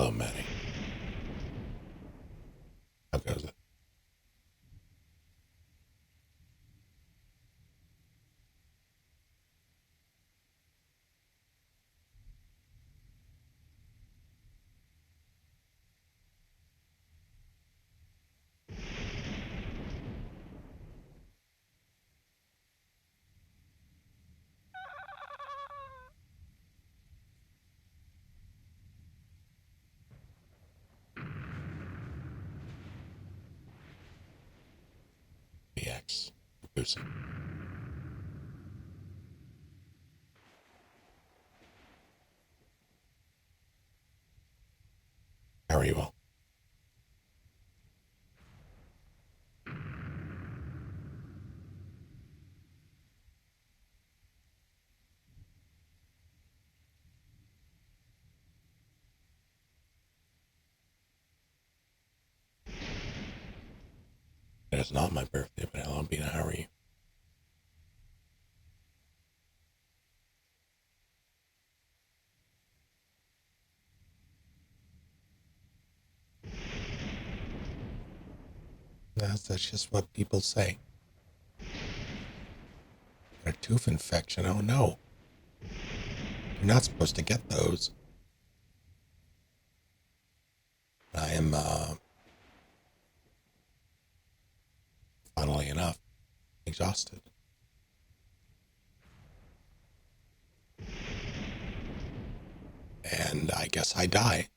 Oh, Maddie. How goes it? BX. Goosey. How are you all? It is not my birthday, but Albina, how are you? That's just what people say. A tooth infection? Oh no. You're not supposed to get those. I am, funnily enough, exhausted. And I guess I die.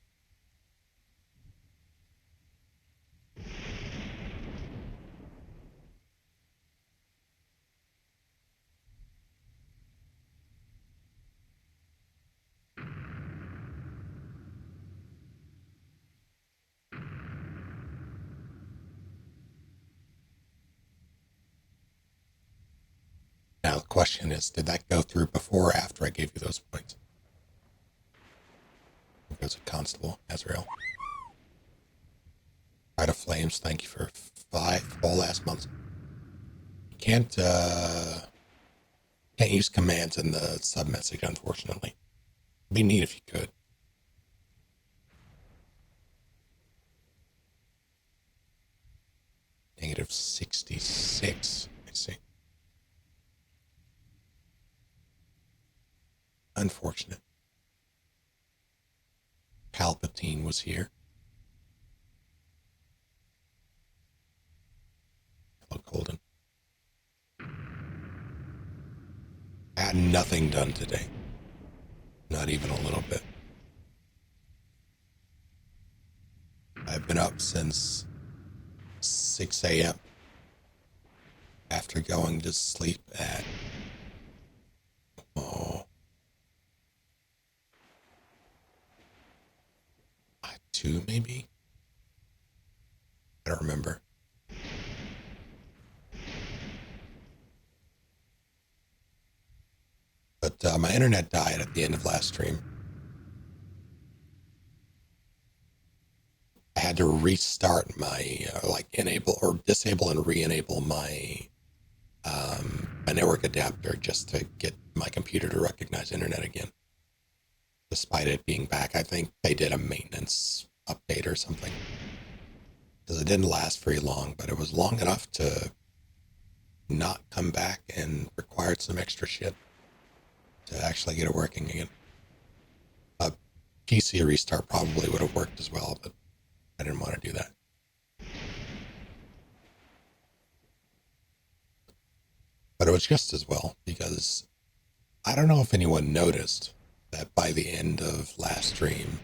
Now the question is, did that go through before or after I gave you those points? It goes with Constable, Azrael. Pride of Flames, thank you for 5 whole last months. You can't use commands in the sub message, unfortunately. It'd be neat if you could. Negative 66. I see. Unfortunate. Palpatine was here. Hello, Colden. I had nothing done today. Not even a little bit. I've been up since 6 a.m. after going to sleep at 2 maybe? I don't remember. But my internet died at the end of last stream. I had to restart my, enable or disable and re-enable my network adapter just to get my computer to recognize internet again. Despite it being back, I think they did a maintenance update or something. Because it didn't last very long, but it was long enough to not come back and required some extra shit to actually get it working again. A PC restart probably would have worked as well, but I didn't want to do that. But it was just as well, because I don't know if anyone noticed that by the end of last stream,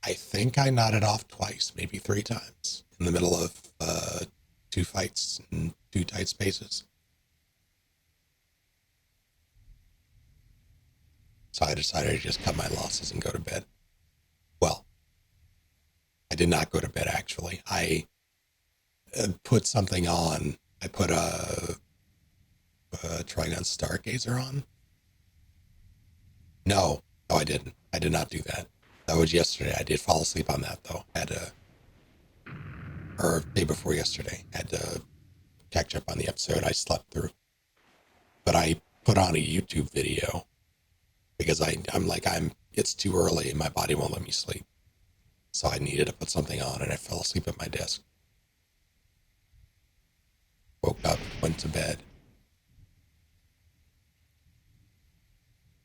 I think I nodded off twice, maybe 3 times, in the middle of 2 fights in 2 tight spaces. So I decided to just cut my losses and go to bed. Well, I did not go to bed, actually. I put something on. I put a Trigon Stargazer on. No, I didn't. I did not do that. That was yesterday. I did fall asleep on that, though. Or day before yesterday. Had to catch up on the episode I slept through. But I put on a YouTube video because I'm it's too early and my body won't let me sleep. So I needed to put something on, and I fell asleep at my desk. Woke up, went to bed.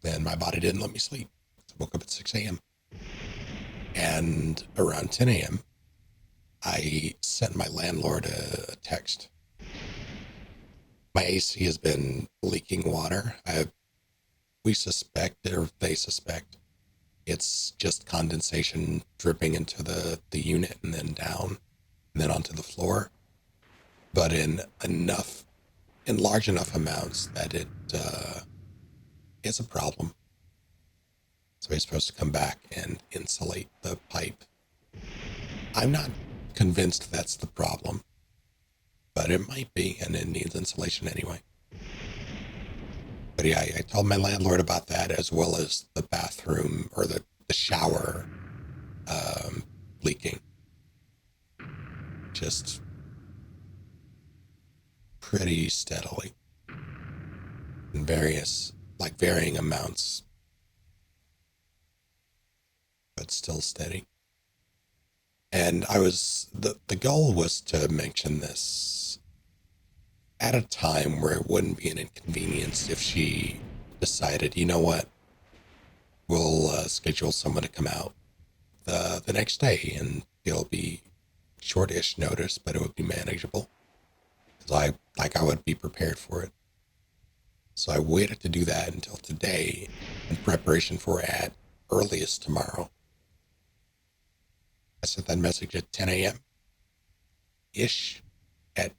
Then my body didn't let me sleep. So I woke up at 6 a.m. And around 10 a.m., I sent my landlord a text. My AC has been leaking water. We suspect, or they suspect, it's just condensation dripping into the unit and then down and then onto the floor. But in large enough amounts that it is a problem. So he's supposed to come back and insulate the pipe. I'm not convinced that's the problem, but it might be, and it needs insulation anyway. But yeah, I told my landlord about that, as well as the bathroom or the shower leaking. Just pretty steadily in varying amounts, but still steady. And the goal was to mention this at a time where it wouldn't be an inconvenience if she decided, you know what, we'll schedule someone to come out the next day, and it'll be shortish notice, but it would be manageable. Because I would be prepared for it. So I waited to do that until today in preparation for at earliest tomorrow. I sent that message at 10 a.m. ish. At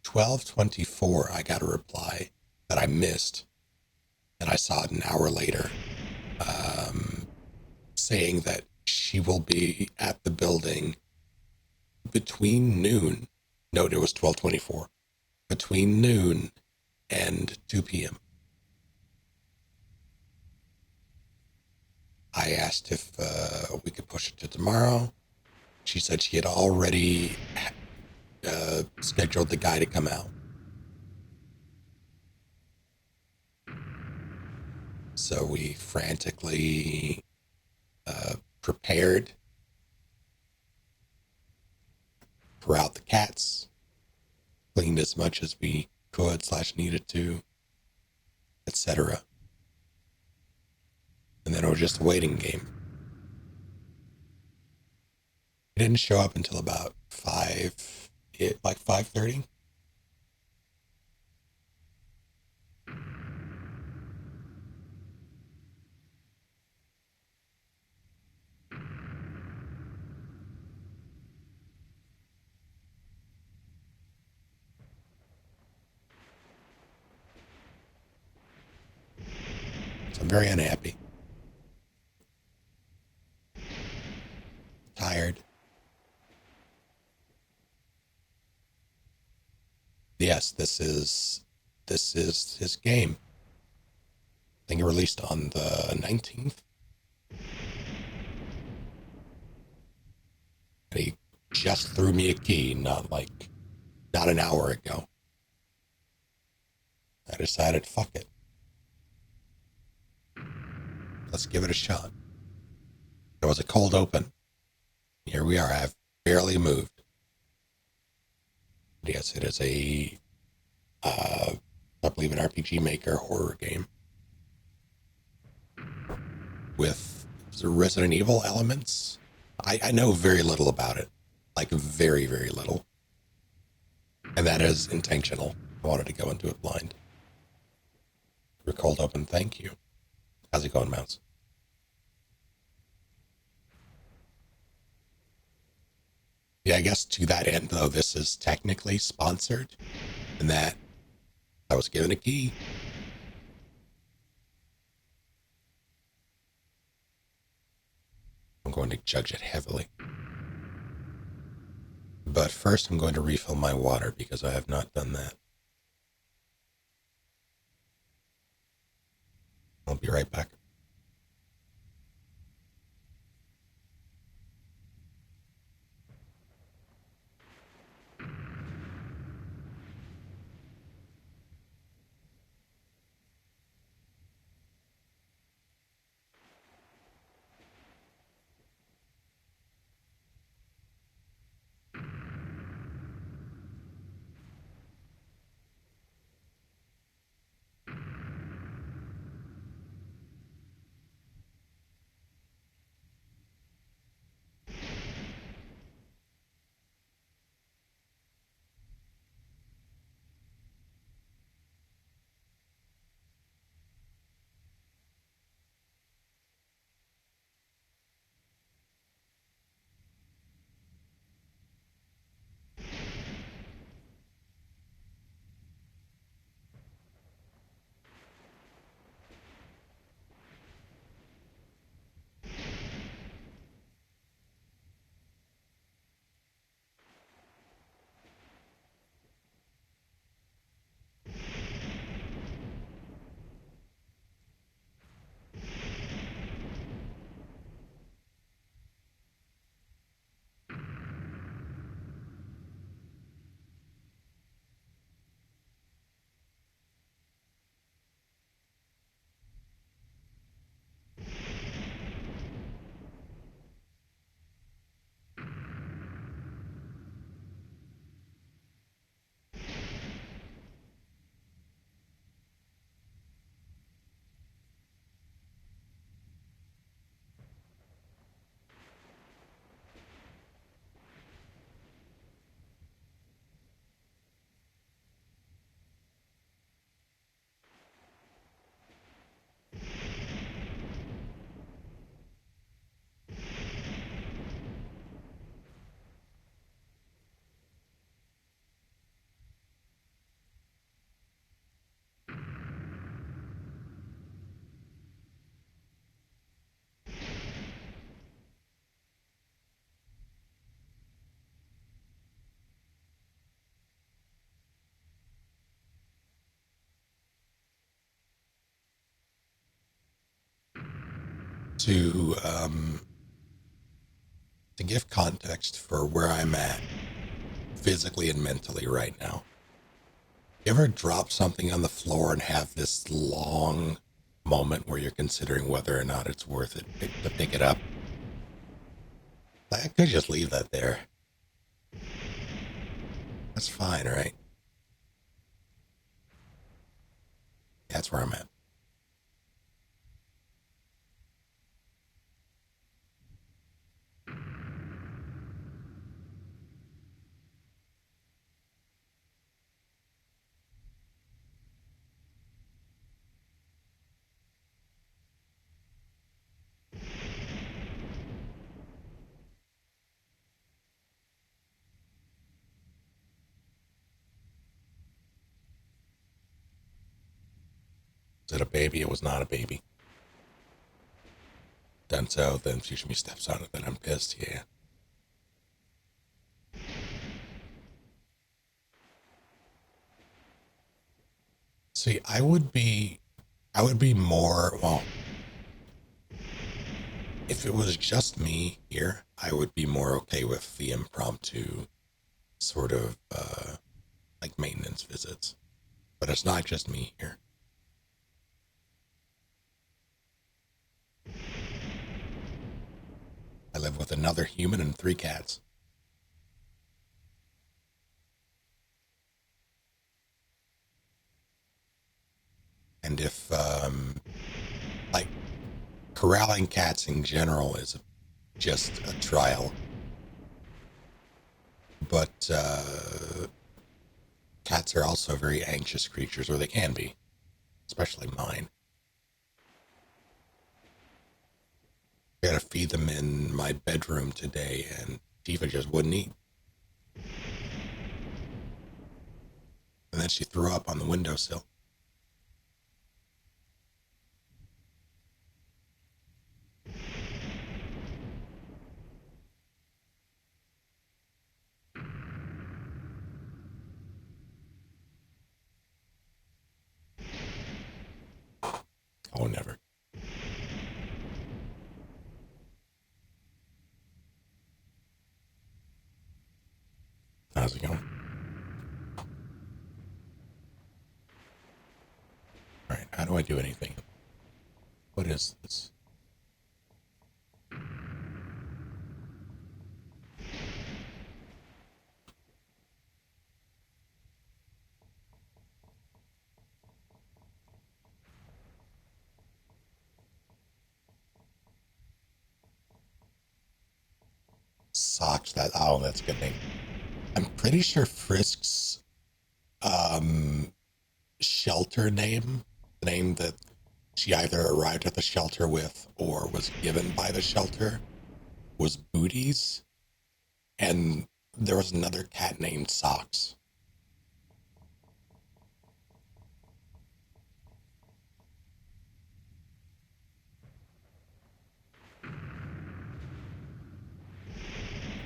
12:24, I got a reply that I missed, and I saw it an hour later, saying that she will be at the building between noon. No, it was 12:24. Between noon and 2 p.m. I asked if we could push it to tomorrow. She said she had already scheduled the guy to come out. So we frantically prepared, threw out the cats, cleaned as much as we could / needed to, etc. And then it was just a waiting game. It didn't show up until about 5:30. So I'm very unhappy. Tired. Yes, this is his game. I think it released on the 19th. And he just threw me a key, not an hour ago. I decided, fuck it. Let's give it a shot. It was a cold open. Here we are. I've barely moved. Yes, it is I believe, an RPG Maker horror game with Resident Evil elements. I know very little about it, like very, very little. And that is intentional. I wanted to go into it blind. You're cold open, thank you. How's it going, Mouse? Yeah, I guess to that end, though, this is technically sponsored, in that I was given a key. I'm going to judge it heavily. But first, I'm going to refill my water because I have not done that. I'll be right back. to to give context for where I'm at physically and mentally right now. You ever drop something on the floor and have this long moment where you're considering whether or not it's worth it to pick it up? I could just leave that there. That's fine, right? That's where I'm at. Is it a baby? It was not a baby. Done so, then Fushimi steps on it, then I'm pissed, yeah. See, I would be more, well, if it was just me here, I would be more okay with the impromptu sort of like maintenance visits. But it's not just me here. I live with another human and 3 cats. And if like corralling cats in general is just a trial, but cats are also very anxious creatures, or they can be, especially mine. I gotta feed them in my bedroom today, and Tifa just wouldn't eat. And then she threw up on the windowsill. Oh, never. How's it going? All right, how do I do anything? What is this? Socks. That's a good name. I'm pretty sure Frisk's um, shelter name, the name that she either arrived at the shelter with or was given by the shelter, was Booties, and there was another cat named Socks.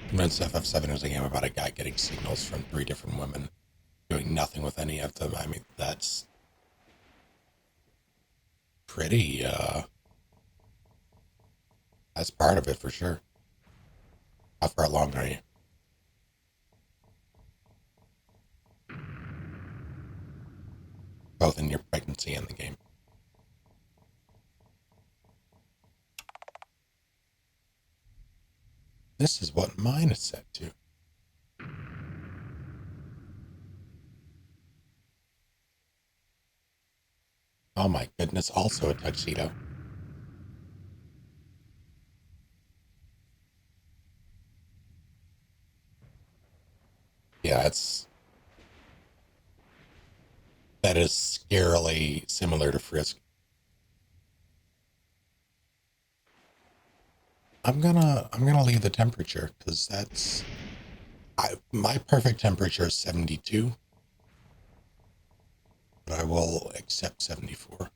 Convinced FF7 was a game about a guy getting signals from 3 different women, doing nothing with any of them. I mean, that's pretty, that's part of it for sure. How far along are you? Both in your pregnancy and the game. This is what mine is set to. Oh my goodness, also a tuxedo. Yeah, that is scarily similar to Frisk. I'm gonna leave the temperature because my perfect temperature is 72, but I will accept 74.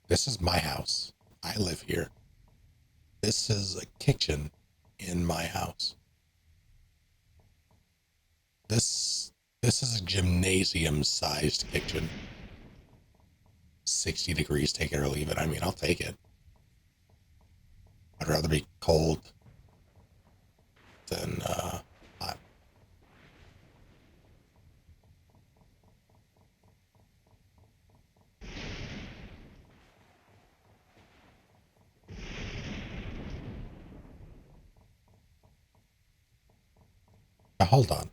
This is my house. I live here. This is a kitchen in my house. This is a gymnasium-sized kitchen. 60 degrees, take it or leave it. I mean, I'll take it. I'd rather be cold than hot. Now, hold on.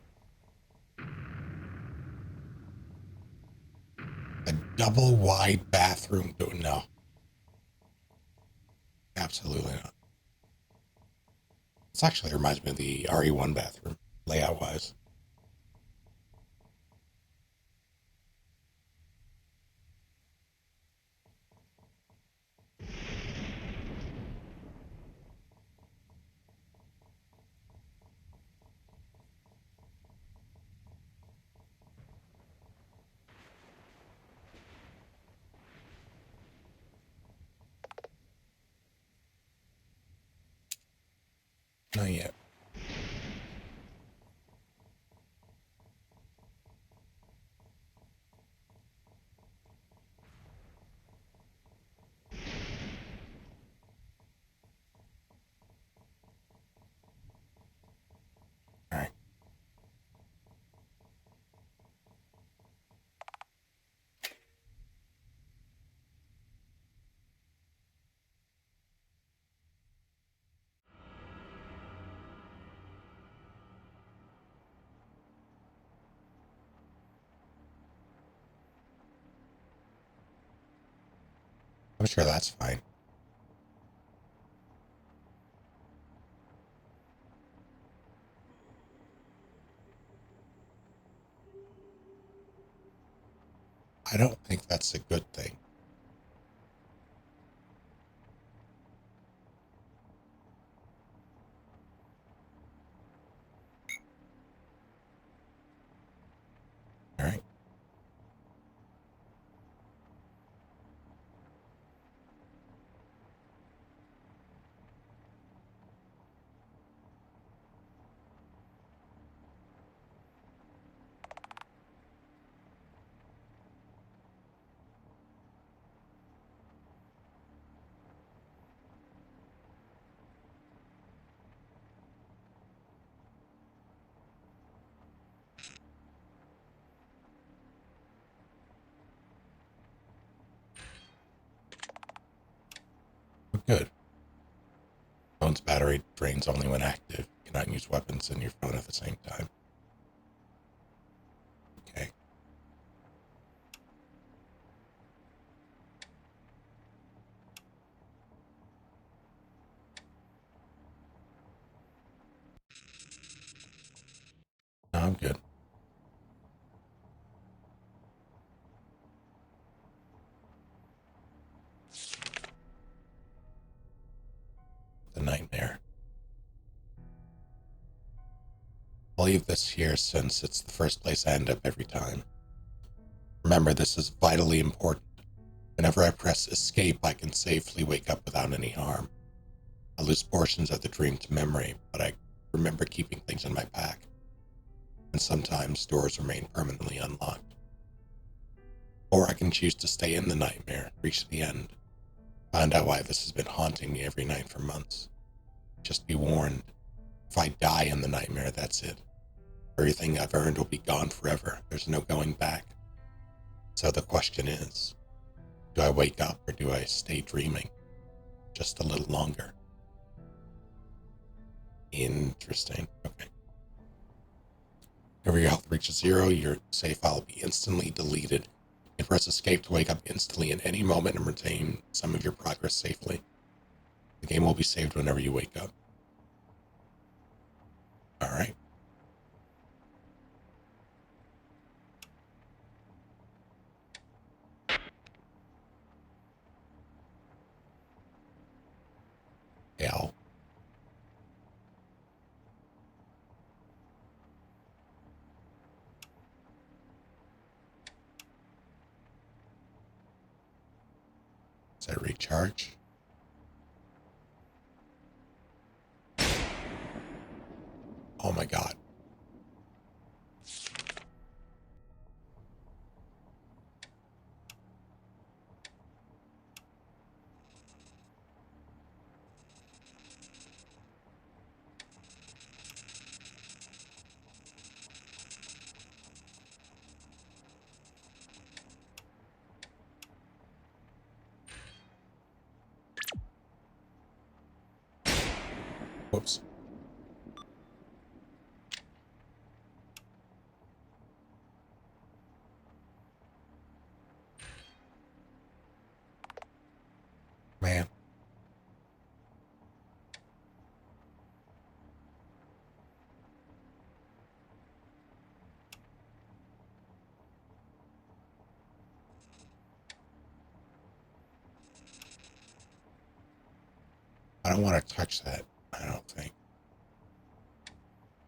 A double wide bathroom? No, absolutely not. This actually reminds me of the RE1 bathroom, layout wise. Not yet. All right. I'm sure that's fine. I don't think that's a good thing. All right. Good. Phone's battery drains only when active. You cannot use weapons and your phone at the same time. Okay. No, I'm good. The nightmare. I'll leave this here since it's the first place I end up every time. Remember, this is vitally important. Whenever I press escape, I can safely wake up without any harm. I lose portions of the dream to memory, but I remember keeping things in my pack. And sometimes doors remain permanently unlocked. Or I can choose to stay in the nightmare, reach the end, find out why this has been haunting me every night for months. Just be warned, if I die in the nightmare, that's it. Everything I've earned will be gone forever. There's no going back. So the question is, do I wake up or do I stay dreaming just a little longer? Interesting. Okay. Whenever your health reaches 0, your save file will be instantly deleted. You can press escape to wake up instantly at any moment and retain some of your progress safely. The game will be saved whenever you wake up. All right. Yeah. Does that recharge? Oh my god. Man. I don't want to touch that, I don't think.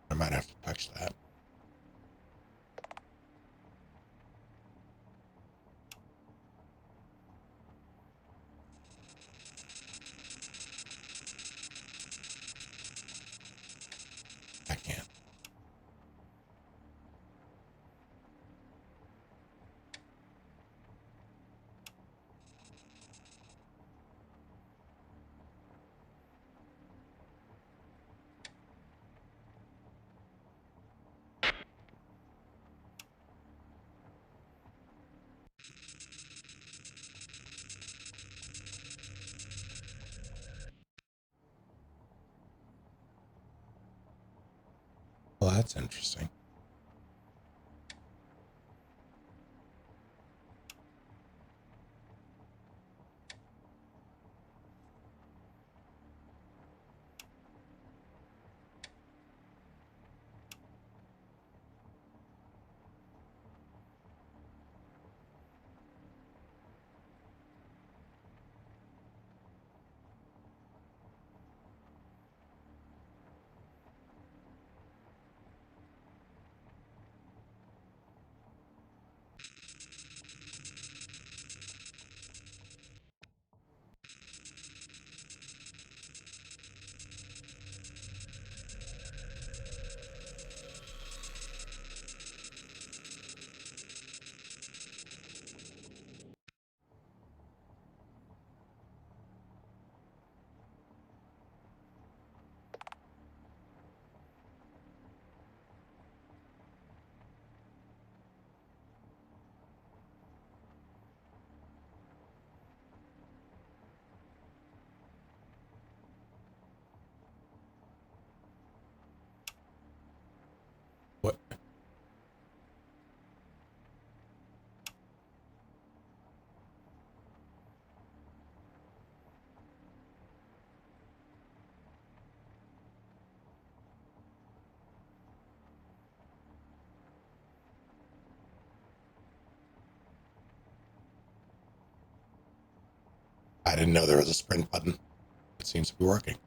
I might have to touch that. I can't. Well, that's interesting. What? I didn't know there was a sprint button. It seems to be working.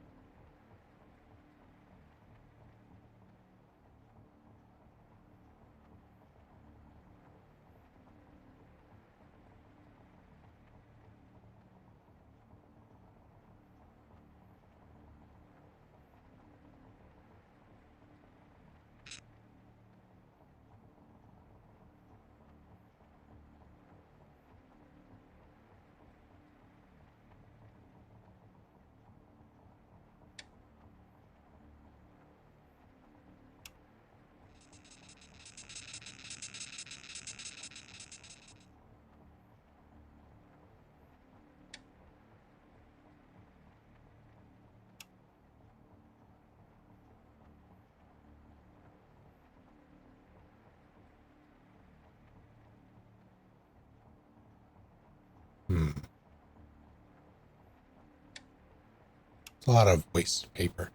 Hmm. It's a lot of waste paper.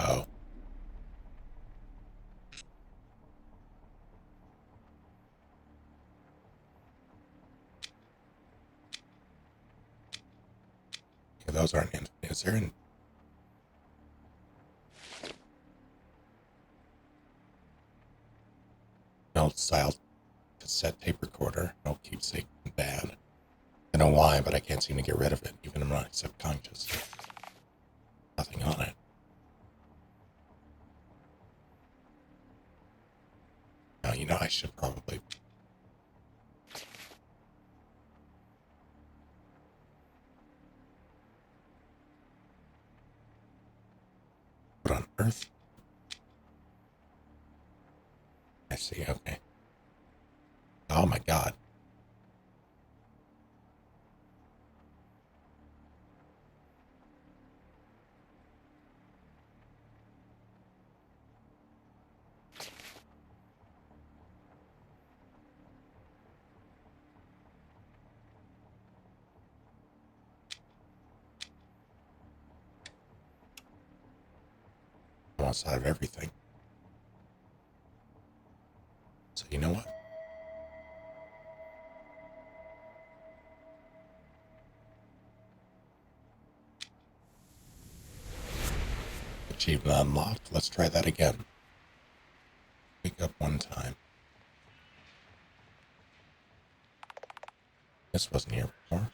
Oh. Yeah, those aren't in. Is there an old style cassette tape recorder? No keepsake bad. I don't know why, but I can't seem to get rid of it, even in my subconscious. Nothing on it. Now, you know, I should probably. What on earth? I see, okay. Oh my god. I want to have everything. So you know what? Achievement unlocked. Let's try that again. Wake up one time. This wasn't here before.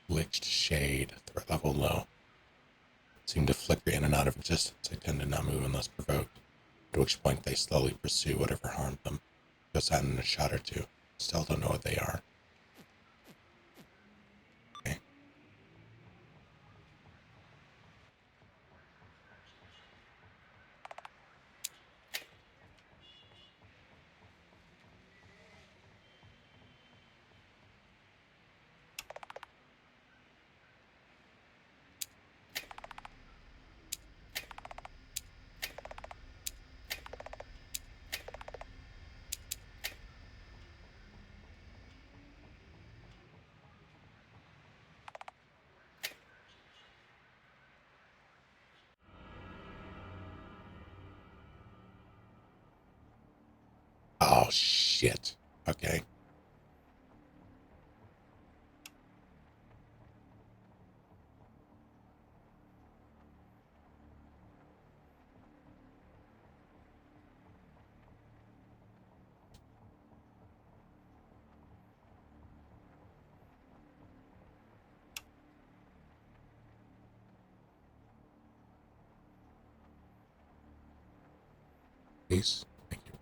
Glitched shade. Threat level low. Seem to flicker in and out of existence. They tend to not move unless provoked, at which point they slowly pursue whatever harmed them. Just out in a shot or two. Still don't know what they are. Okay. Oh, shit. Okay. Please. Thank you.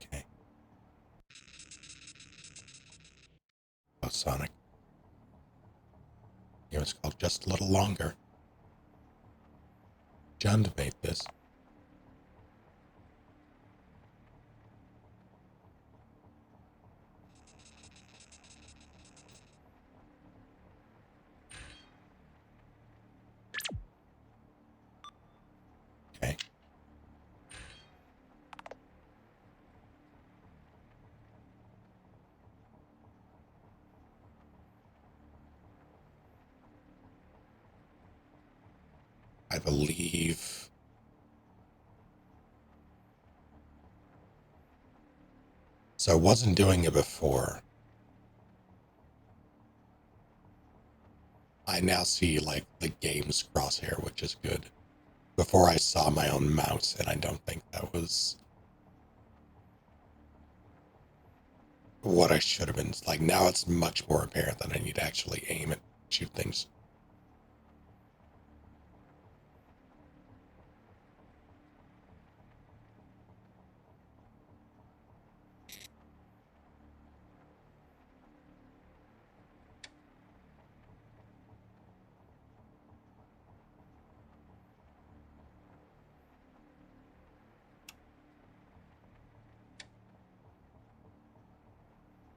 Okay. Oh, Sonic. It was called Just a Little Longer. John made this. Okay. I believe. So I wasn't doing it before. I now see like the game's crosshair, which is good. Before I saw my own mouse, and I don't think that was what I should have been. Like now it's much more apparent that I need to actually aim and shoot things.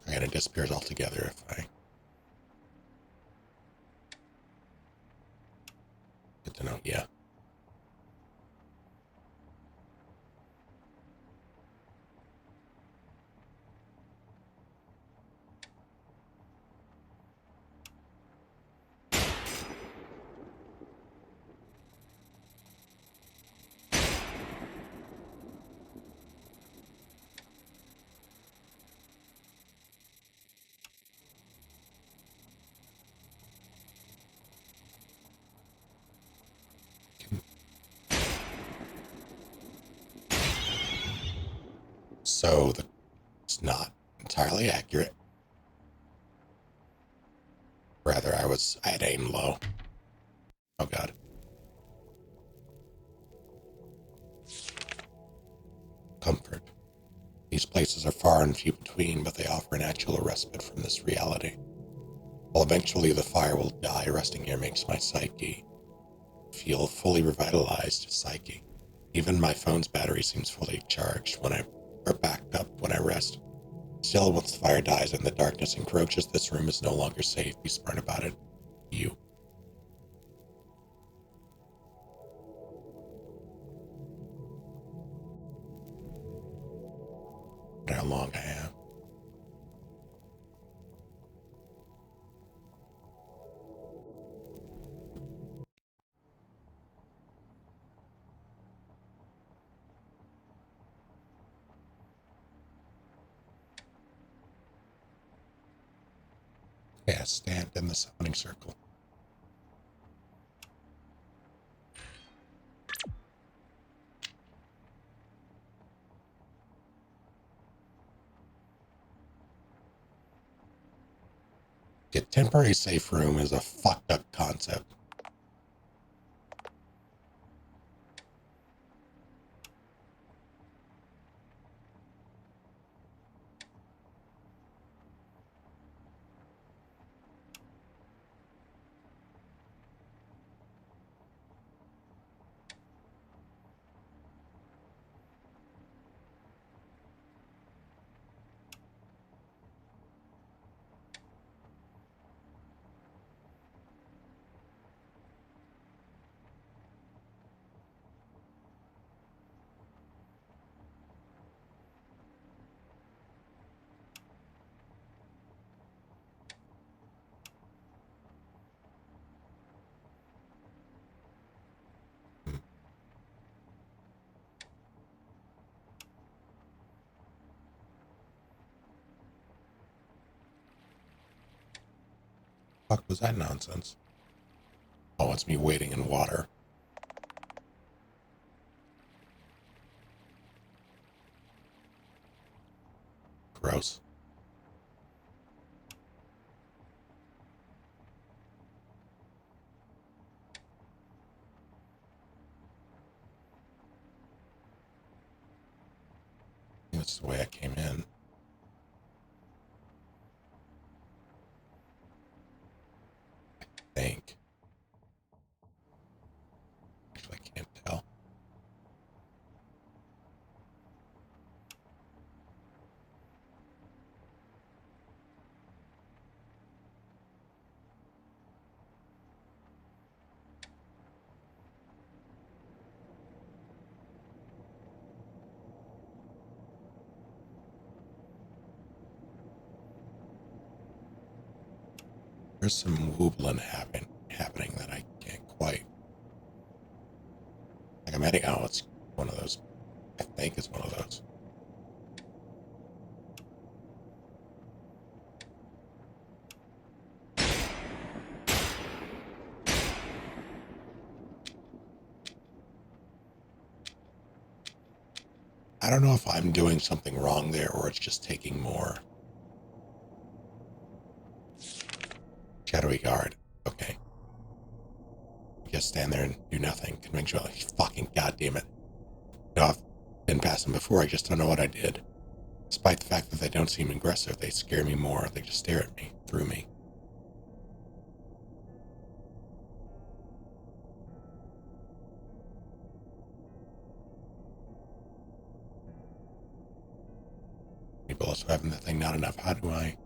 And it disappears altogether if I... Good to know, yeah. So the was not entirely accurate. Rather, I had aimed low. Oh god. Comfort. These places are far and few between, but they offer an actual respite from this reality. While eventually the fire will die, resting here makes my psyche feel fully revitalized. Psyche. Even my phone's battery seems fully charged or backed up when I rest. Still, once the fire dies and the darkness encroaches, this room is no longer safe. Be smart about it. You. How long I have. Yeah, stand in the summoning circle. Get temporary safe room is a fucked up concept. Fuck was that nonsense? Oh, it's me waiting in water. Gross. This is the way I came in. I think. Actually, I can't tell. There's some woobling happening that I can't quite. Like I'm heading. Oh, it's one of those. I think it's one of those. I don't know if I'm doing something wrong there or it's just taking more. Shadowy guard. Okay. Just stand there and do nothing. Conventional. Fucking goddamn it. You know, I've been past them before. I just don't know what I did. Despite the fact that they don't seem aggressive, they scare me more. They just stare at me, through me. People also having the thing not enough. How do I?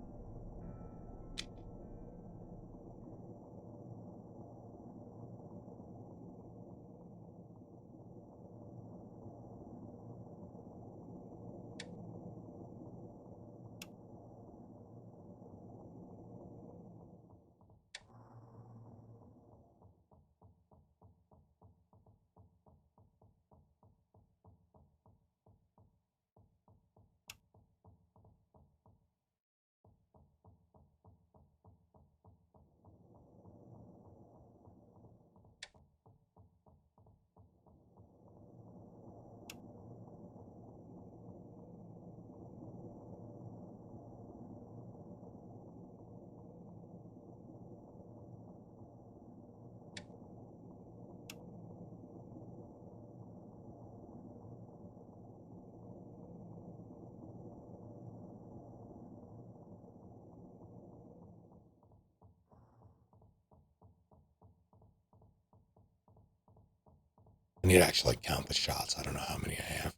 need to actually count the shots. I don't know how many I have.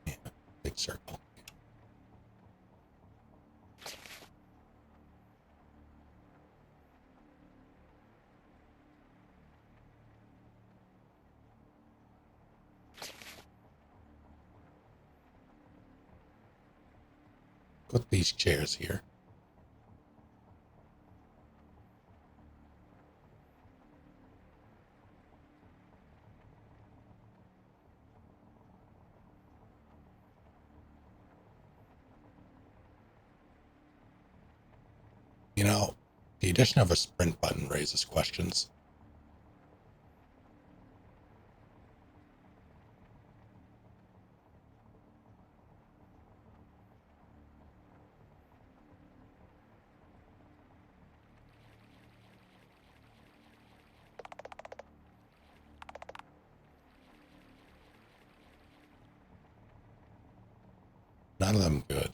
Yeah, big circle. Put these chairs here. You know, the addition of a sprint button raises questions. None of them good.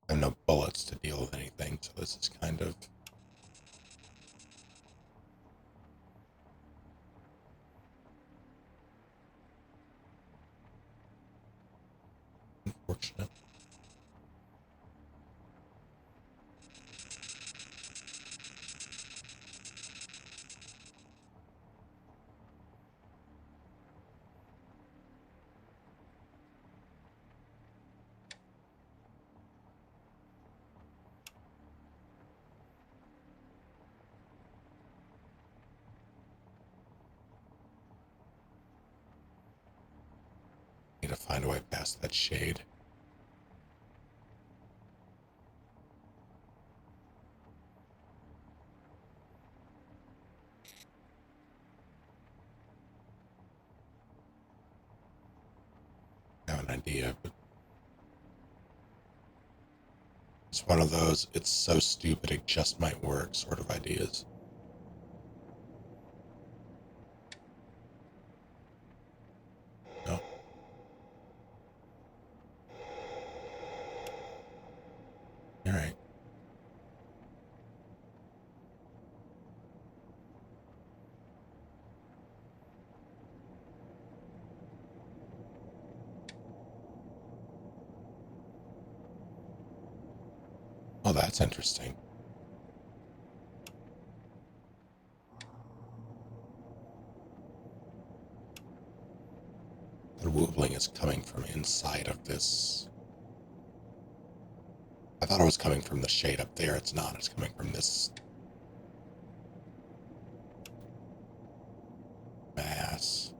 I have no bullets to deal with anything, so this is kind of unfortunate. Need to find a way past that shade. I have an idea, but it's one of those, it's so stupid it just might work sort of ideas. No. All right. Oh, that's interesting. The wobbling is coming from inside of this. I thought it was coming from the shade up there. It's not. It's coming from this mass.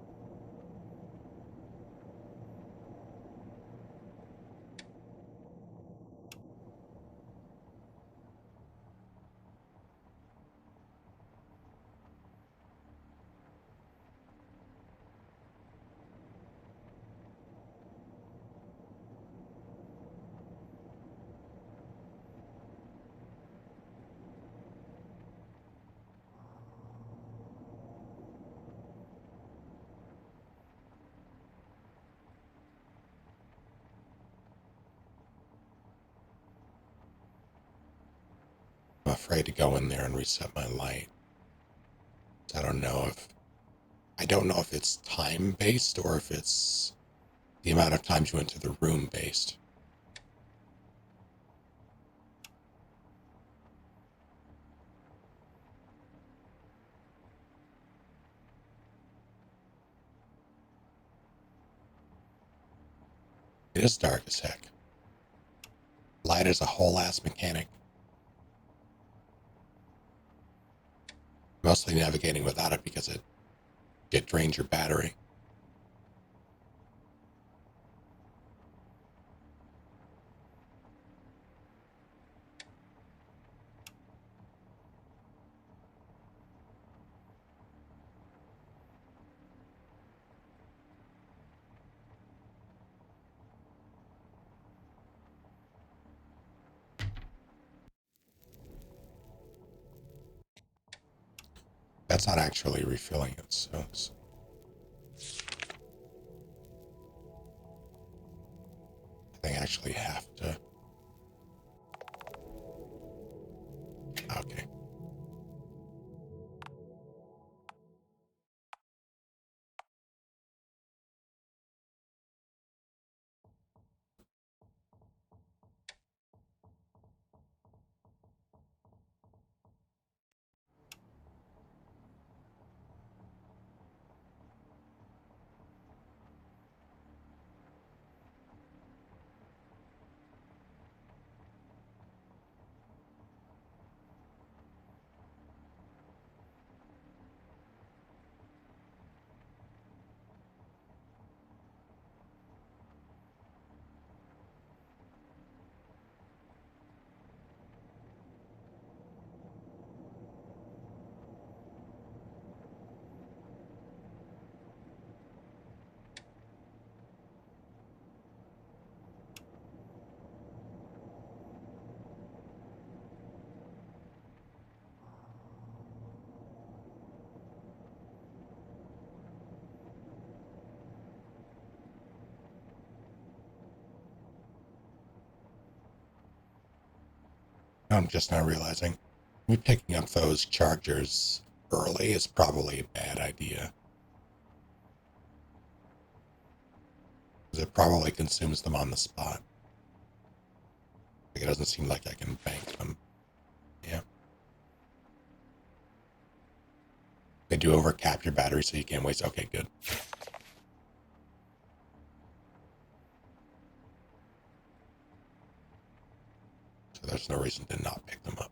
I'm afraid to go in there and reset my light. I don't know if I don't know if it's time based or if it's the amount of times you went to the room based. It is dark as heck. Light is a whole ass mechanic. Mostly navigating without it because it drains your battery. That's not actually refilling it, so I think I actually have to. Okay. I'm just now realizing me picking up those chargers early is probably a bad idea. Because it probably consumes them on the spot. Like, it doesn't seem like I can bank them. Yeah. They do overcap your battery so you can't waste. Okay, good. So there's no reason to not pick them up.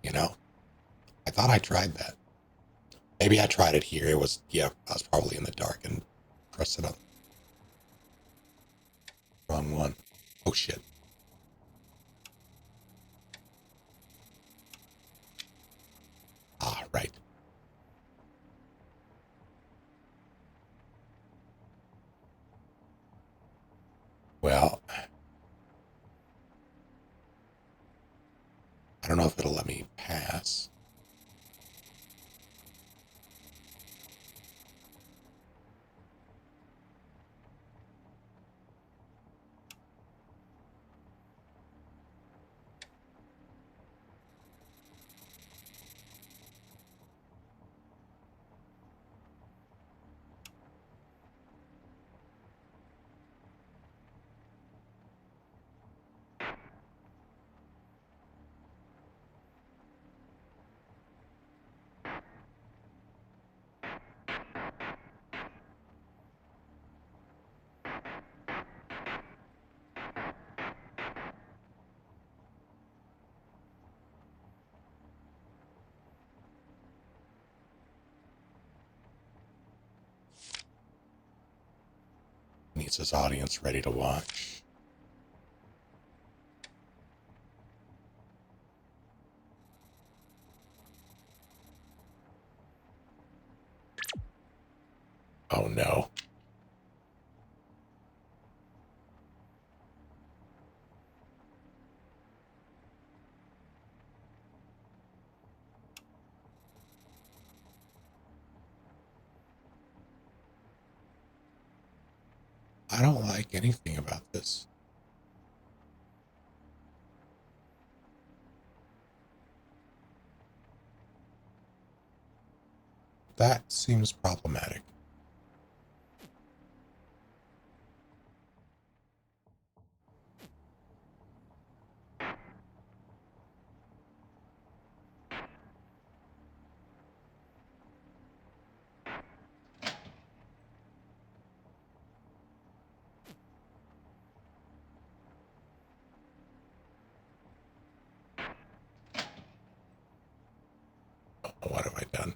You know, I thought I tried that. Maybe I tried it here. It was, yeah, I was probably in the dark and pressed it up. Wrong one. Oh, shit. Ah, right. Well, I don't know if it'll let me pass. Needs his audience ready to watch. Oh no. I don't like anything about this. That seems problematic. What have I done?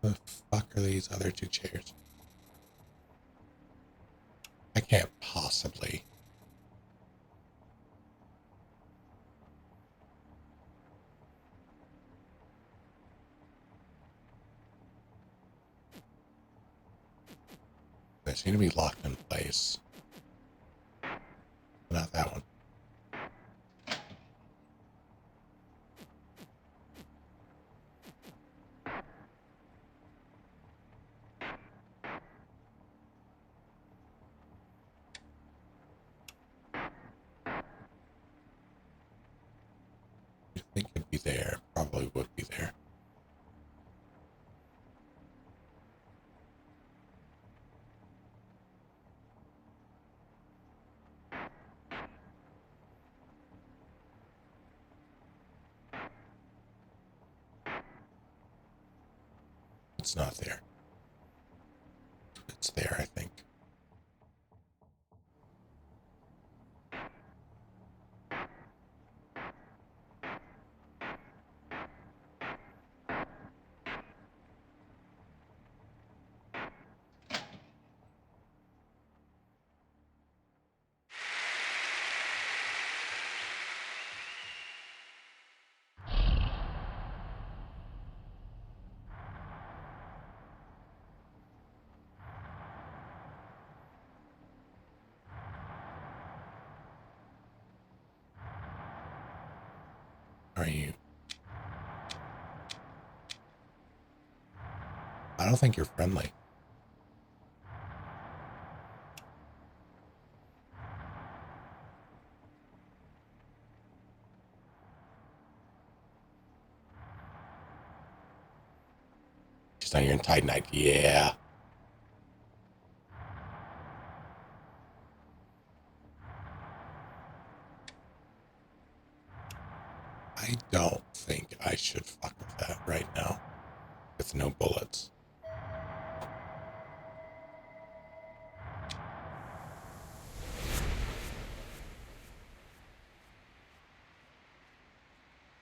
The fuck are these other two chairs? I can't possibly. They seem to be locked in place. Not that one. You think it'd be there? Probably would be there. It's not there. It's there, I think. Are you? I don't think you're friendly. Just on your Titanite. Yeah. I don't think I should fuck with that right now. With no bullets.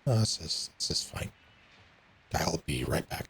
No, this is fine. I'll be right back.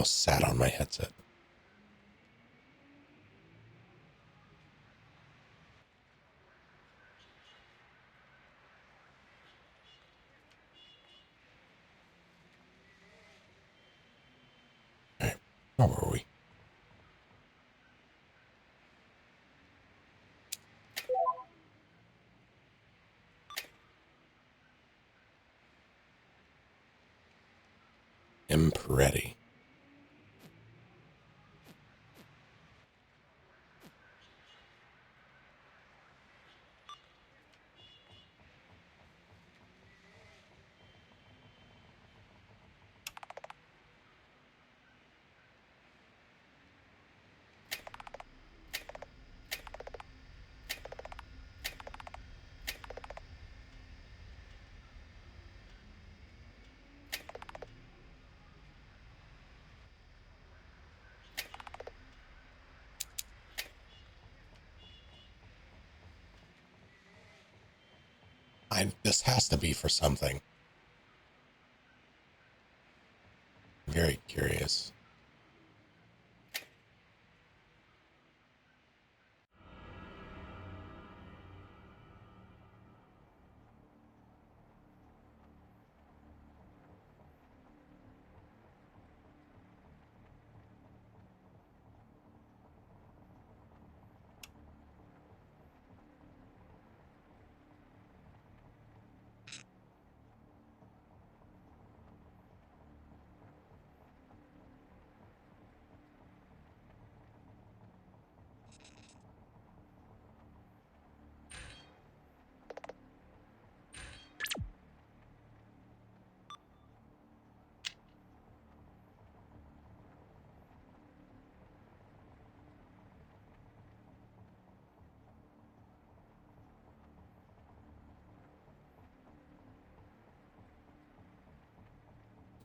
mouse sat on my headset. All right, where were we? Imperetti. This has to be for something. I'm very curious.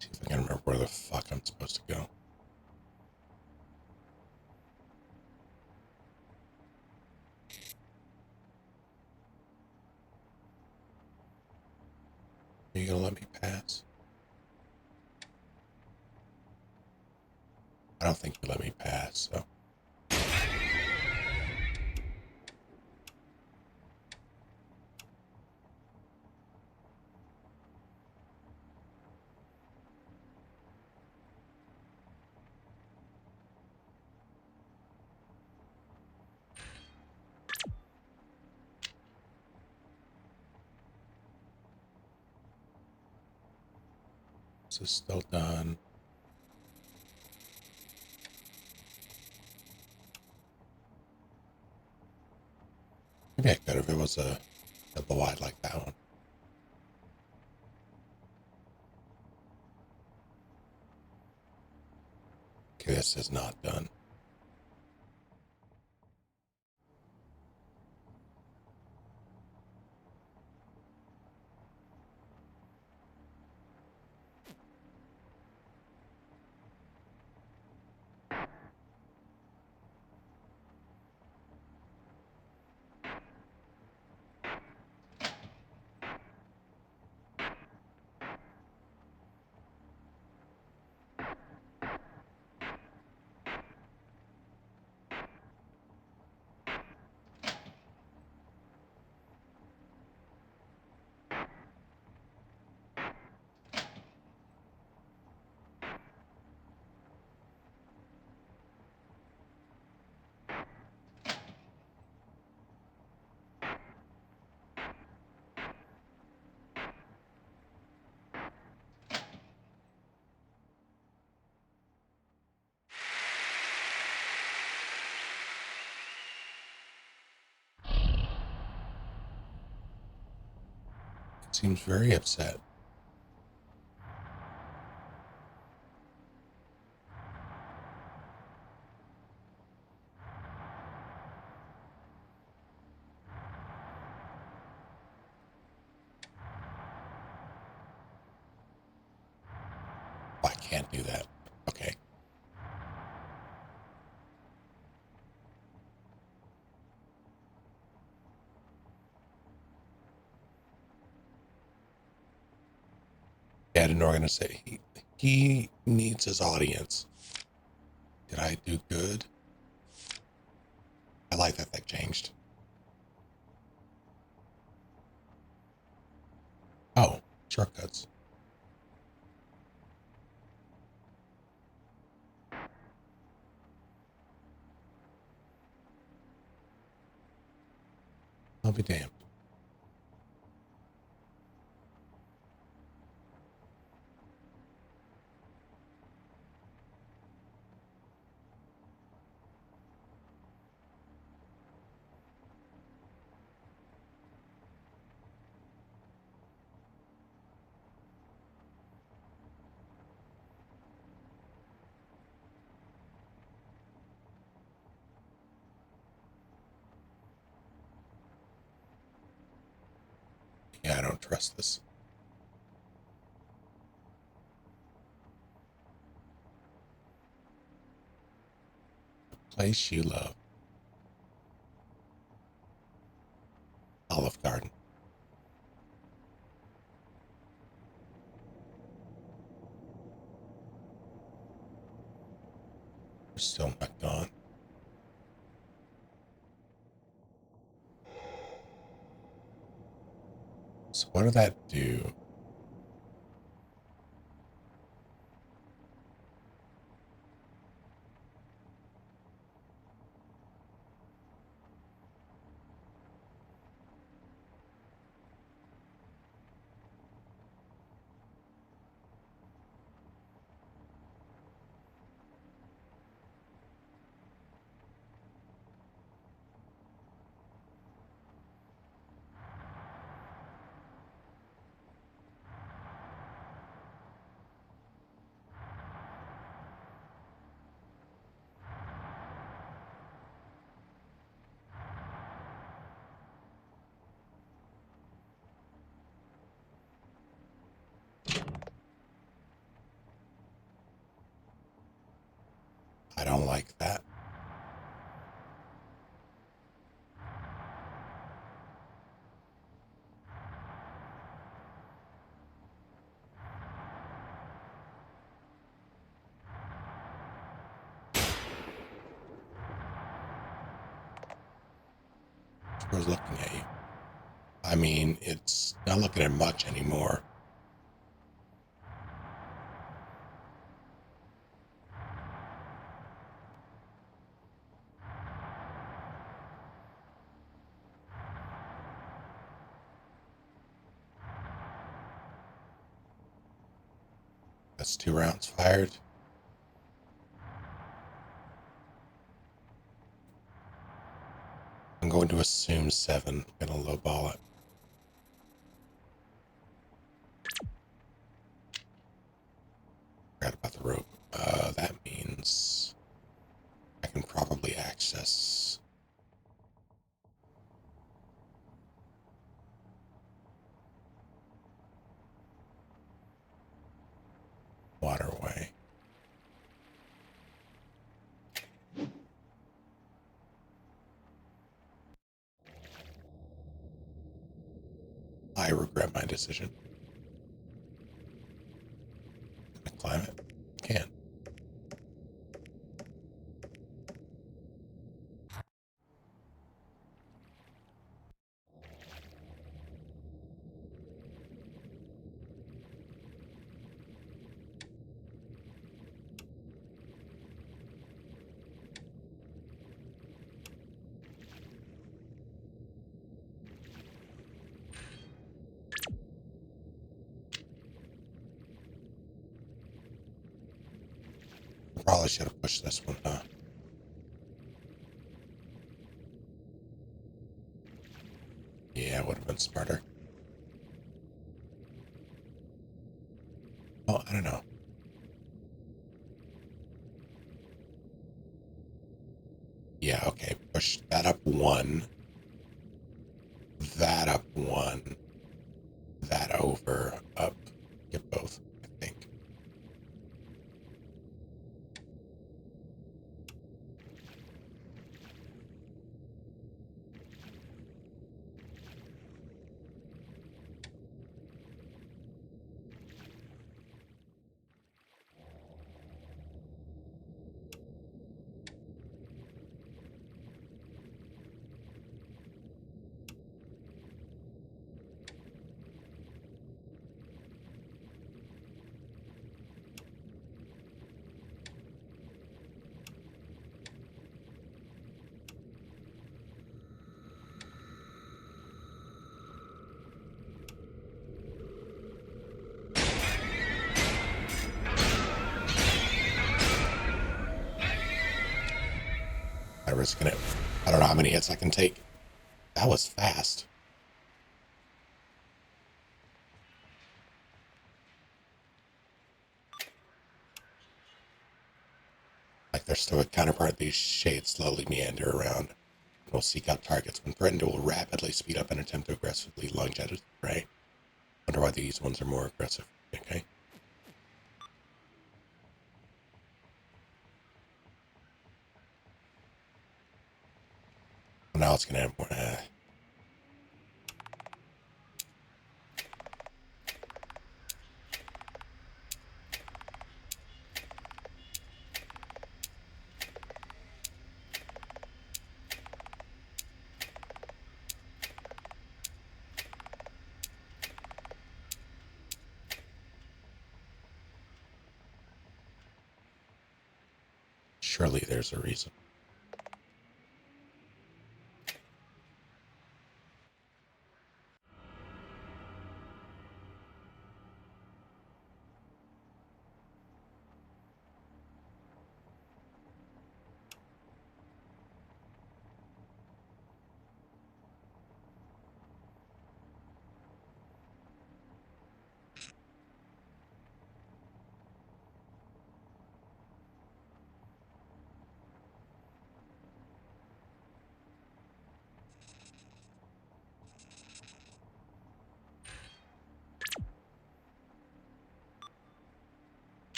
See if I can remember where the fuck I'm supposed to go. Are you gonna let me pass? I don't think you let me pass, so. This is still done. Maybe I could if it was a double wide like that one. Okay, this is not done. It seems very upset. Oh, I can't do that. Okay. At an organization, he needs his audience. Did I do good? I like that changed. Oh, shortcuts. I'll be damned. Yeah, I don't trust this. Place you love. Olive Garden. We're still not gone. So what did that do? I don't like that. Who's looking at you? I mean, it's not looking at much anymore. That's 2 rounds fired. I'm going to assume 7. I'm going to lowball it. Forgot about the rope. That means I can probably access waterway. I regret my decision. Can I climb it? Can. Probably should have pushed this one, huh? Yeah, it would have been smarter. Oh, I don't know. Yeah, okay. Push that up 1. That up 1. That over, up. Get both, I think. I'm risking it. I don't know how many hits I can take. That was fast. Like their stoic counterpart, these shades slowly meander around and will seek out targets. When threatened, it will rapidly speed up and attempt to aggressively lunge at its prey. Wonder why these ones are more aggressive. Okay. Well, now it's gonna have more. Surely there's a reason.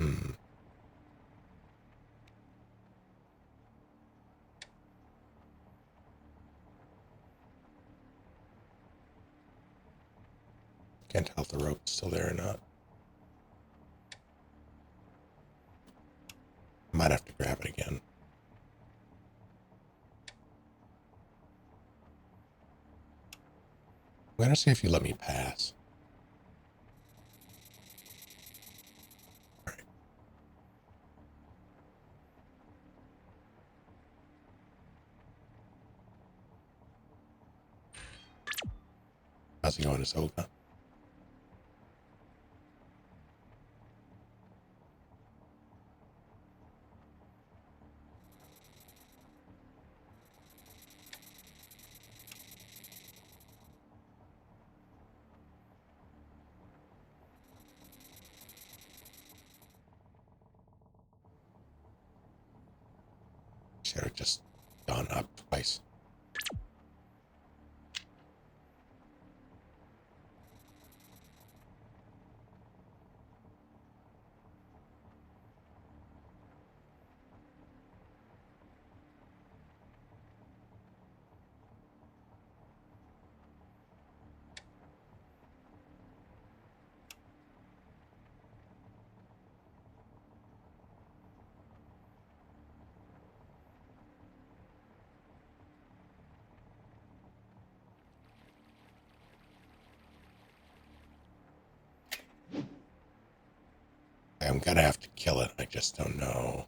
Hmm. Can't tell if the rope's still there or not. Might have to grab it again. I'm gonna see if you let me pass. All right. How's it going, Ahsoka? Should have just gone up twice. I'm gonna have to kill it. I just don't know.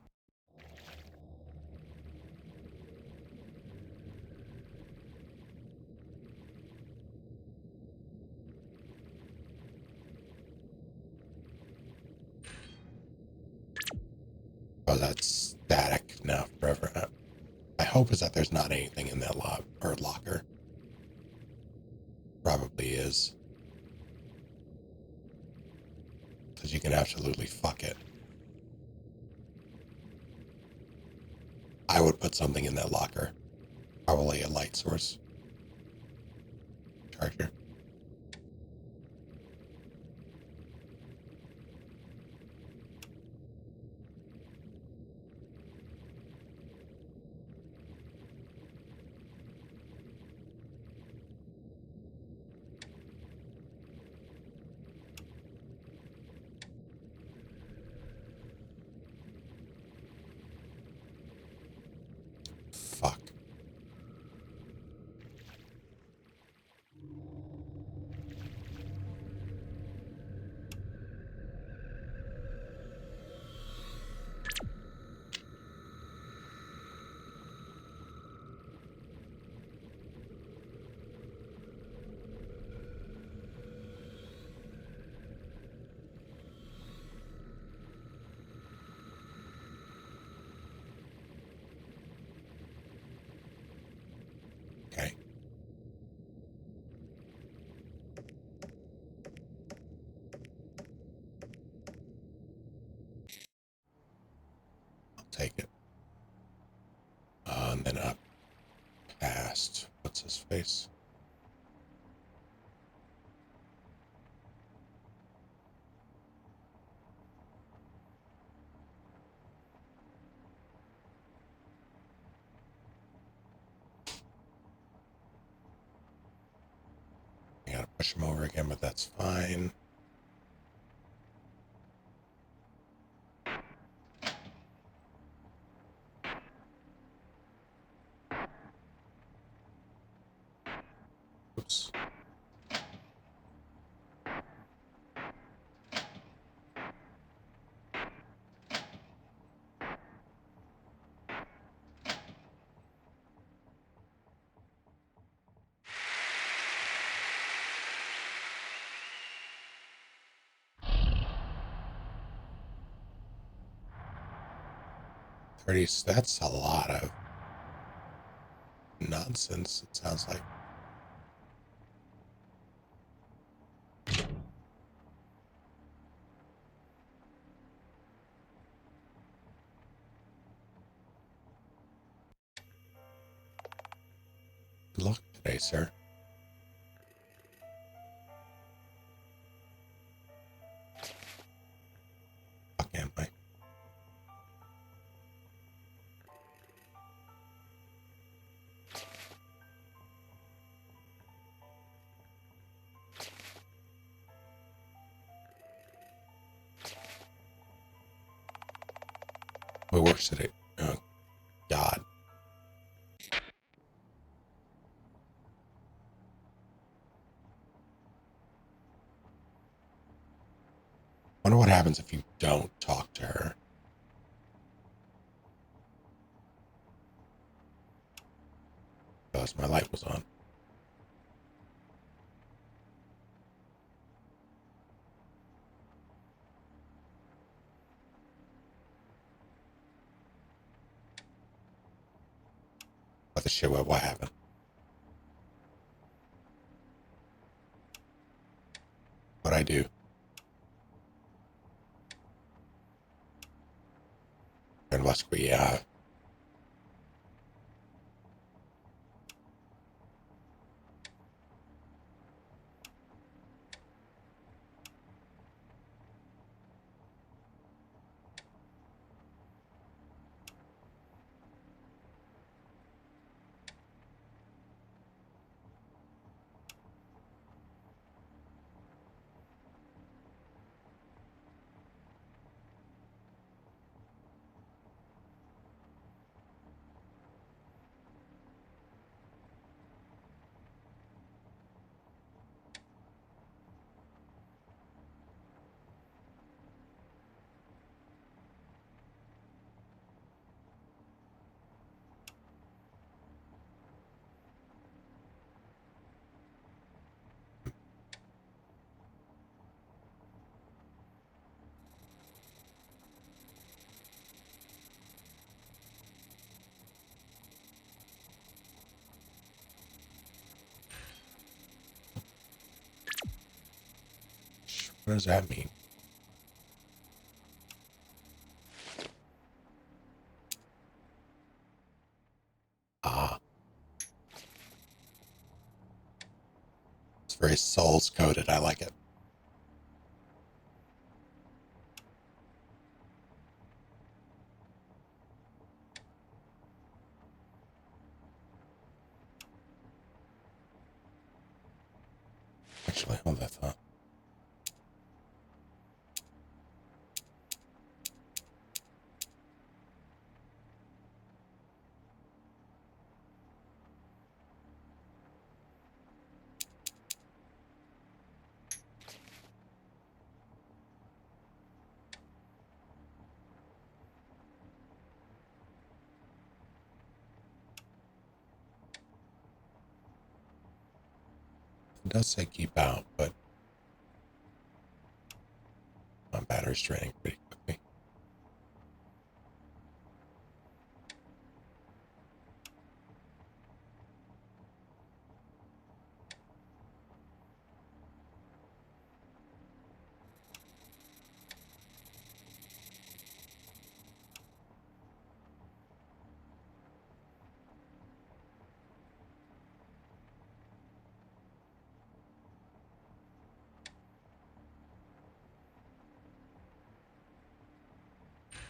Oh, that's static now forever. My hope is that there's not anything in that locker. Probably is. Because you can absolutely fuck it. I would put something in that locker. Probably a light source. Charger. Fuck. face. I gotta push him over again, but that's fine. Oops. That's a lot of nonsense, it sounds like. Good luck today, sir. Fuck am I? What works today? Oh, God. Wonder what happens if you don't talk to her. Because my light was on. What the shit? What happened? What'd I do? And yeah. What does that mean? Ah. It's very Souls coded. I like it. Actually, hold that thought. It does say keep out, but my battery's draining pretty quickly.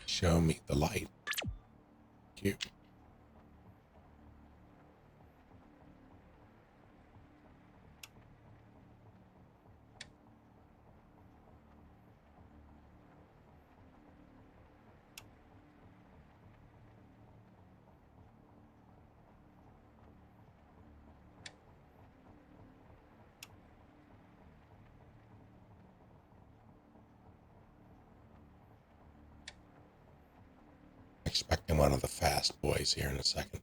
Show me the light. Cute. Expecting one of the fast boys here in a second.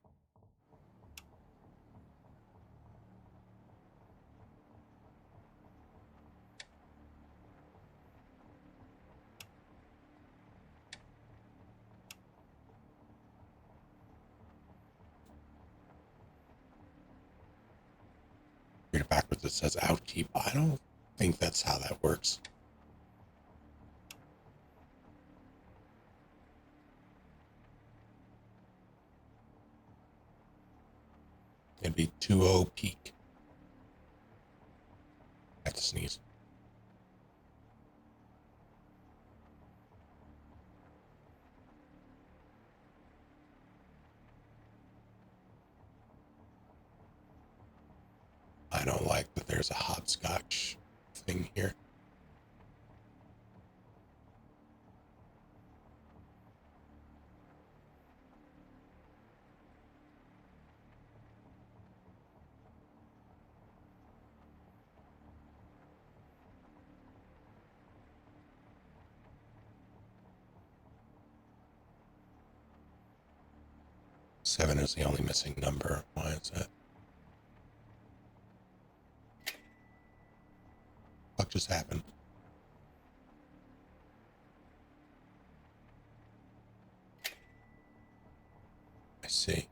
Read it backwards. It says outkeep. I don't think that's how that works. It'd be 2-0 peak. I have to sneeze. I don't like that there's a hopscotch thing here. Seven is the only missing number. Why is that? What just happened? I see.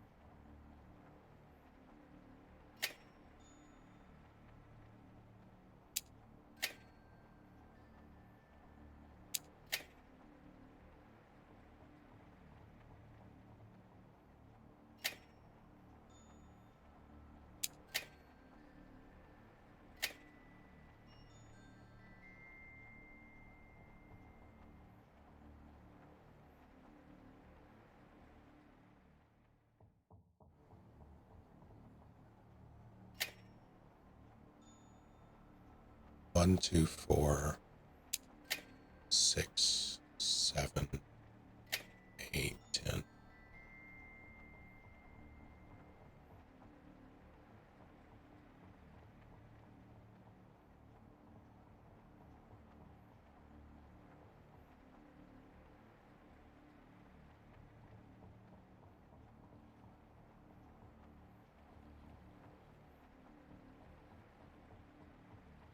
One, two, 4, 6, 7, 8, 10.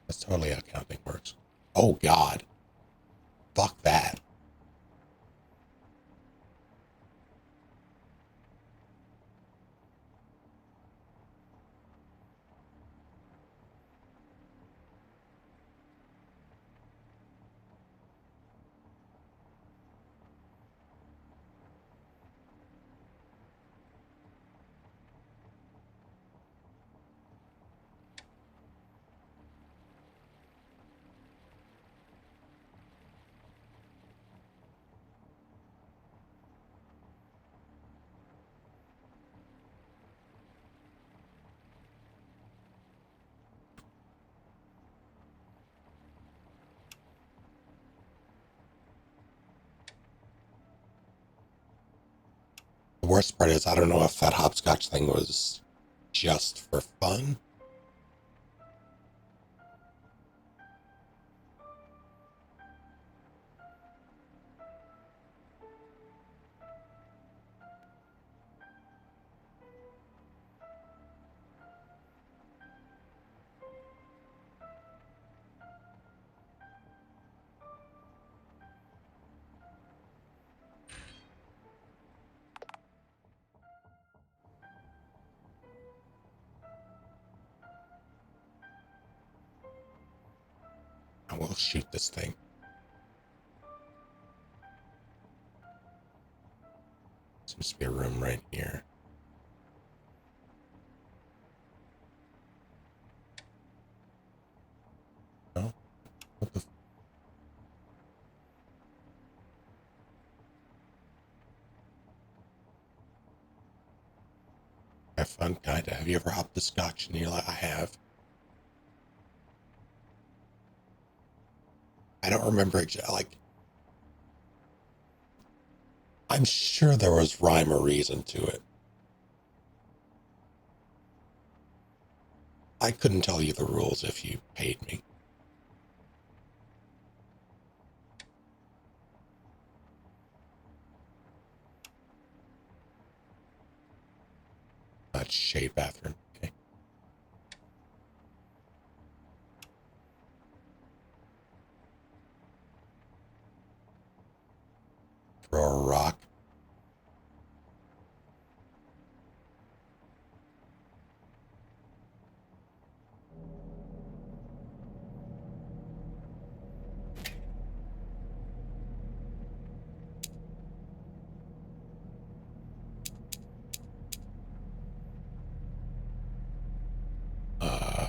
That's totally how counting works. Oh, God. Fuck that. The worst part is I don't know if that hopscotch thing was just for fun. I will shoot this thing. Seems to be a room right here. No? What the? have fun, kinda. Have you ever hopped the scotch? And you're like, I have. I don't remember exactly. Like, I'm sure there was rhyme or reason to it. I couldn't tell you the rules if you paid me. Shade bathroom. Okay. Throw a rock. Uh,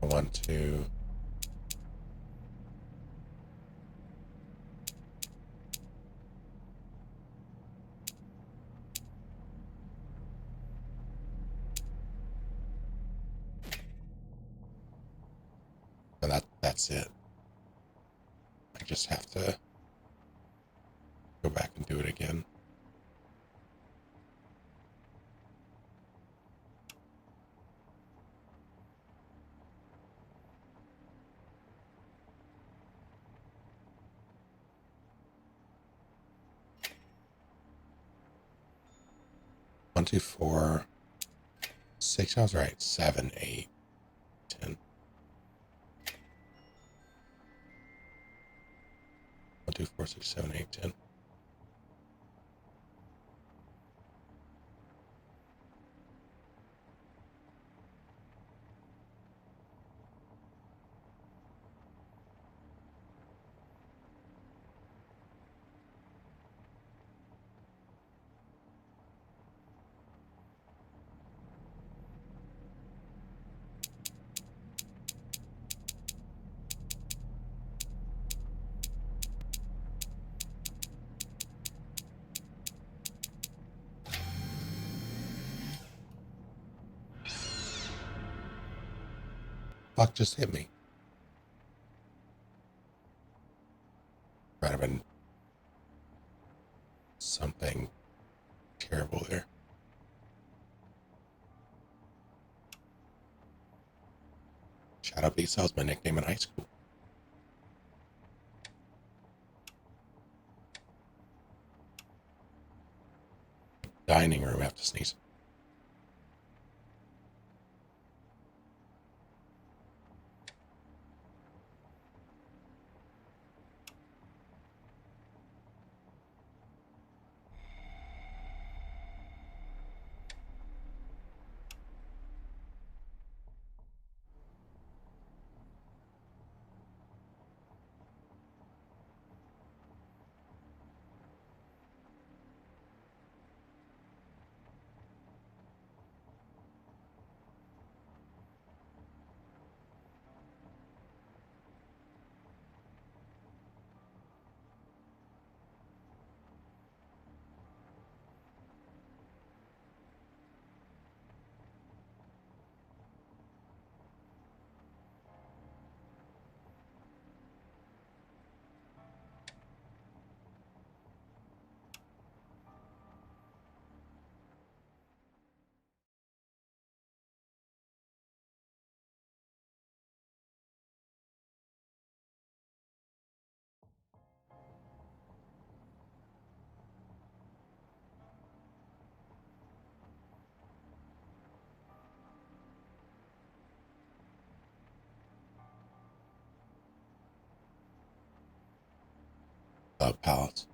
1, 2. And that's it. I just have to go back and do it again. One, two, 4, 6. I was right. 7, 8, 10. 1, 2, 4, 6, 7, 8, 10. Fuck just hit me. Might have been something terrible there. Shadow Beast, that was my nickname in high school. Dining room, I have to sneeze. Pallets.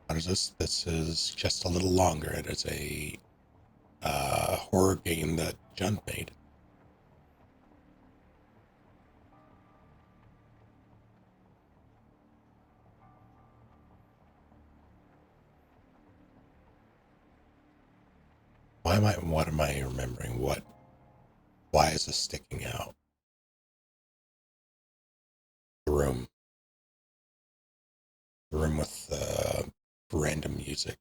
What is this? This is just a little longer. It is a horror game that John made. What am I remembering? Why is this sticking out? room. The room with random music.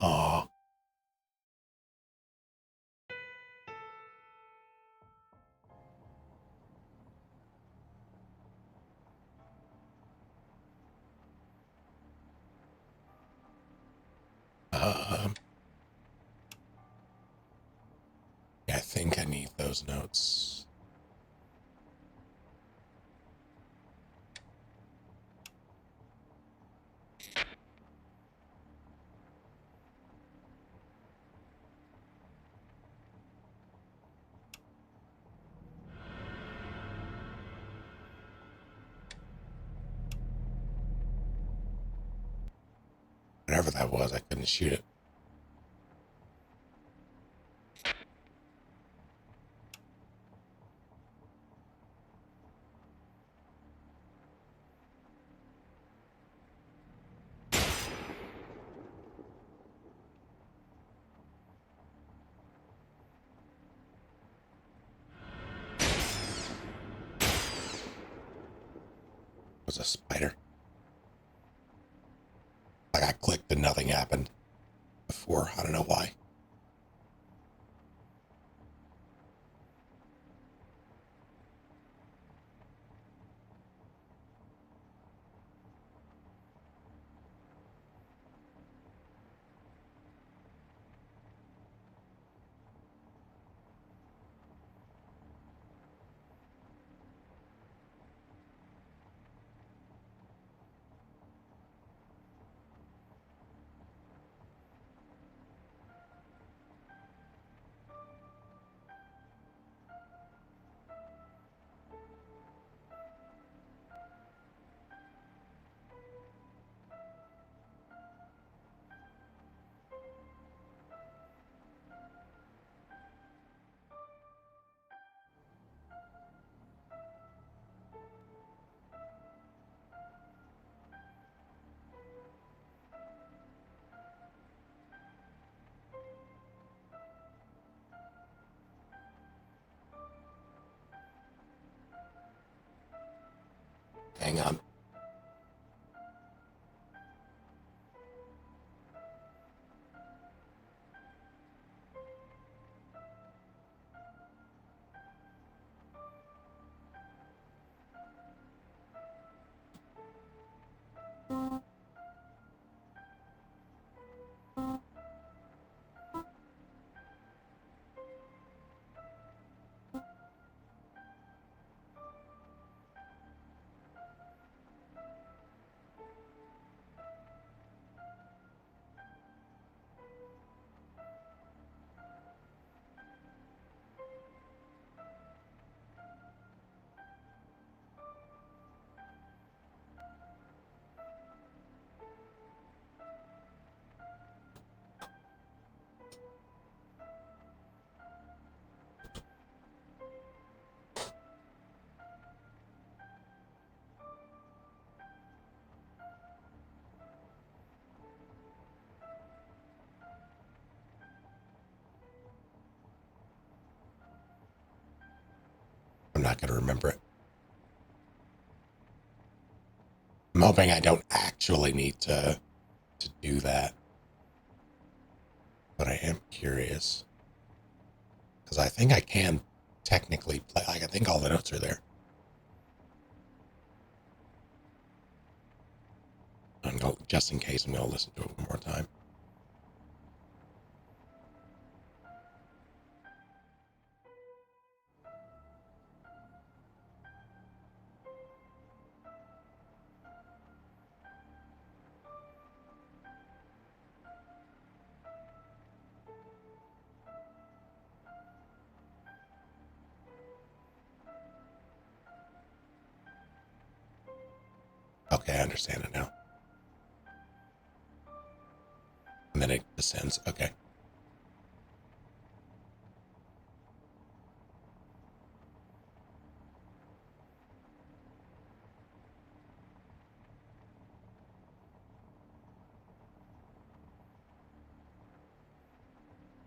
Aw. Yeah, I think I need those notes. Whatever that was, I couldn't shoot it. It was a spider. Like I clicked and nothing happened before. I don't know why. Hang on. I'm not going to remember it. I'm hoping I don't actually need to do that. But I am curious. Because I think I can technically play. Like, I think all the notes are there. Just in case, I'm going to listen to it one more time. Okay, I understand it now. And then it descends. Okay.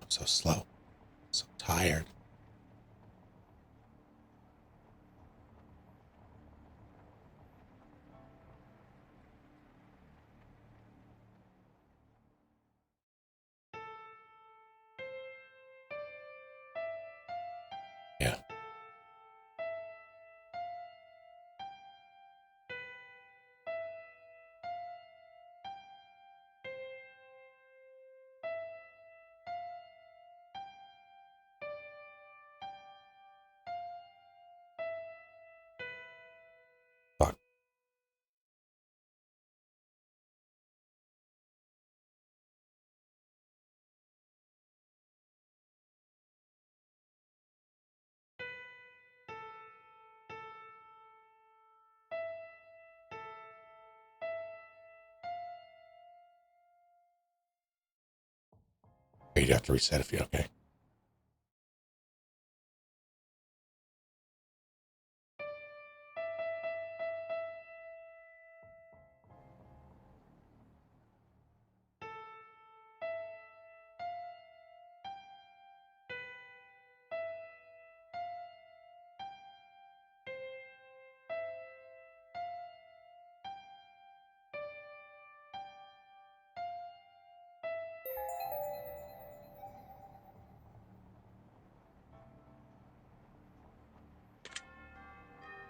I'm so slow. So tired. Yeah. Fuck. You'd have to reset if you okay.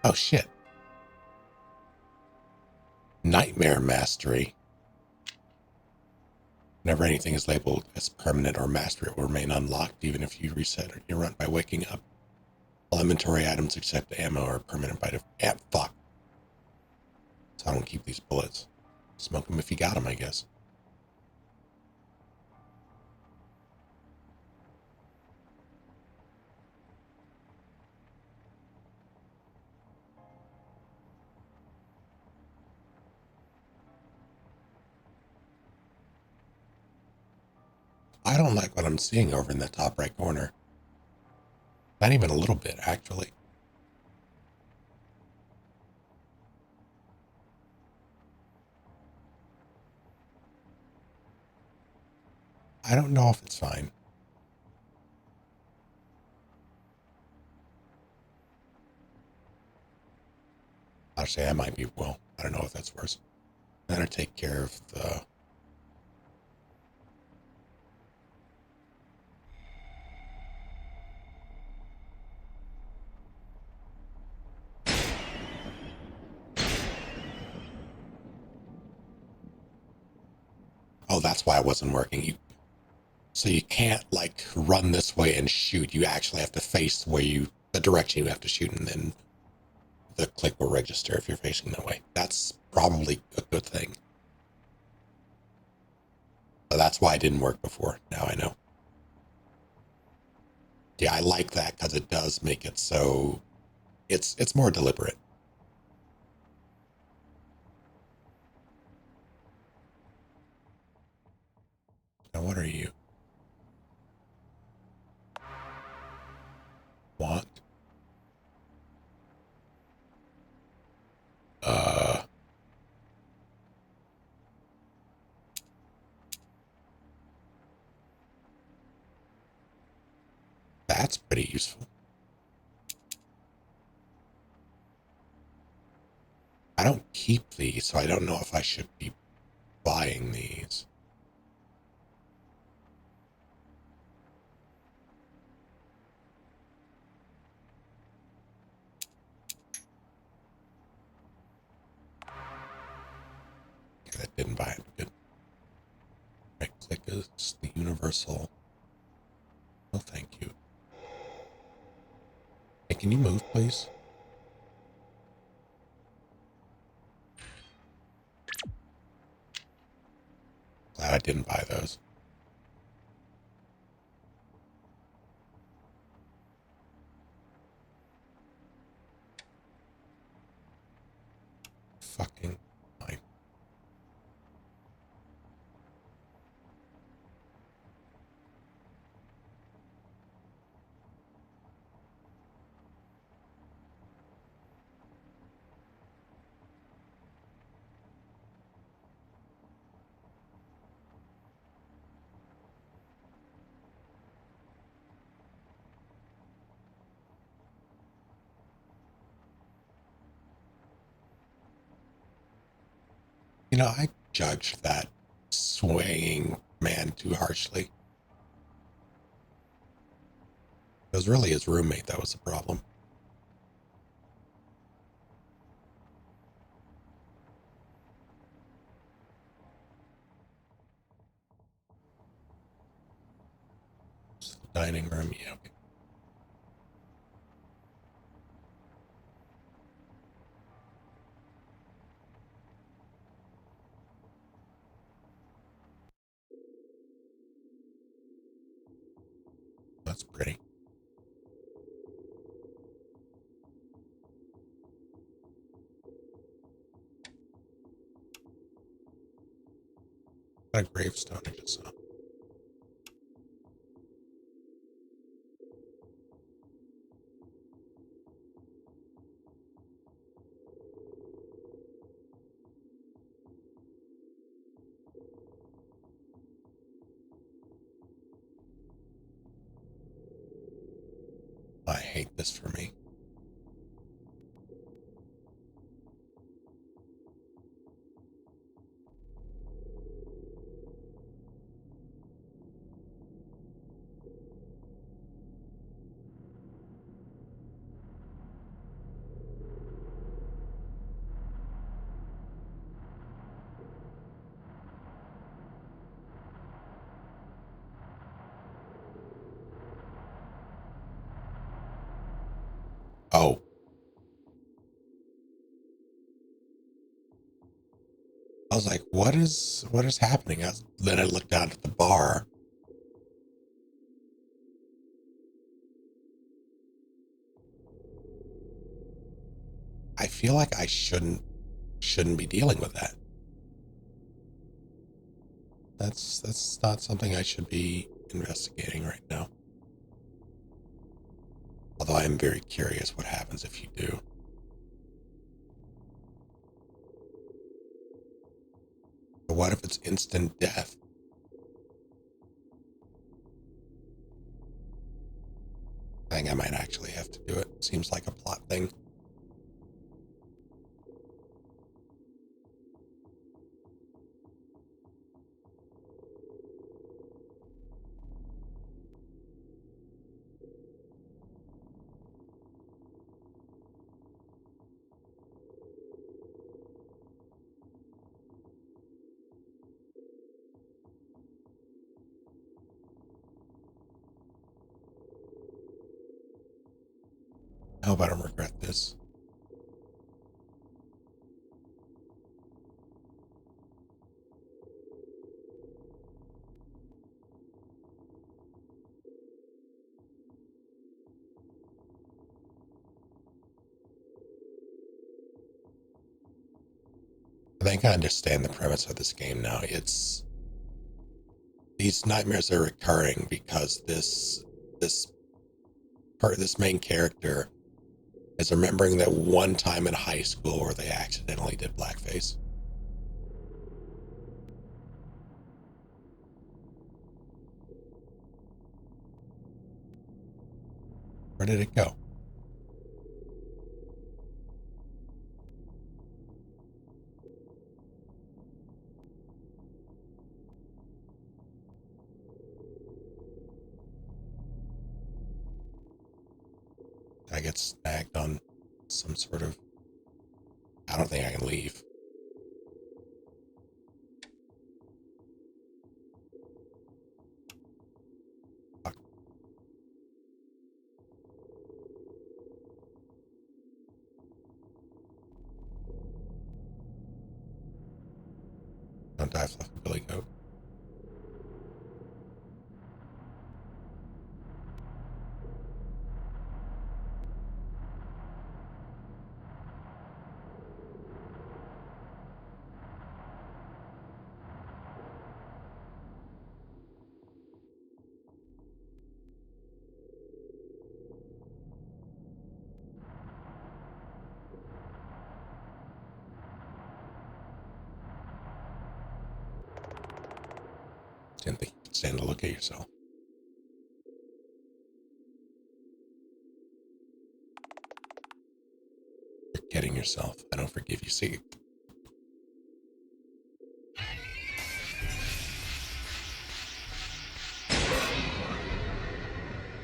Oh shit. Nightmare Mastery. Whenever anything is labeled as permanent or master, it will remain unlocked even if you reset your run by waking up. All inventory items except ammo are permanent by default. Fuck. So I don't keep these bullets. Smoke them if you got them, I guess. I don't like what I'm seeing over in the top right corner. Not even a little bit, actually. I don't know if it's fine. Actually, I might be, well, I don't know if that's worse. Better take care of the... Oh, that's why it wasn't working. So you can't, like, run this way and shoot. You actually have to face the direction you have to shoot, and then the click will register if you're facing that way. That's probably a good thing. So that's why it didn't work before. Now I know. Yeah, I like that because it does make it so it's more deliberate. Now what are you? Want? Uh that's pretty useful. I don't keep these, so I don't know if I should be buying these. Okay, that didn't buy it. Good. Right click is the universal. Oh, thank you. Hey, can you move, please? Glad I didn't buy those. Fucking fine. You know, I judged that swaying man too harshly. It was really his roommate that was the problem. Dining room, yeah, okay. That's pretty. What a gravestone I just saw. I hate this for me. Oh, I was like, what is happening? Then I looked down at the bar. I feel like I shouldn't be dealing with that. That's not something I should be investigating right now. Although I am very curious what happens if you do. But what if it's instant death? I think I might actually have to do it. Seems like a plot thing. I hope I don't regret this. I think I understand the premise of this game now. It's these nightmares are recurring because this this main character is remembering that one time in high school where they accidentally did blackface. Where did it go? I get snagged on some sort of... I don't think I can leave. Fuck. Don't die, Fluffy Billy Goat. Didn't think you could stand to look at yourself. Forgetting yourself. I don't forgive you. See?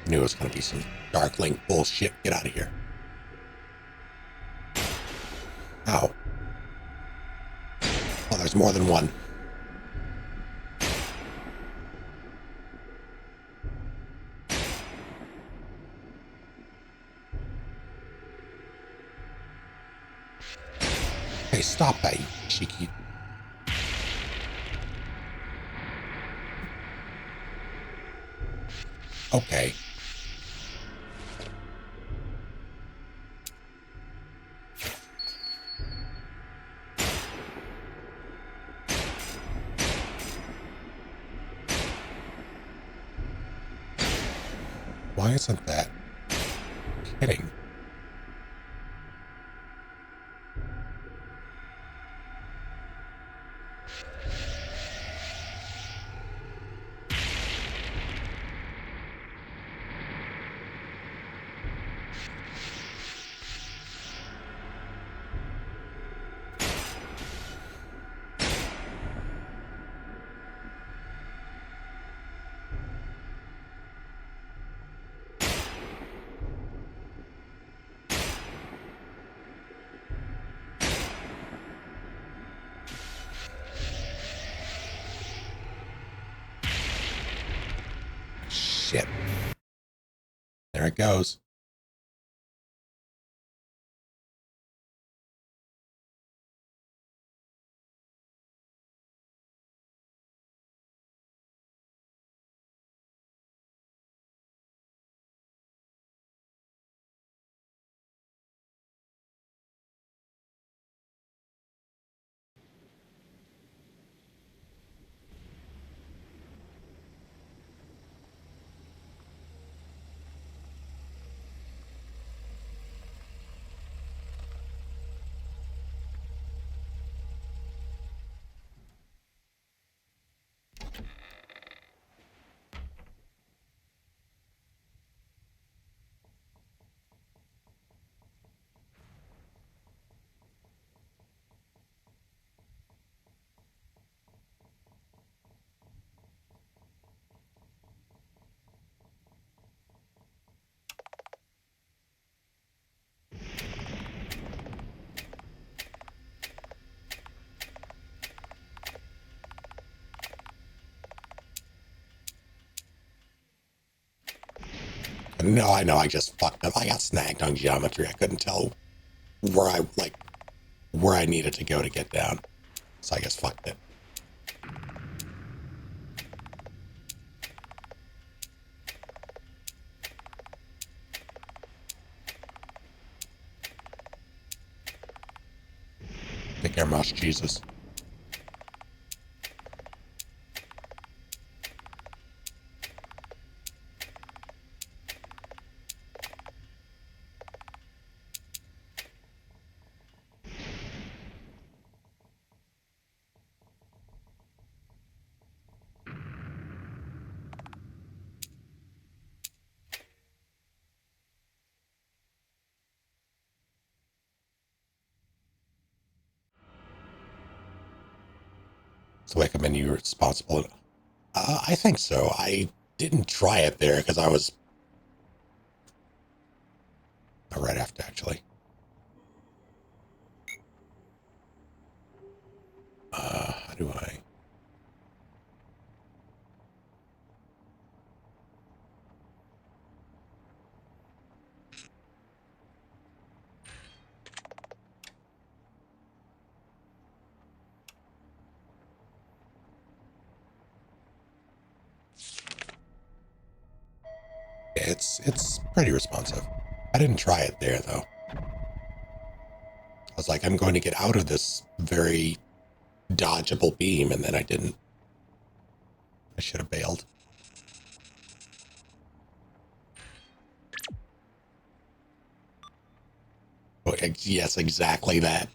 Knew it was going to be some Dark Link bullshit. Get out of here. Ow. Oh, there's more than one. Hey, stop that, you cheeky. Okay. Why isn't that kidding? Shit. There it goes. No, I know, I just fucked up. I got snagged on geometry. I couldn't tell where I needed to go to get down. So I just fucked it. Take care, Mouse Jesus. So like a menu responsible. I think so. I didn't try it there because I Right after, actually. How do I? It's pretty responsive. I didn't try it there though. I was like, I'm going to get out of this very dodgeable beam, and then I didn't. I should have bailed. Oh, yes, exactly that.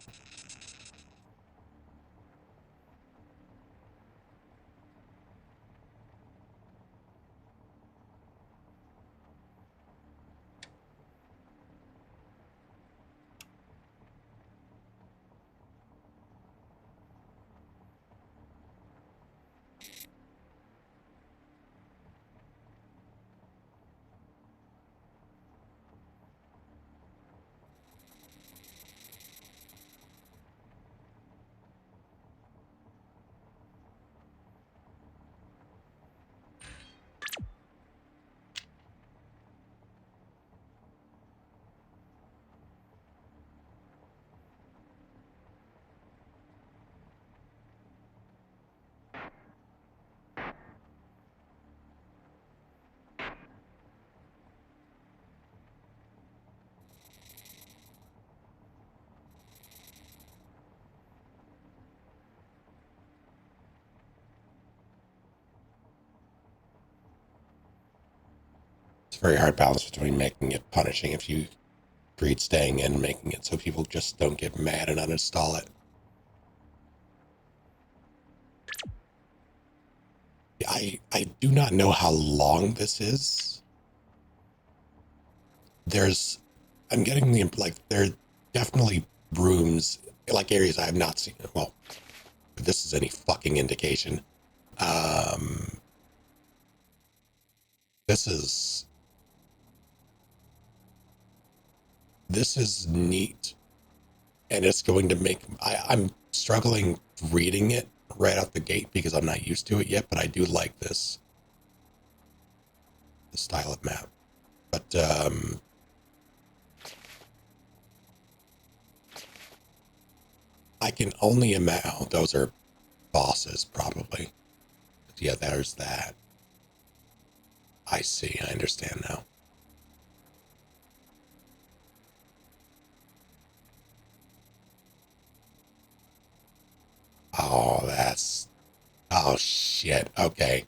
It's a very hard balance between making it punishing if you agreed staying in, and making it so people just don't get mad and uninstall it. I do not know how long this is. I'm getting the, like, there are definitely rooms, like areas I have not seen. Well, if this is any fucking indication. Um, this is, this is neat. And it's going to make, I'm struggling reading it right out the gate because I'm not used to it yet, but I do like this style of map. But I can only imagine, oh, those are bosses probably. But yeah, there's that. I see, I understand now. Oh, that's, oh shit, okay.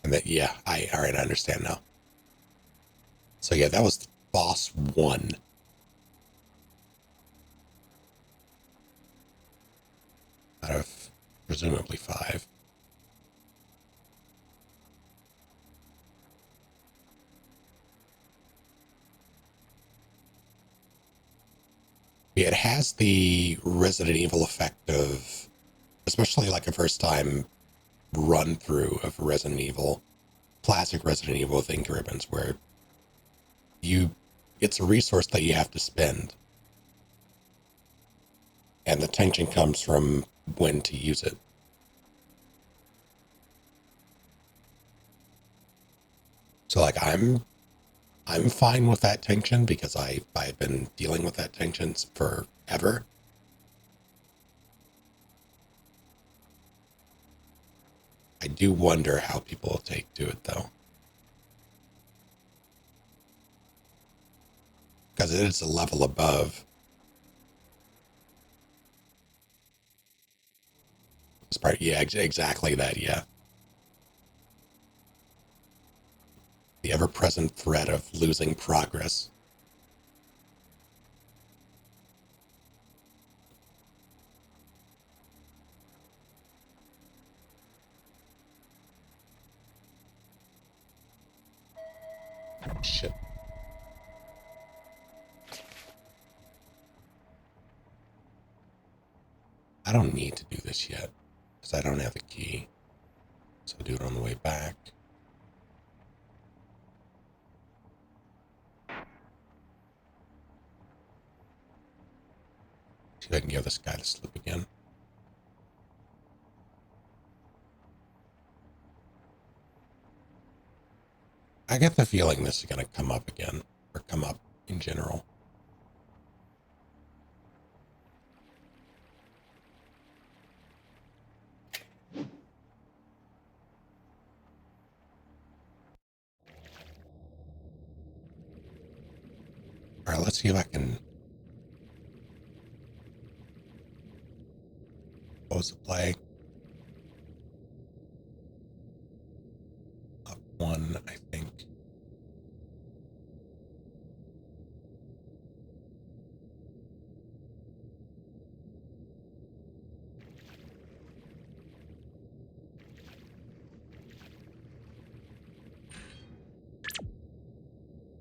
And that, yeah, all right, I understand now. So yeah, that was boss 1. Out of presumably 5. It has the Resident Evil effect of, especially like a first time run through of Resident Evil, classic Resident Evil with ink ribbons, where it's a resource that you have to spend. And the tension comes from when to use it. So like I'm fine with that tension because I've been dealing with that tension forever. I do wonder how people will take to it though. Because it is a level above. It's part, yeah, exactly that, yeah. The ever-present threat of losing progress. Shit. I don't need to do this yet, because I don't have the key. So do it on the way back. See if I can give this guy the slip again. I get the feeling this is going to come up again, or come up in general. All right, let's see if I can close the play. Up one, I think.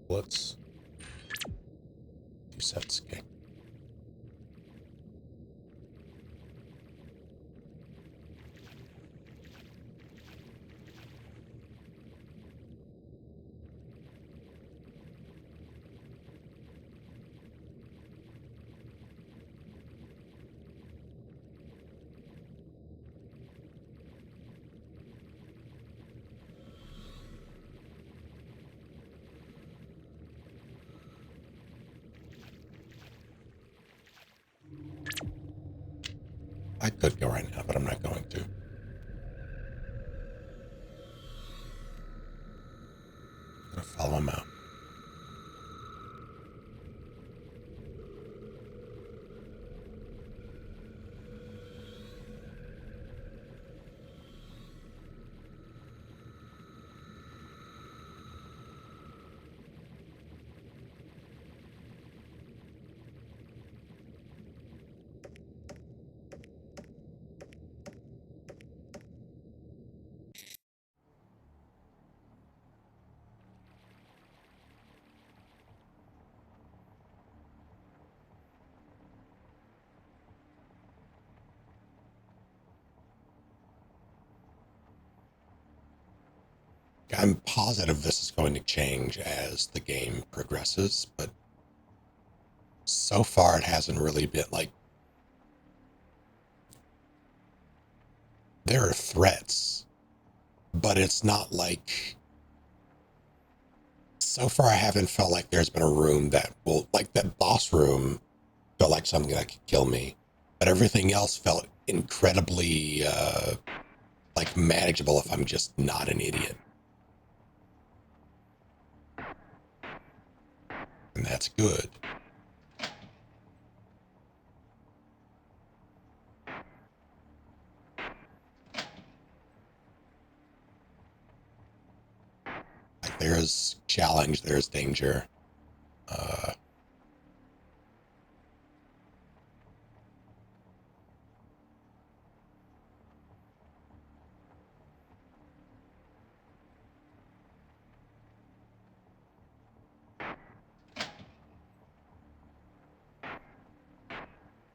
Let's do sets. Okay. I could go right now, but I'm not going to. I'm going to follow him out. I'm positive this is going to change as the game progresses, but so far it hasn't really been like, there are threats, but it's not like, so far I haven't felt like there's been a room that will, like that boss room felt like something that could kill me, but everything else felt incredibly like manageable if I'm just not an idiot. And that's good. Like there's challenge, there's danger.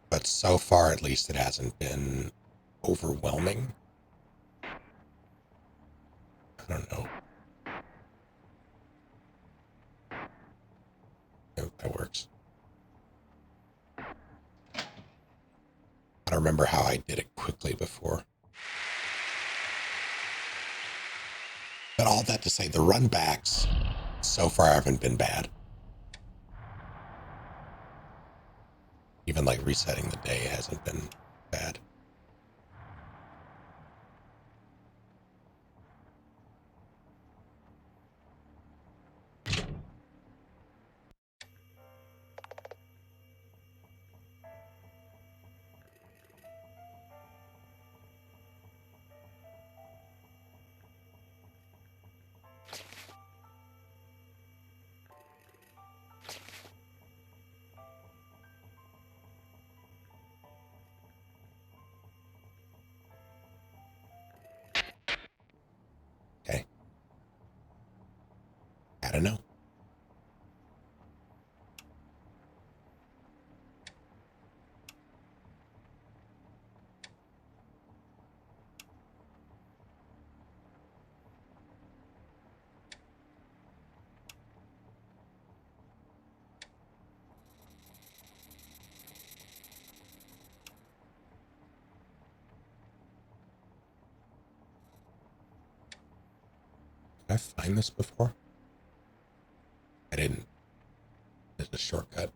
But so far, at least, it hasn't been overwhelming. I don't know. Nope, that works. I don't remember how I did it quickly before. But all that to say, the run backs so far haven't been bad. Even like resetting the day hasn't been bad. Did I find this before? I didn't. There's a shortcut.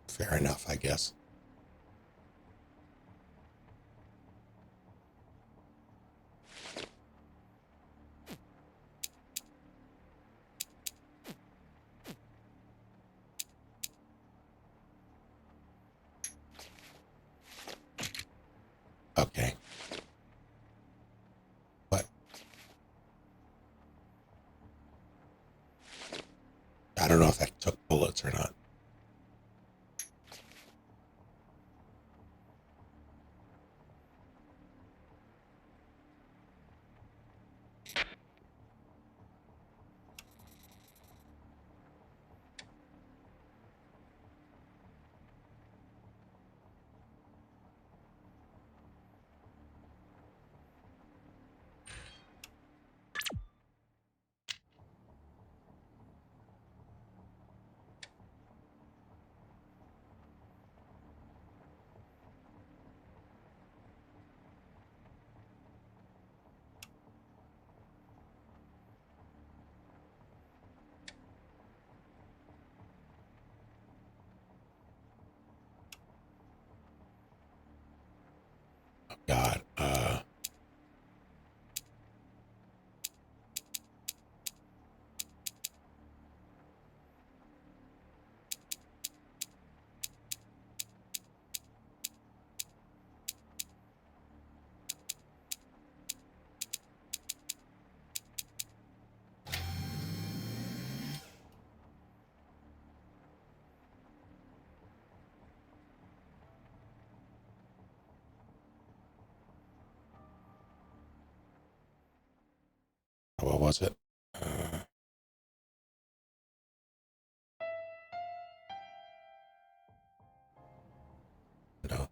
Fair enough, I guess. Okay. What? I don't know if that took bullets or not. God. What was it? No.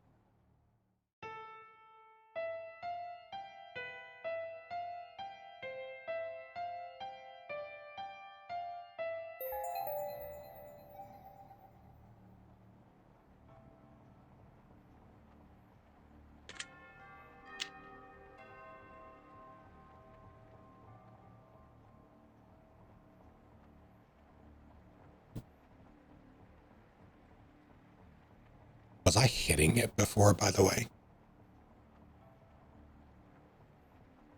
Was I hitting it before, by the way?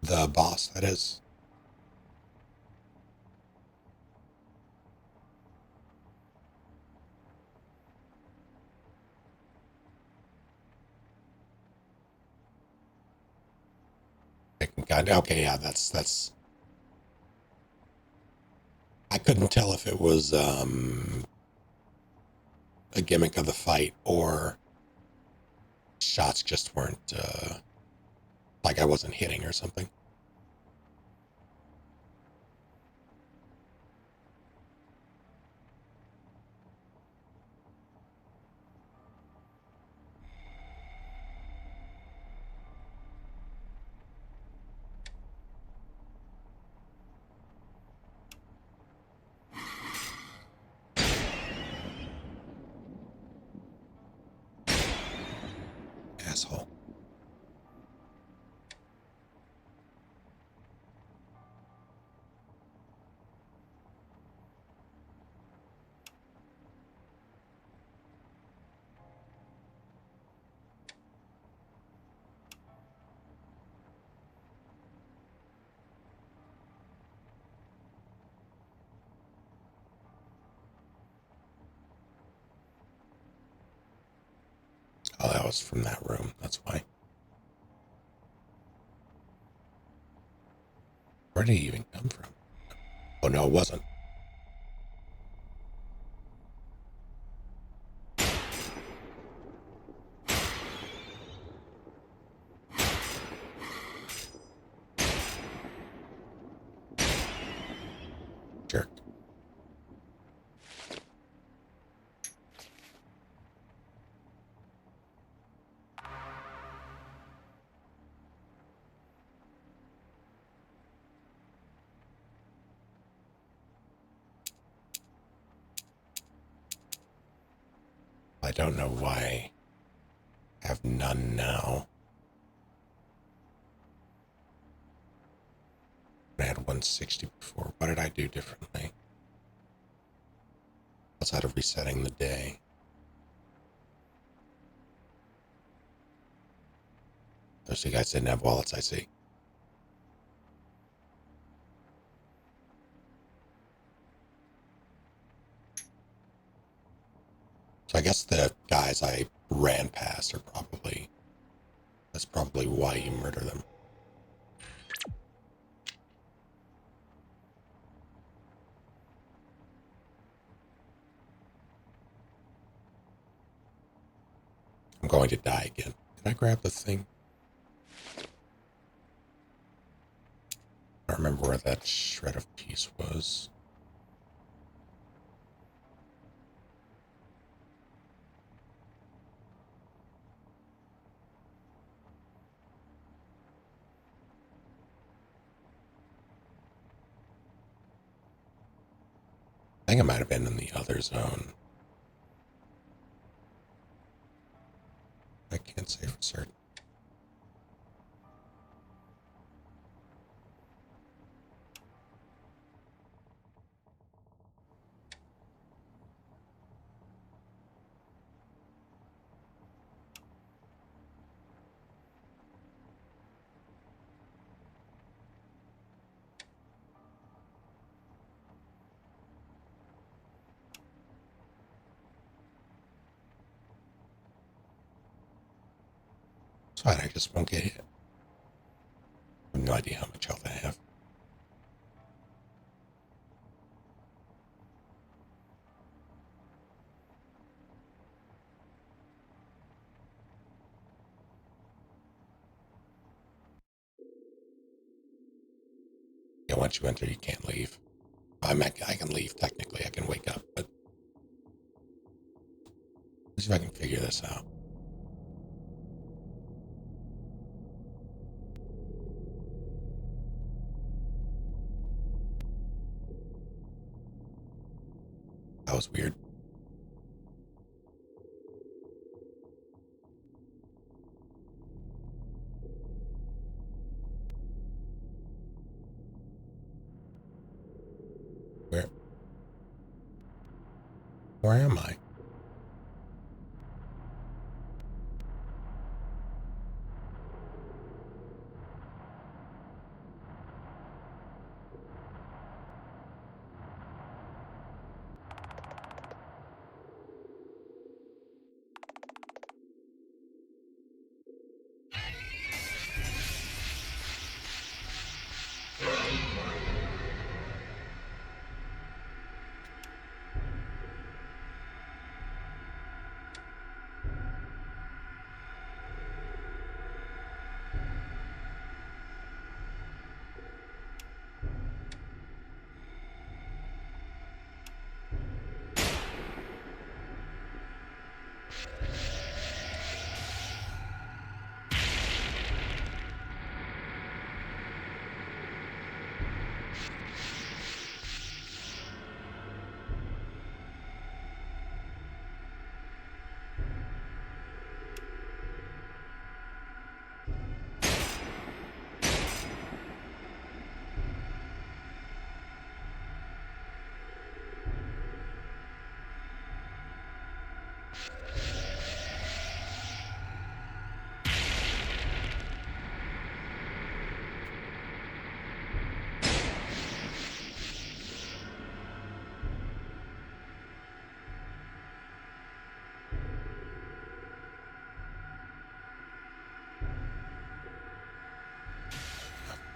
The boss, that is. God, okay, yeah, that's. I couldn't tell if it was a gimmick of the fight or shots just weren't like I wasn't hitting or something. Asshole. Oh, that was from that room. That's why. Where did he even come from? Oh, no, it wasn't. Jerk. I don't know why I have none now. I had 160 before. What did I do differently? Outside of resetting the day. Those two guys didn't have wallets, I see. So I guess the guys I ran past are probably, that's probably why you murder them. I'm going to die again. Did I grab the thing? I don't remember where that shred of piece was. I think it might have been in the other zone. I can't say for certain. It's fine, I just won't get hit. I have no idea how much health I have. Yeah, once you enter, you can't leave. I can leave technically. I can wake up, but let's see if I can figure this out. That was weird. Where? Where am I?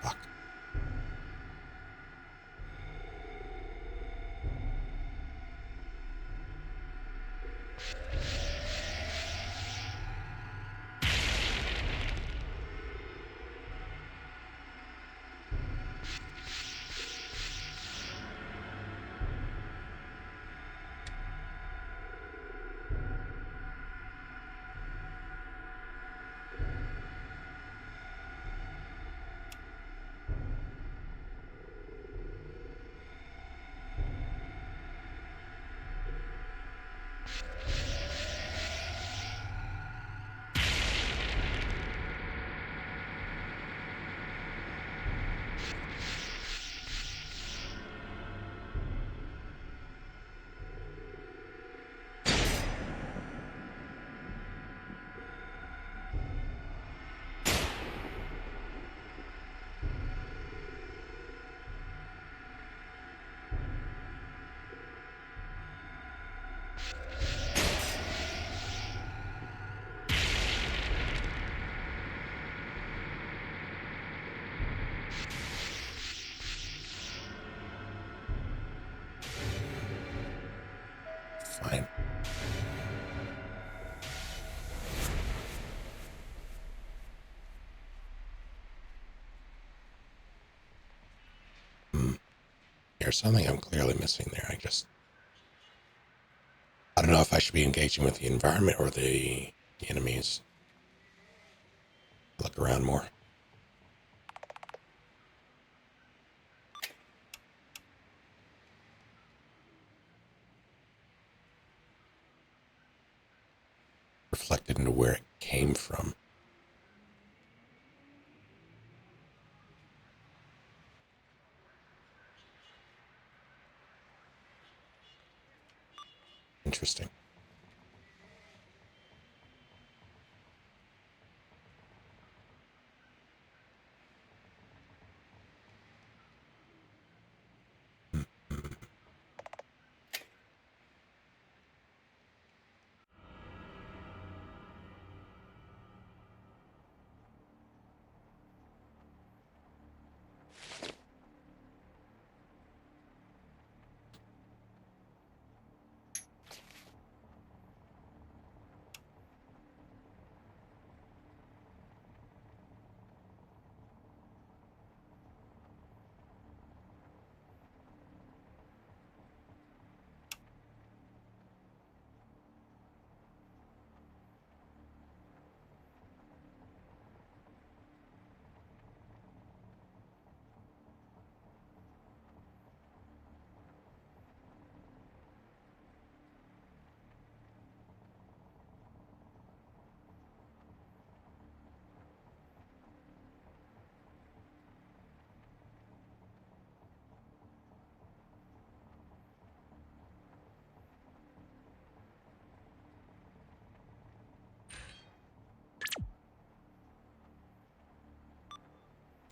Fuck. There's something I'm clearly missing there. I don't know if I should be engaging with the environment or the enemies. Look around more. Reflected into where it came from. Interesting.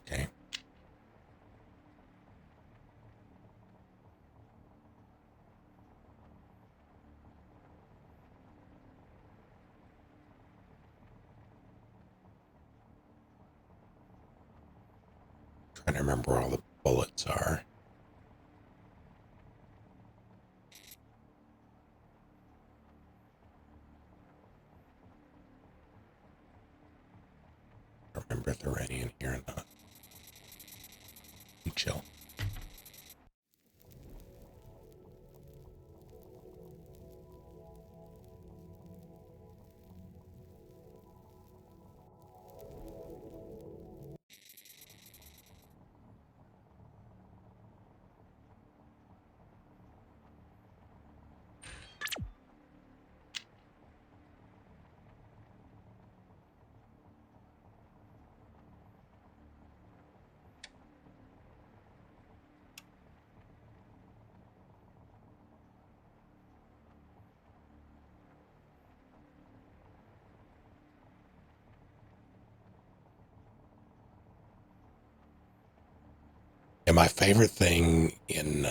Okay. Trying to remember where all the bullets are. I don't remember if there were any in here or not. Chill. And my favorite thing in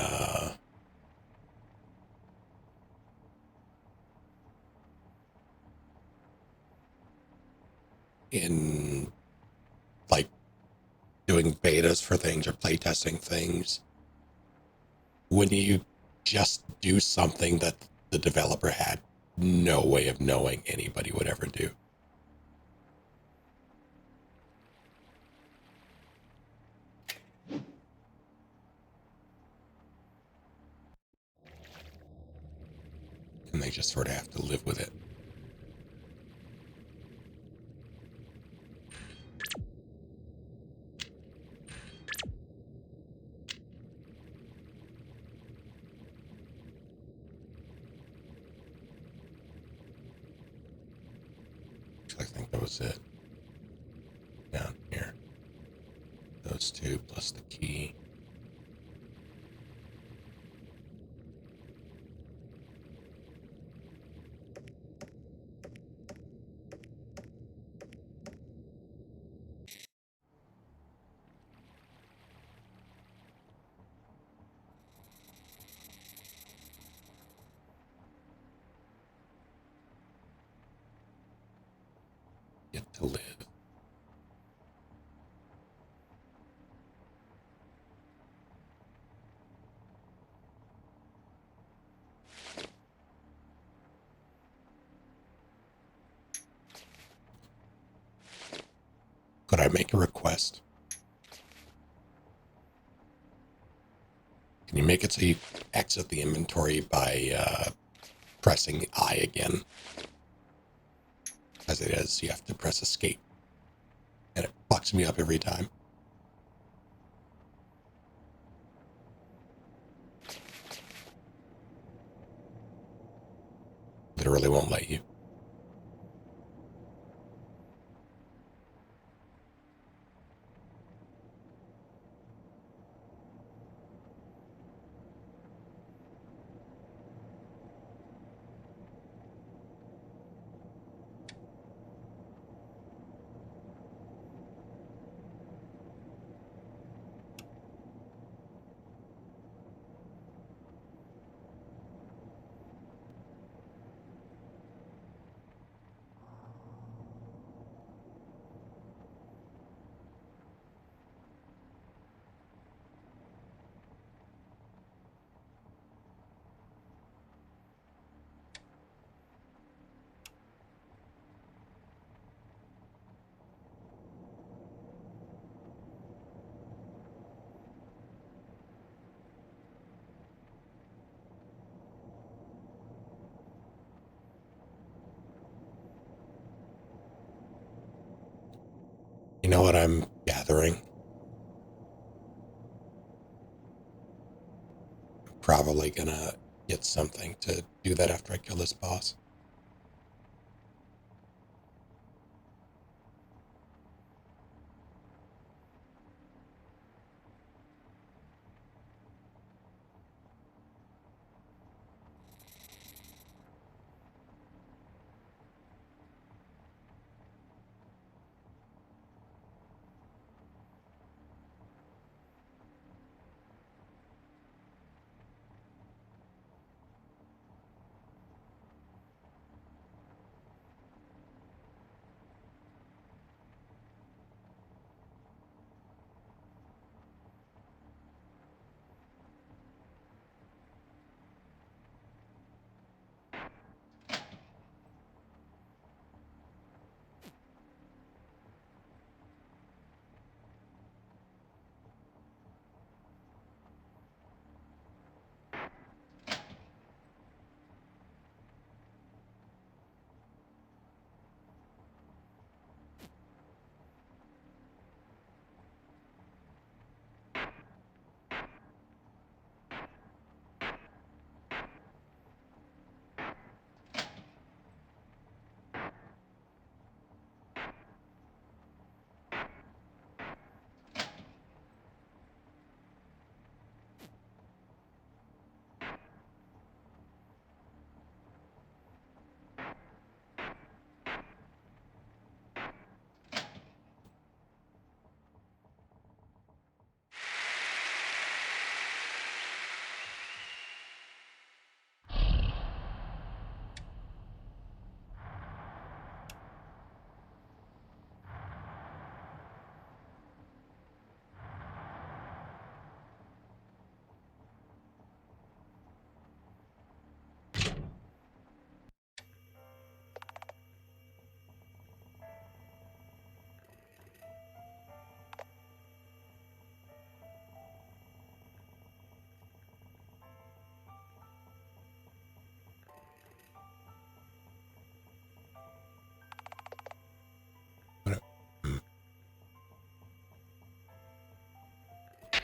like doing betas for things or playtesting things, when you just do something that the developer had no way of knowing anybody would ever do. And they just sort of have to live with it. I think that was it. Down here. Those two plus the key. Get to live. Could I make a request? Can you make it so you exit the inventory by pressing I again? As it is, you have to press escape. And it fucks me up every time. Literally won't let you. You know what I'm gathering? I'm probably gonna get something to do that after I kill this boss.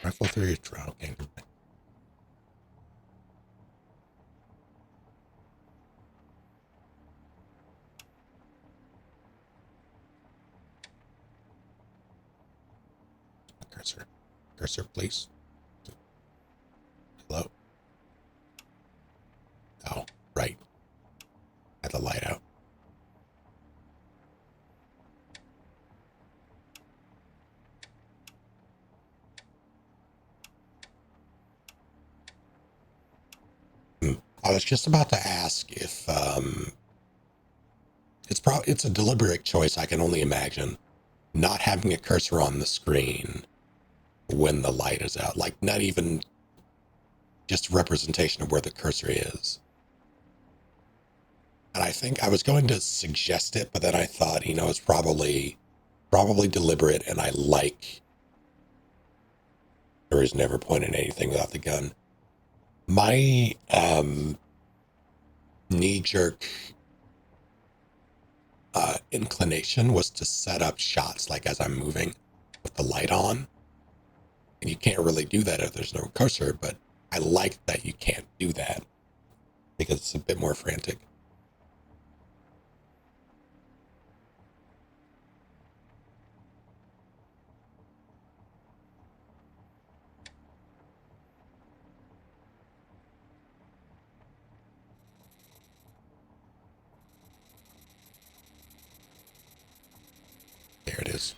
Rifle through your trial game. Cursor. Cursor, please. Hello. Oh, right. Had the light out. I was just about to ask if it's a deliberate choice. I can only imagine not having a cursor on the screen when the light is out, like not even just representation of where the cursor is. And I think I was going to suggest it, but then I thought, it's probably deliberate, and I like there is never point in anything without the gun. My knee-jerk inclination was to set up shots like as I'm moving with the light on. And you can't really do that if there's no cursor, but I like that you can't do that because it's a bit more frantic. There it is.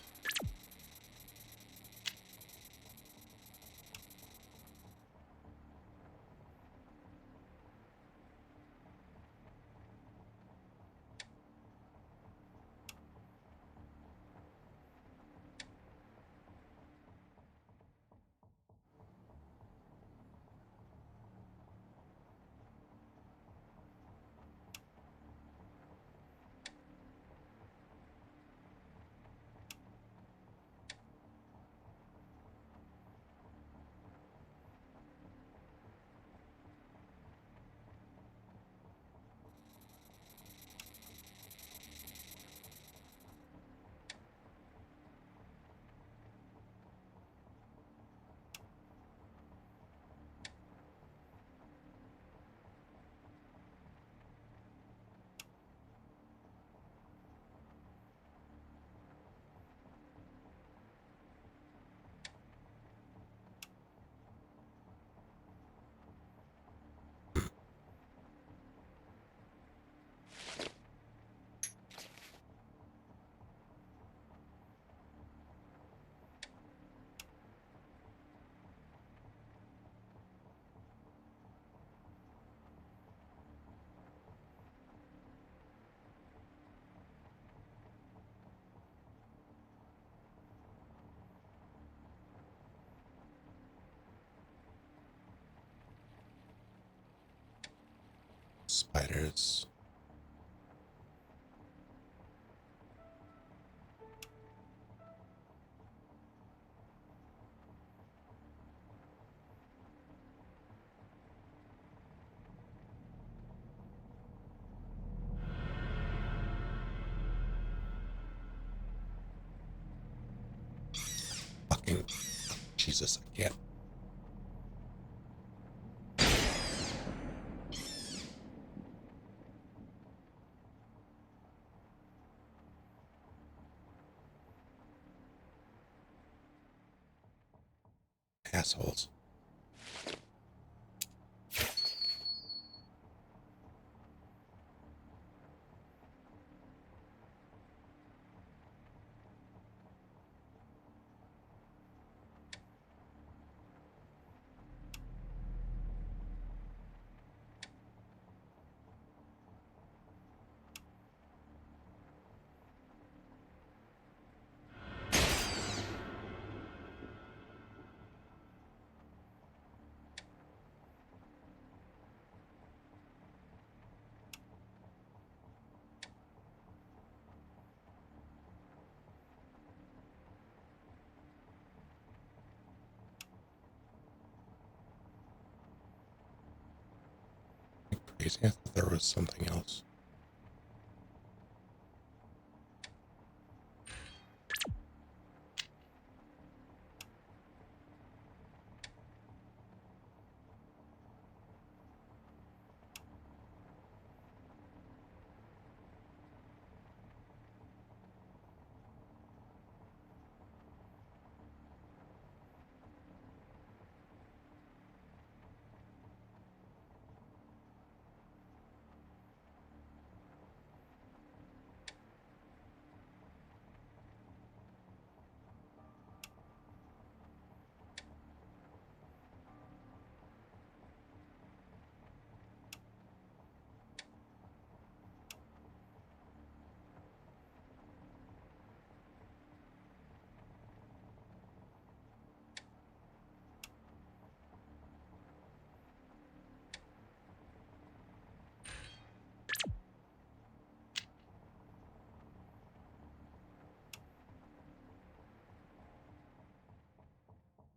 Spiders. Fucking Jesus, I can't. Assholes. Crazy. I thought there was something else.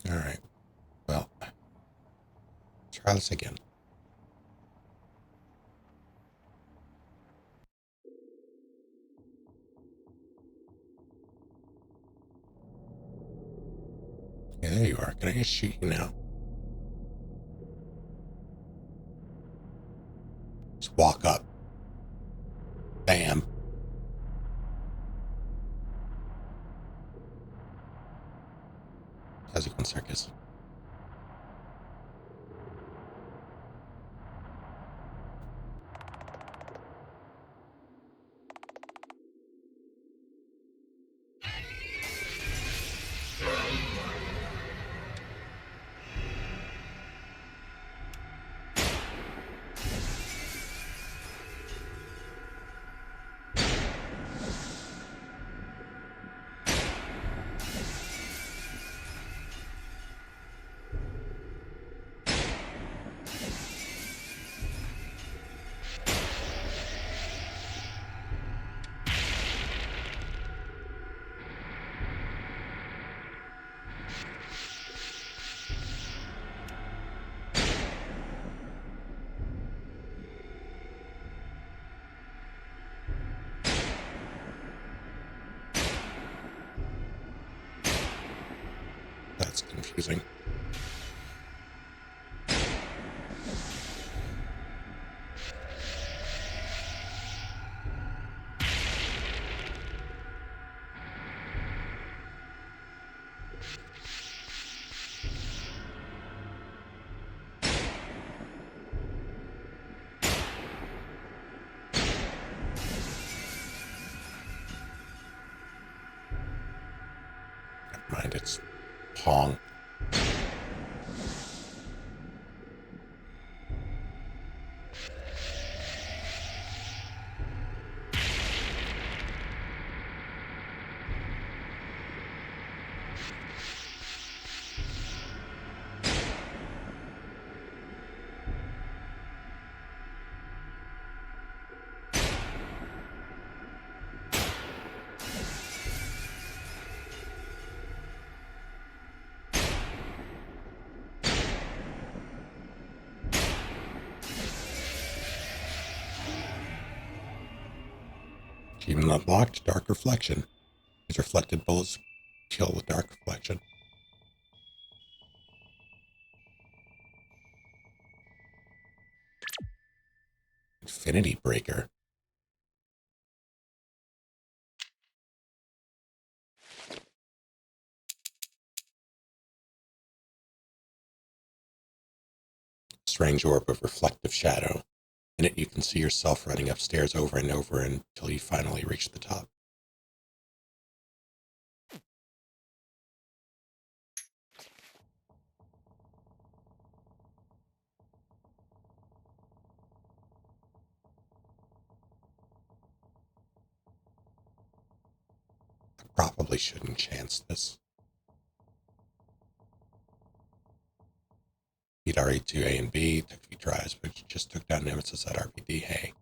All right. Well, try this again. Yeah, there you are. Can I just shoot you now? Just walk up. Bam. How's it going, Circus? That's confusing. Never mind, it's Pong. Achievement unlocked, Dark Reflection. These reflected bullets kill with Dark Reflection. Infinity Breaker. Strange orb of reflective shadow. In it, you can see yourself running upstairs over and over until you finally reach the top. I probably shouldn't chance this. Beat RE2 A and B, took a few tries, but you just took down Nemesis at RPD. Hey.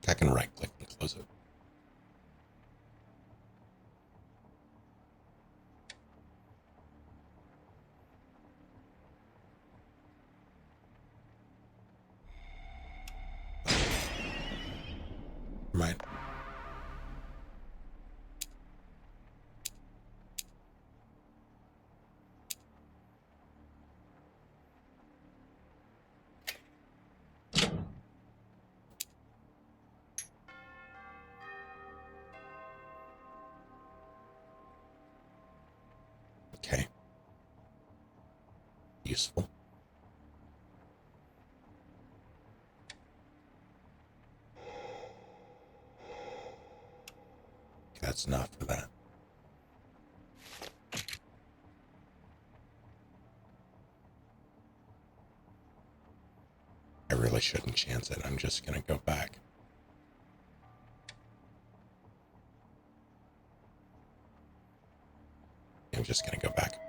I can right click and close it. Right. Okay. Useful. That's enough for that. shouldn't chance it. I'm just going to go back. I'm just going to go back.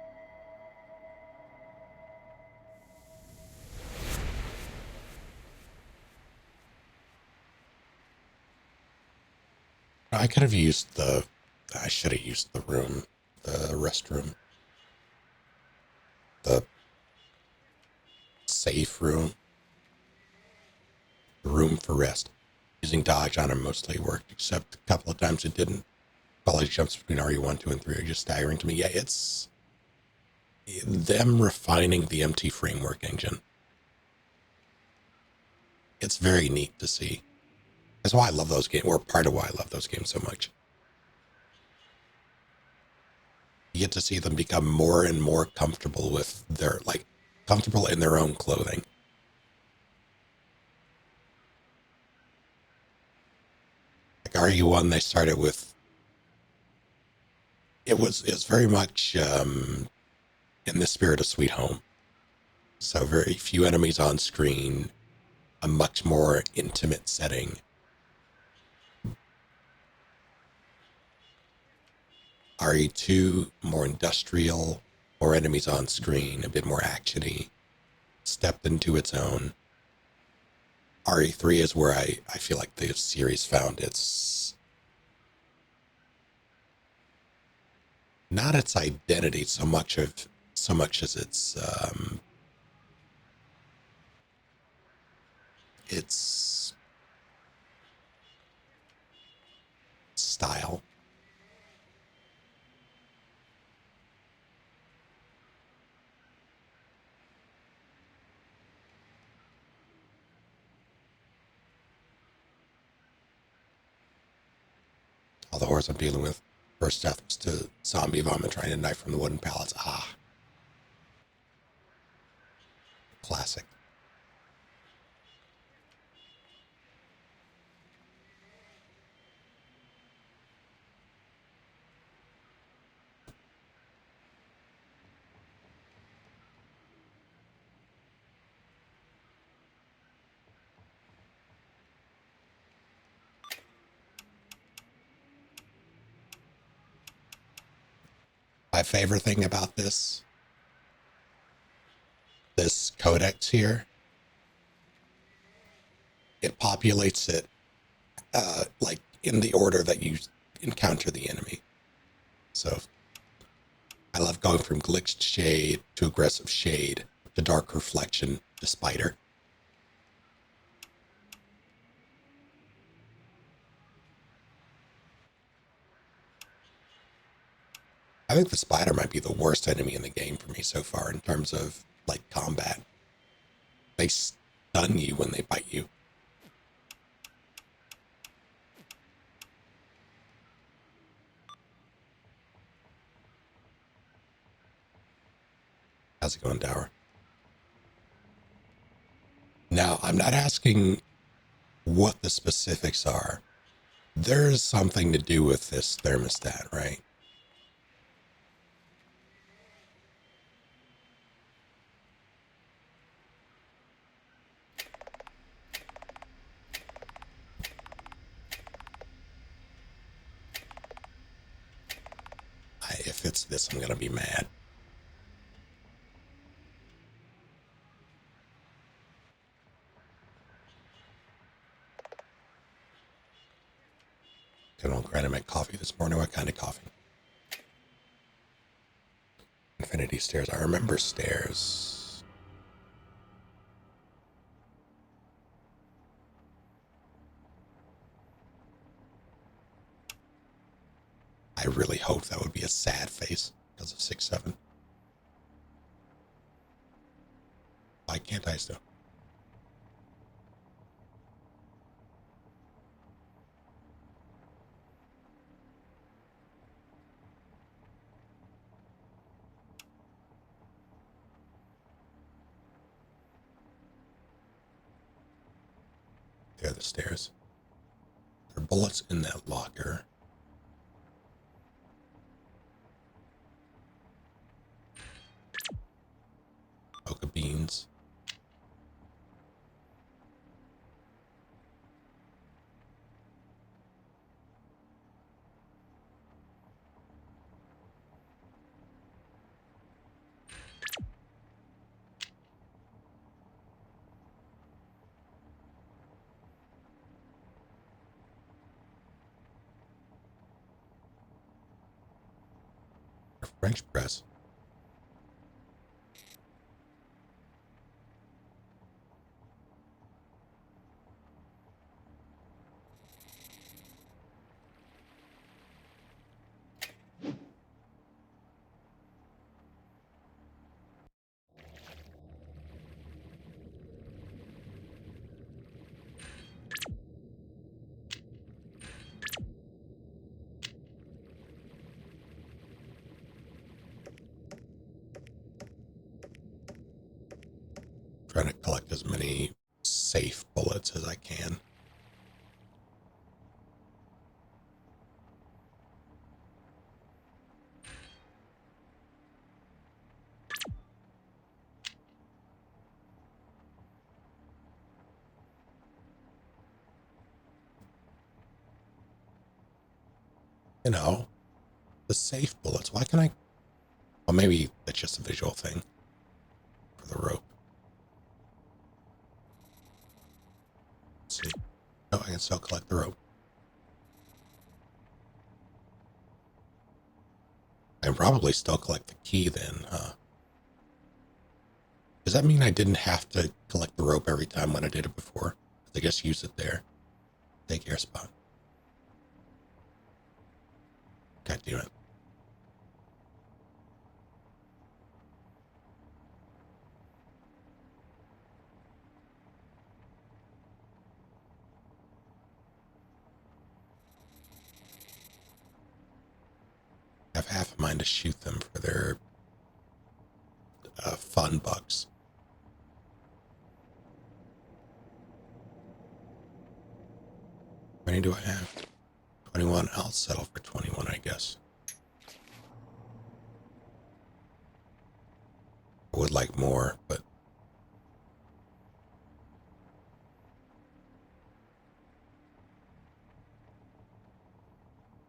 I could have used I should have used the restroom, the safe room, the room for rest. Using dodge on him mostly worked, except a couple of times it didn't. All his jumps between RE1, 2, and 3 are just staggering to me. Yeah, it's them refining the MT framework engine. It's very neat to see. That's why I love those games, or part of why I love those games so much. You get to see them become more and more comfortable with their, comfortable in their own clothing. Like RE1, they started with, it's very much in the spirit of Sweet Home. So very few enemies on screen, a much more intimate setting. RE2, more industrial, more enemies on screen, a bit more actiony, stepped into its own. RE3 is where I feel like the series found its, not its identity so much as its style. All the horrors I'm dealing with. First death was to zombie vomit trying to knife from the wooden pallets. Classic. My favorite thing about this codex here, it populates it in the order that you encounter the enemy. So I love going from glitched shade to aggressive shade to dark reflection to spider. I think the spider might be the worst enemy in the game for me so far in terms of combat. They stun you when they bite you. How's it going, Dower? Now, I'm not asking what the specifics are. There's something to do with this thermostat, right? If it's this, I'm going to be mad. Good old Granny make coffee this morning. What kind of coffee? Infinity stairs. I remember stairs. I really hope that would be a sad face because of 6-7. Why can't I still? There are the stairs. There are bullets in that locker. Coca beans. A French press. Trying to collect as many safe bullets as I can. You know, the safe bullets. Why can I? Well, maybe that's just a visual thing for the rope. Let's see. Oh, I can still collect the rope. I can probably still collect the key then, huh? Does that mean I didn't have to collect the rope every time when I did it before? I just use it there. Take air spot. God damn it. I have half a mind to shoot them for their fun bucks. How many do I have? 21. I'll settle for 21, I guess. I would like more, but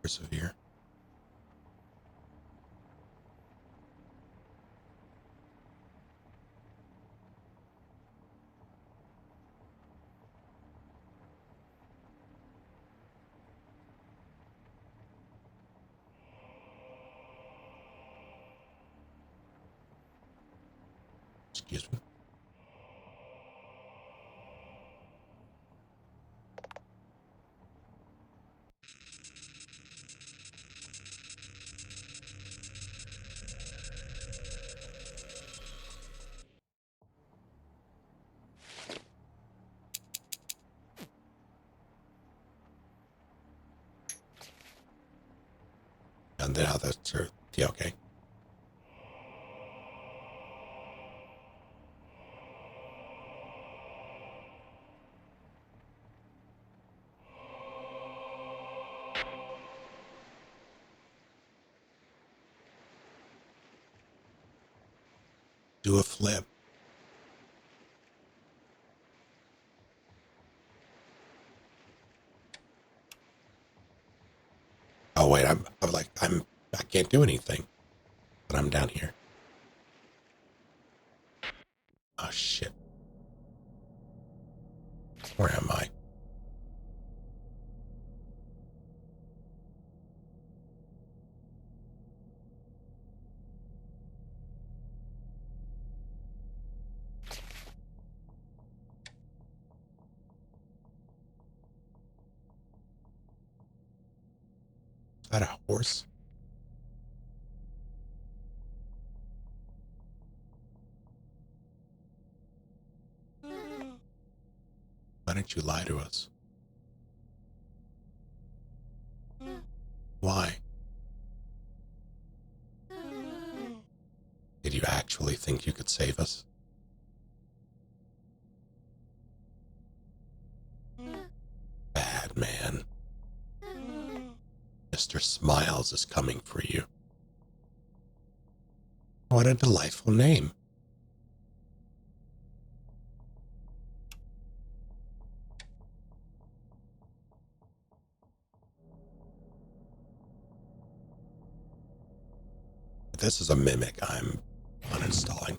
persevere. Excuse me. And then how that's yeah, okay. Do a flip. Oh wait, I can't do anything. But I'm down here. Oh shit. Where am I? Is that a horse? Why didn't you lie to us? Why? Did you actually think you could save us? Bad man. Mr. Smiles is coming for you. What a delightful name. If this is a mimic, I'm uninstalling.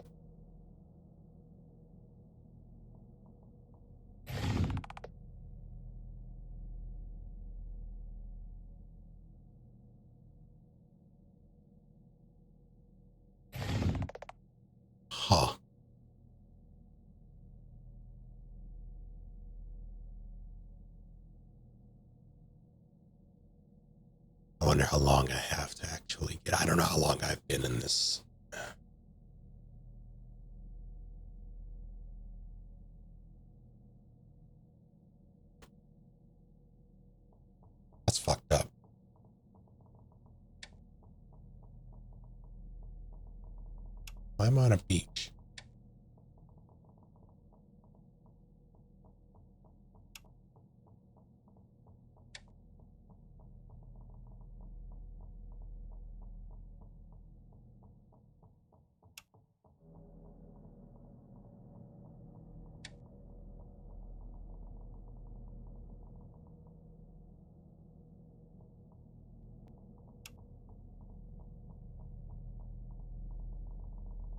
I wonder how long I have to actually get. I don't know how long I've been in this. That's fucked up. I'm on a beach.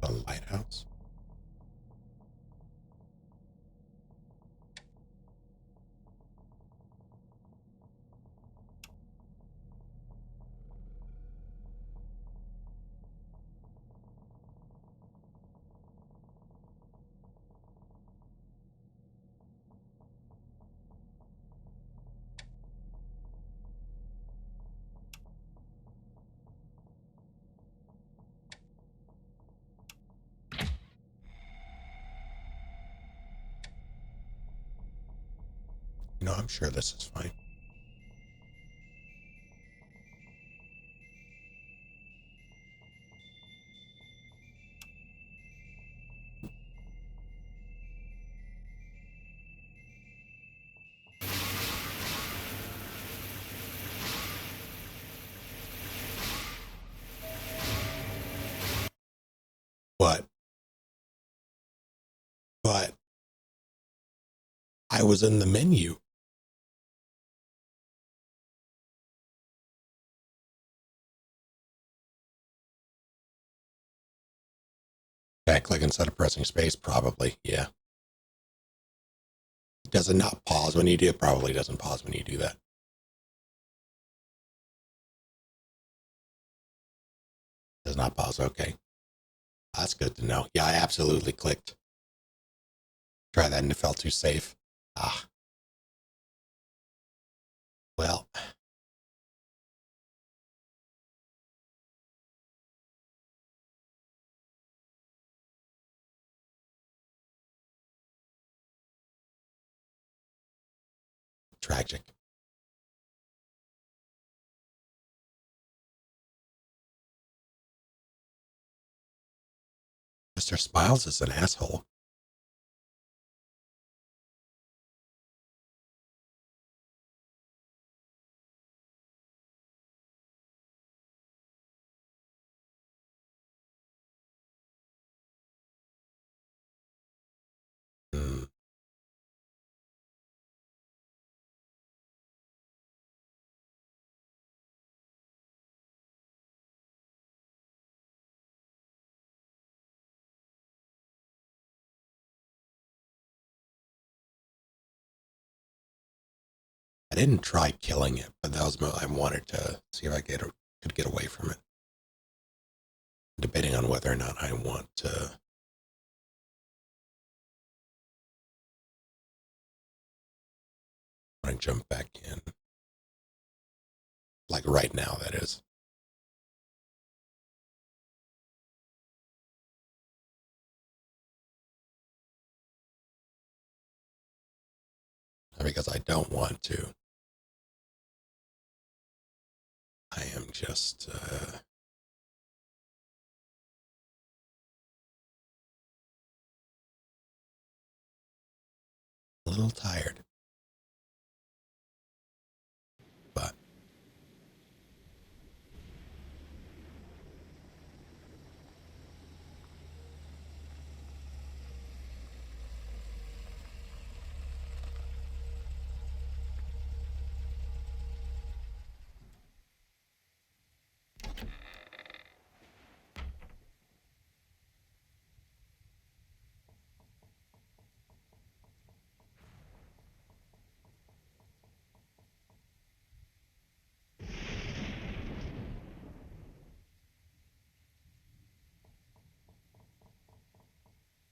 A lighthouse. You know, I'm sure this is fine. But I was in the menu. Back click instead of pressing space, probably. Yeah. Does it not pause when you do it? Probably doesn't pause when you do that. Does not pause. Okay. That's good to know. Yeah, I absolutely clicked. Try that and it felt too safe. Ah. Well. Tragic. Mr. Smiles is an asshole. Hmm. I didn't try killing it, but that was I wanted to see if I could get away from it. Debating on whether or not I want to. Want to jump back in. Like right now, that is. Because I don't want to. I am just a little tired. But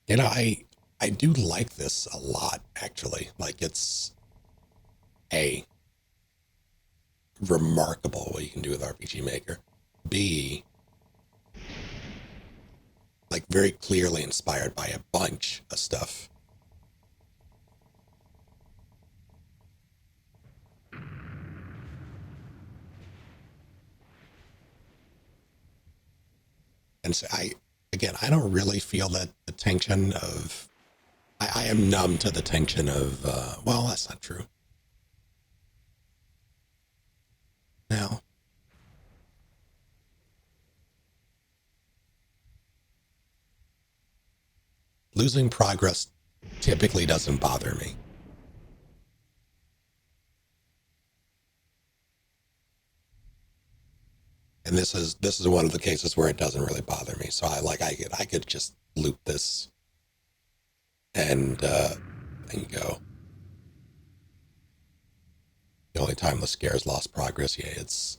you know, I do like this a lot, actually. Like it's a remarkable what you can do with RPG Maker. B, like very clearly inspired by a bunch of stuff. And so I don't really feel that the tension of, I am numb to the tension of, well, that's not true. Now, losing progress typically doesn't bother me. And this is one of the cases where it doesn't really bother me. So I could just loop this and go. The only time the scares lost progress, yeah, it's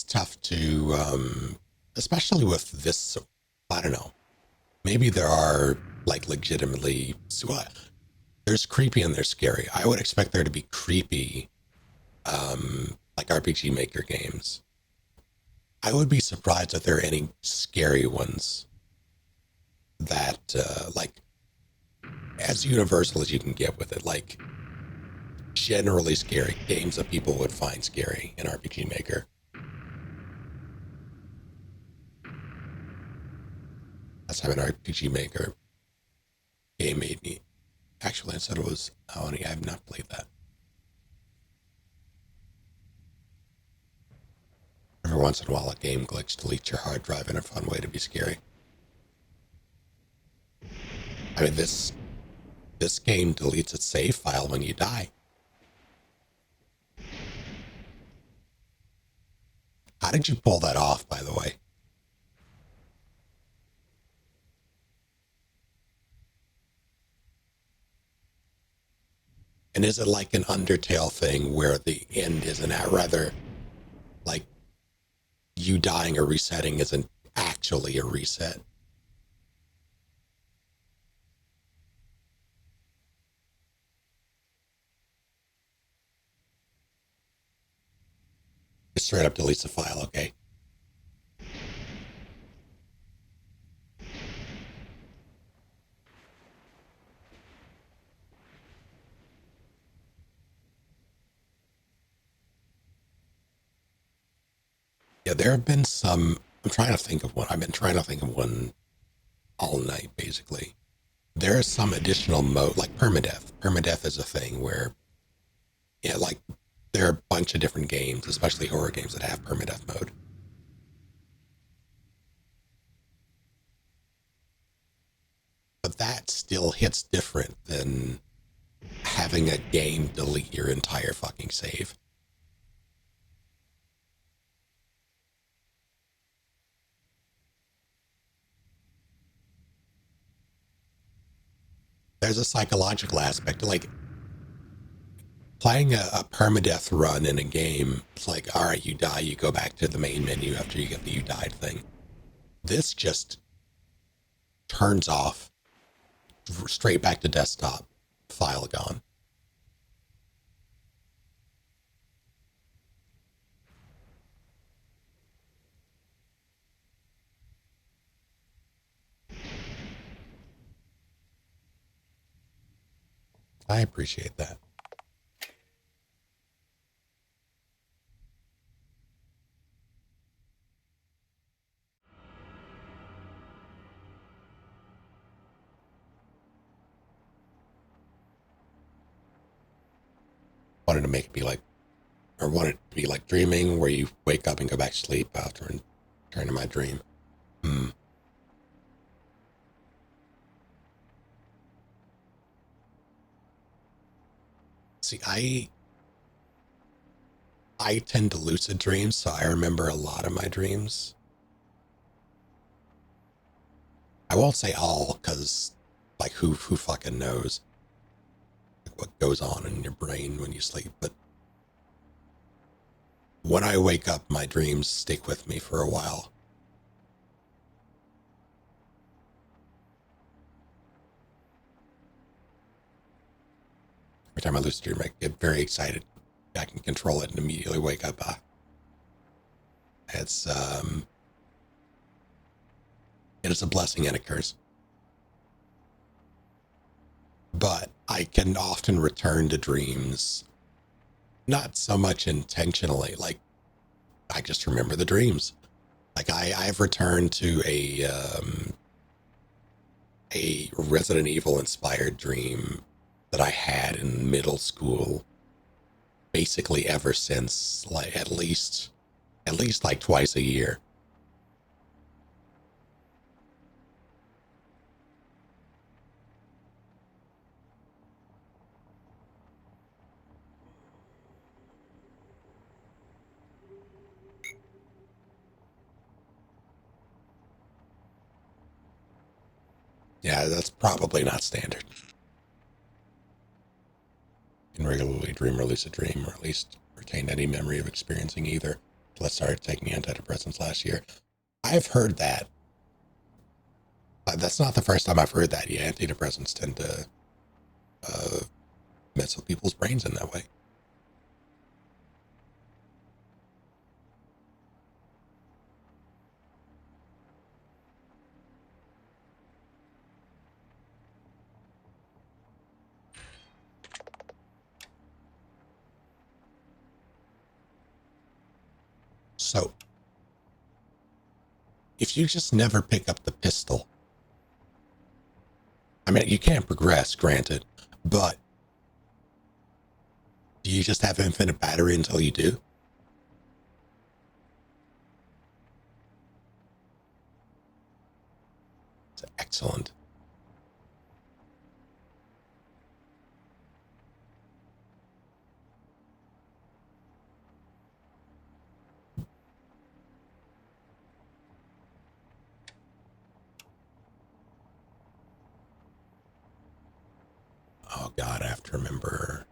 tough to, especially with this. I don't know. Maybe there are like legitimately. There's creepy and there's scary. I would expect there to be creepy, like RPG Maker games. I would be surprised if there are any scary ones that, like, as universal as you can get with it, like generally scary games that people would find scary in RPG Maker. Last time an RPG Maker game made me. Actually, I said it was. Oh, I have not played that. Every once in a while, a game glitch deletes your hard drive in a fun way to be scary. I mean, this game deletes its save file when you die. How did you pull that off, by the way? And is it like an Undertale thing where the end isn't rather like you dying or resetting isn't actually a reset? It straight up deletes the file, okay? Yeah, there have been some. I'm trying to think of one. I've been trying to think of one all night, basically. There is some additional mode, like permadeath. Permadeath is a thing where, yeah, like there are a bunch of different games, especially horror games, that have permadeath mode. But that still hits different than having a game delete your entire fucking save. There's a psychological aspect. Like playing a permadeath run in a game, it's like, all right, you die, you go back to the main menu after you get the you died thing. This just turns off, straight back to desktop, file gone. I appreciate that. Wanted to make it be like, or wanted it to be like dreaming, where you wake up and go back to sleep after and turn to my dream. Hmm. See, I tend to lucid dream, so I remember a lot of my dreams. I won't say all, because like who fucking knows like, what goes on in your brain when you sleep. But when I wake up, my dreams stick with me for a while. every time I lucid dream, I get very excited. I can control it and immediately wake up. It's it is a blessing and a curse. But I can often return to dreams, not so much intentionally. Like I just remember the dreams. Like I've returned to a Resident Evil inspired dream that I had in middle school, basically ever since, like at least like twice a year. Yeah, that's probably not standard. Can regularly dream or lucid dream, or at least retain any memory of experiencing either. Let's start taking antidepressants last year. I've heard that. That's not the first time I've heard that. Yeah, antidepressants tend to uh, mess with people's brains in that way. So, if you just never pick up the pistol, I mean, you can't progress, granted, but do you just have infinite battery until you do? It's excellent. Oh, God, I have to remember.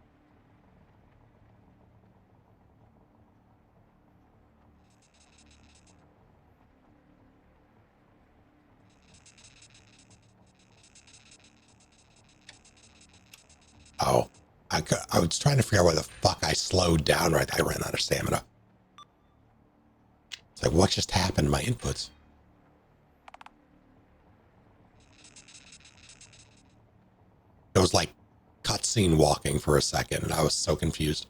Oh, I was trying to figure out why the fuck I slowed down right. I ran out of stamina. It's like, what just happened to my inputs? It was like cutscene walking for a second, and I was so confused.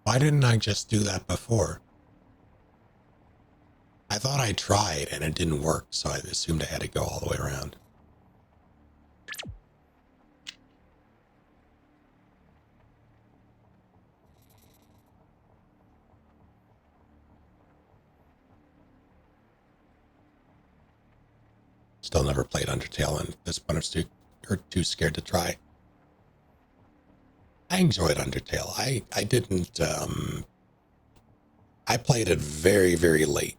Why didn't I just do that before? I thought I tried and it didn't work, so I assumed I had to go all the way around. Still never played Undertale, and at this point I'm too scared to try. I enjoyed Undertale. I didn't. I played it very, very late.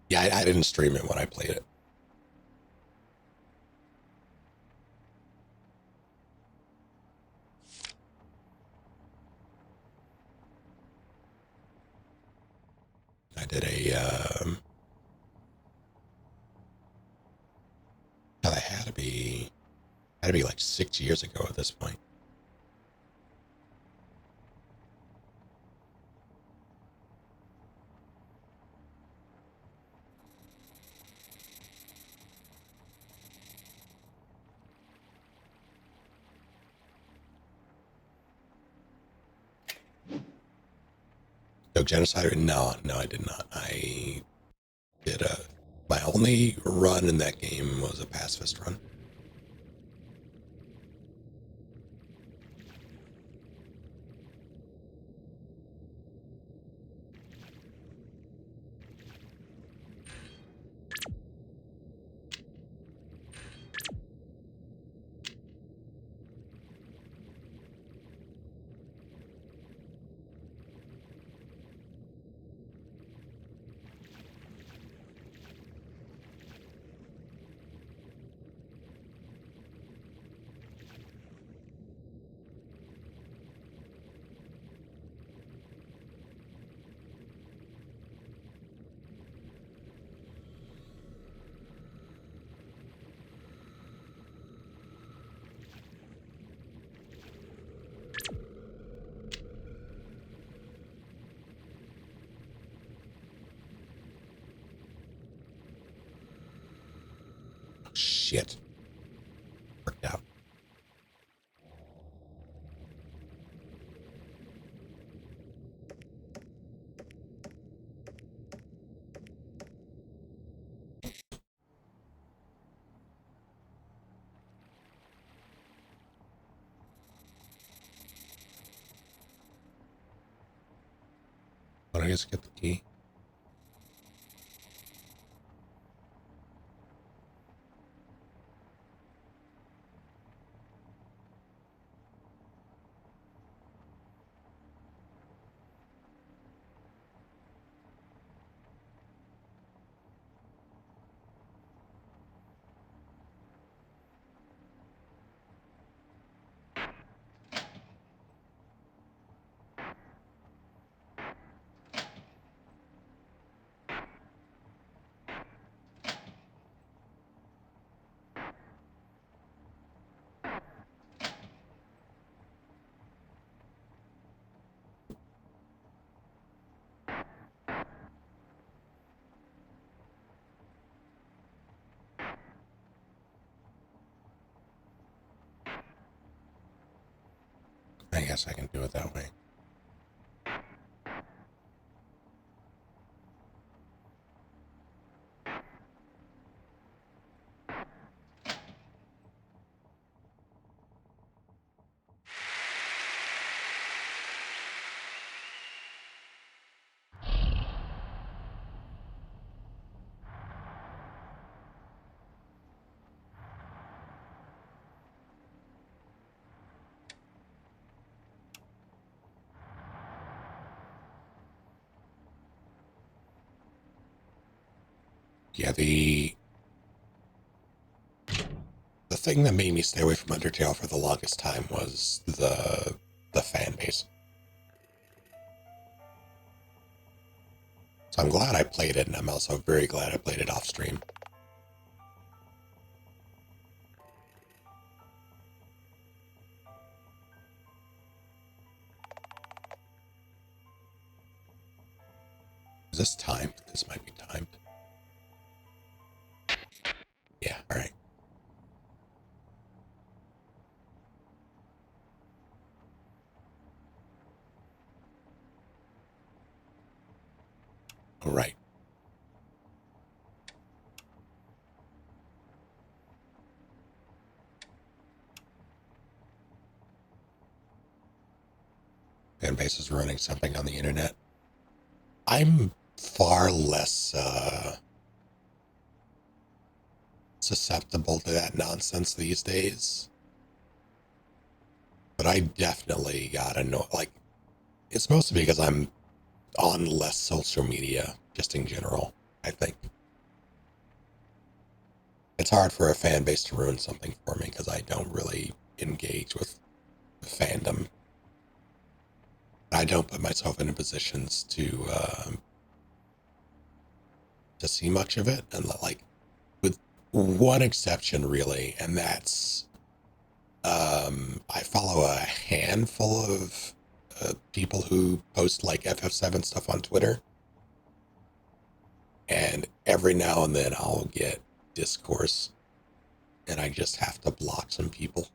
Yeah, I didn't stream it when I played it. I did that had to be like 6 years ago at this point. No genocide? No, I did not. I did my only run in that game was a pacifist run. Shit. Worked out. But I guess get the key. I guess I can do it that way. Yeah, the thing that made me stay away from Undertale for the longest time was the fan base. So I'm glad I played it, and I'm also very glad I played it off stream. Is this timed? This might be timed. Yeah, all right. All right. Fan base is running something on the internet. I'm far less susceptible to that nonsense these days. But I definitely got annoyed. Like, it's mostly because I'm on less social media, just in general, I think. It's hard for a fan base to ruin something for me because I don't really engage with fandom. I don't put myself into positions to to see much of it, and like with one exception really, and that's I follow a handful of people who post like FF7 stuff on Twitter, and every now and then I'll get discourse, and I just have to block some people.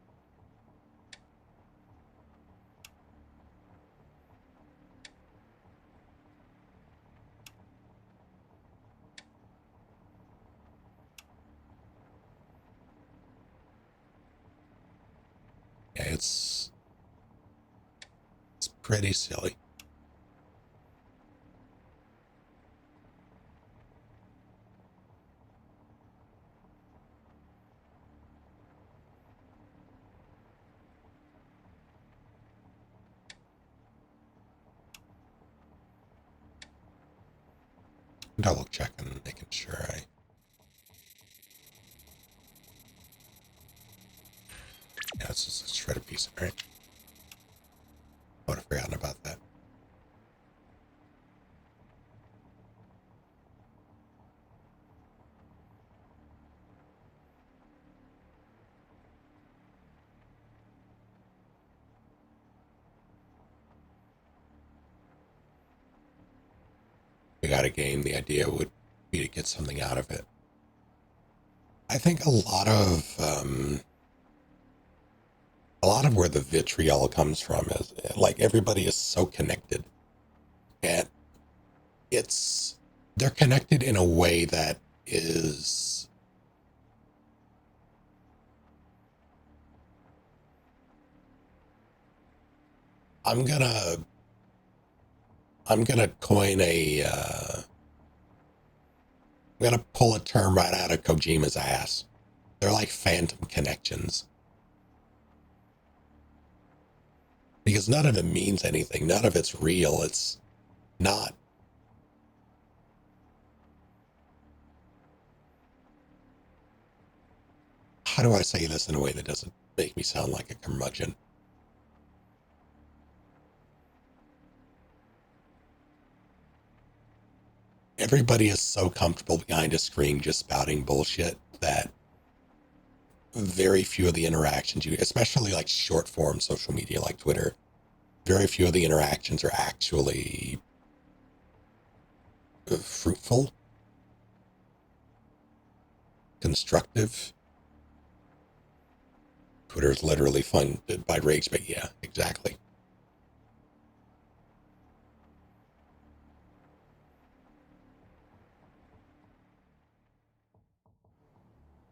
Yeah, it's pretty silly. Double checking, making sure I. Yeah, it's just a shredded piece. All right. I would have forgotten about that. We got a game. The idea would be to get something out of it. I think a lot of where the vitriol comes from is like everybody is so connected, and it's they're connected in a way that is I'm gonna I'm gonna coin a I'm gonna pull a term right out of Kojima's ass. They're like phantom connections because none of it means anything. None of it's real. It's not. How do I say this in a way that doesn't make me sound like a curmudgeon? Everybody is so comfortable behind a screen just spouting bullshit that very few of the interactions you, especially like short form social media like Twitter, very few of the interactions are actually fruitful, constructive. Twitter is literally funded by rage, but yeah, exactly.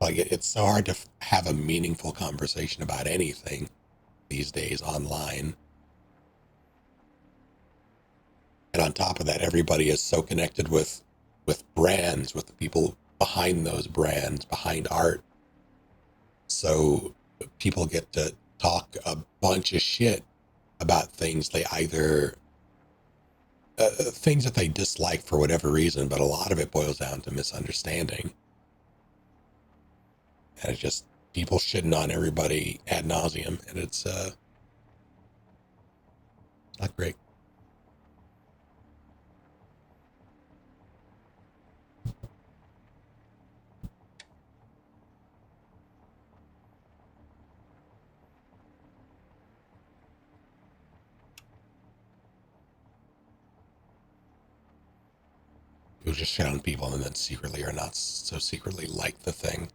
Like it's so hard to have a meaningful conversation about anything these days online. And on top of that, everybody is so connected with brands, with the people behind those brands, behind art. So people get to talk a bunch of shit about things they either things that they dislike for whatever reason, but a lot of it boils down to misunderstanding. And it's just people shitting on everybody ad nauseum, and it's not great. People just shit on people and then secretly or not so secretly like the thing.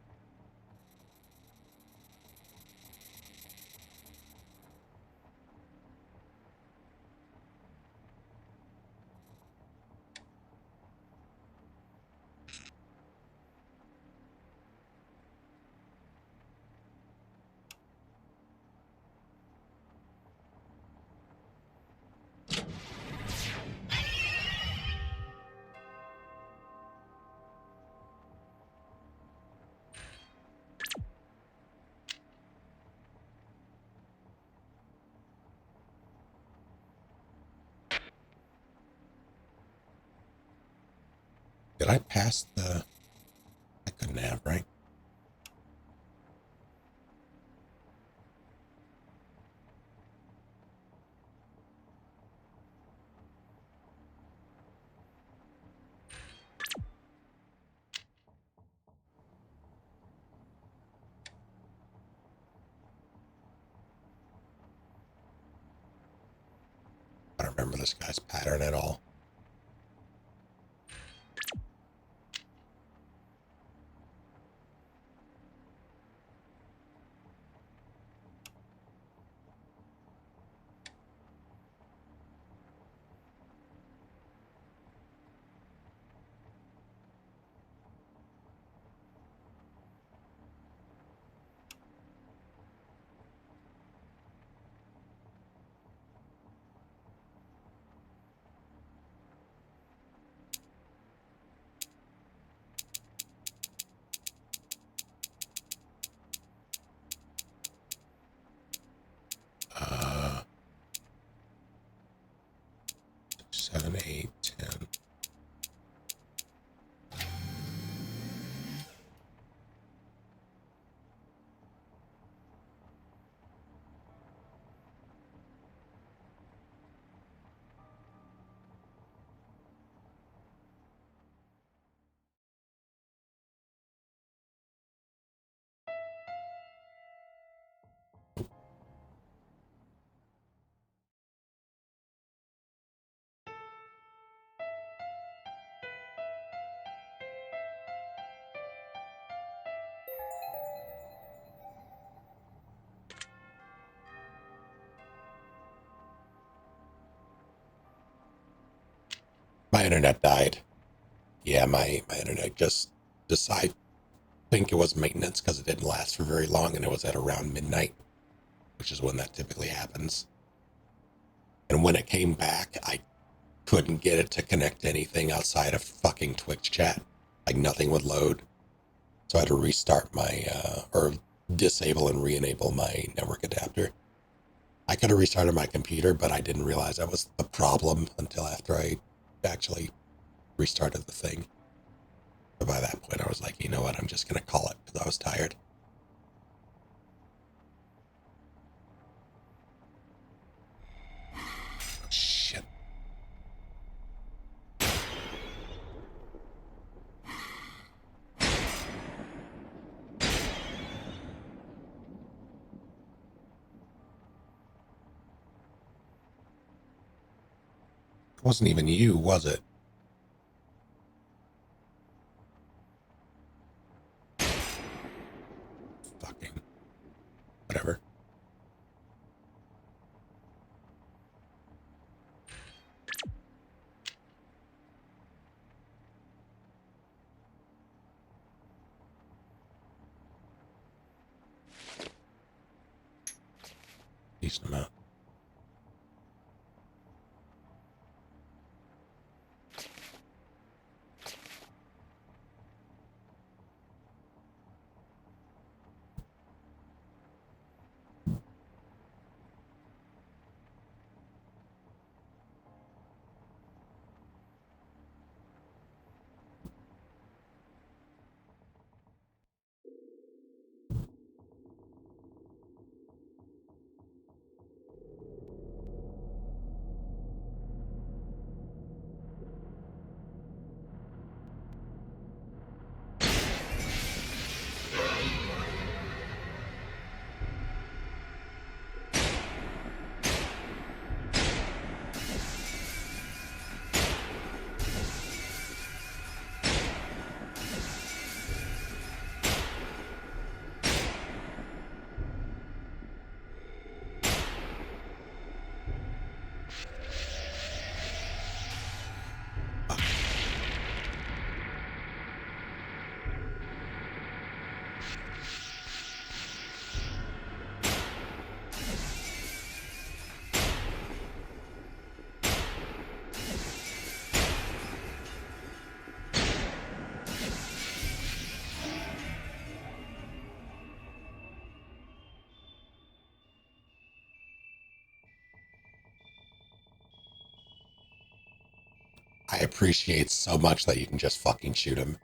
Did I pass the? I couldn't have, right? this guy's pattern at all. Uh, 7, 8, 10. My internet died. Yeah, my internet just decided, think it was maintenance because it didn't last for very long and it was at around midnight, which is when that typically happens. And when it came back, I couldn't get it to connect to anything outside of fucking Twitch chat. Like nothing would load. So I had to restart my, or disable and re-enable my network adapter. I could have restarted my computer, but I didn't realize that was the problem until after I actually restarted the thing. But by that point, I was like, you know what? I'm just going to call it because I was tired. Shit. It wasn't even you, was it? Fucking whatever. Decent amount. I appreciate so much that you can just fucking shoot him.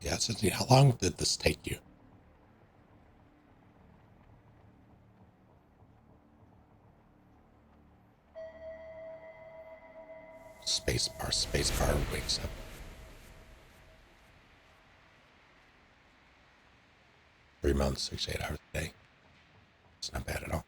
Yeah, so how long did this take you? Space bar wakes up. 3 months, 6 to 8 hours a day. It's not bad at all.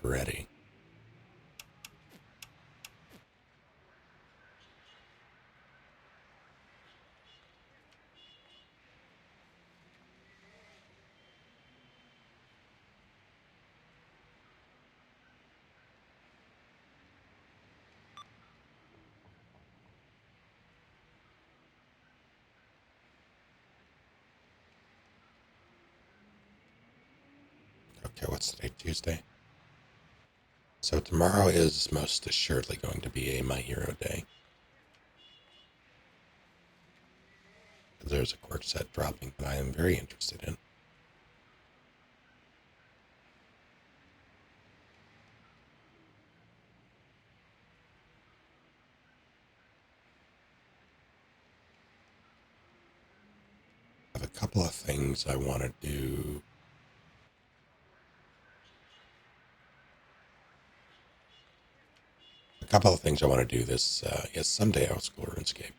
Peretti. Okay, what's today? Tuesday. So tomorrow is most assuredly going to be a My Hero day. There's a quirk set dropping that I am very interested in. I have a couple of things I want to do. A couple of things I want to do this. Yes, someday I'll explore RuneScape.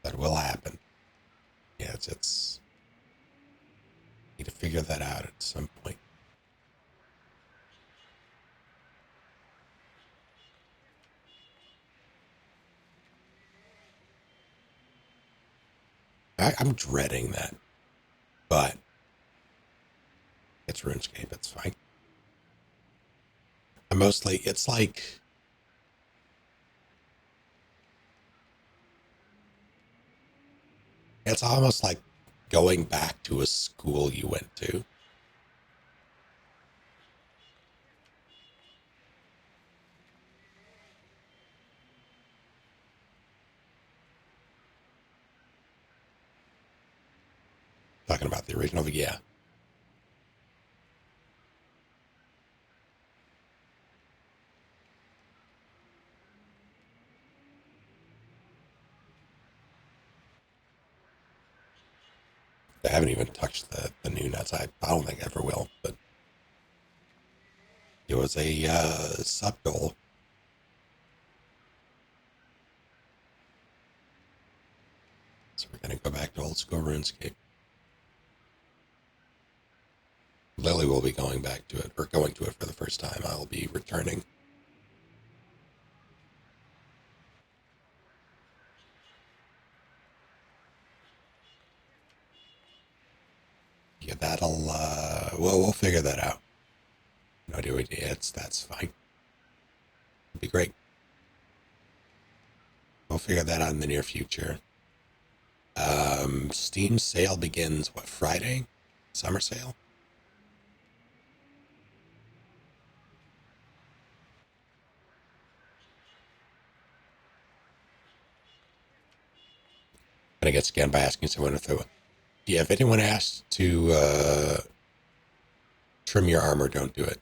That will happen. Yeah, it's need to figure that out at some point. I'm dreading that, but it's RuneScape. It's fine. And mostly, it's like it's almost like going back to a school you went to. Talking about the original, yeah. I haven't even touched the new nuts. I don't think I ever will, but it was a sub goal. So we're going to go back to old school RuneScape. Lily will be going back to it, or going to it for the first time. I'll be returning. Yeah, that'll, we'll figure that out. No idea. That's fine. It'll be great. We'll figure that out in the near future. Steam sale begins, what, Friday? Summer sale? Gonna get scanned by asking someone if they would. Yeah, if anyone asks to trim your armor, don't do it.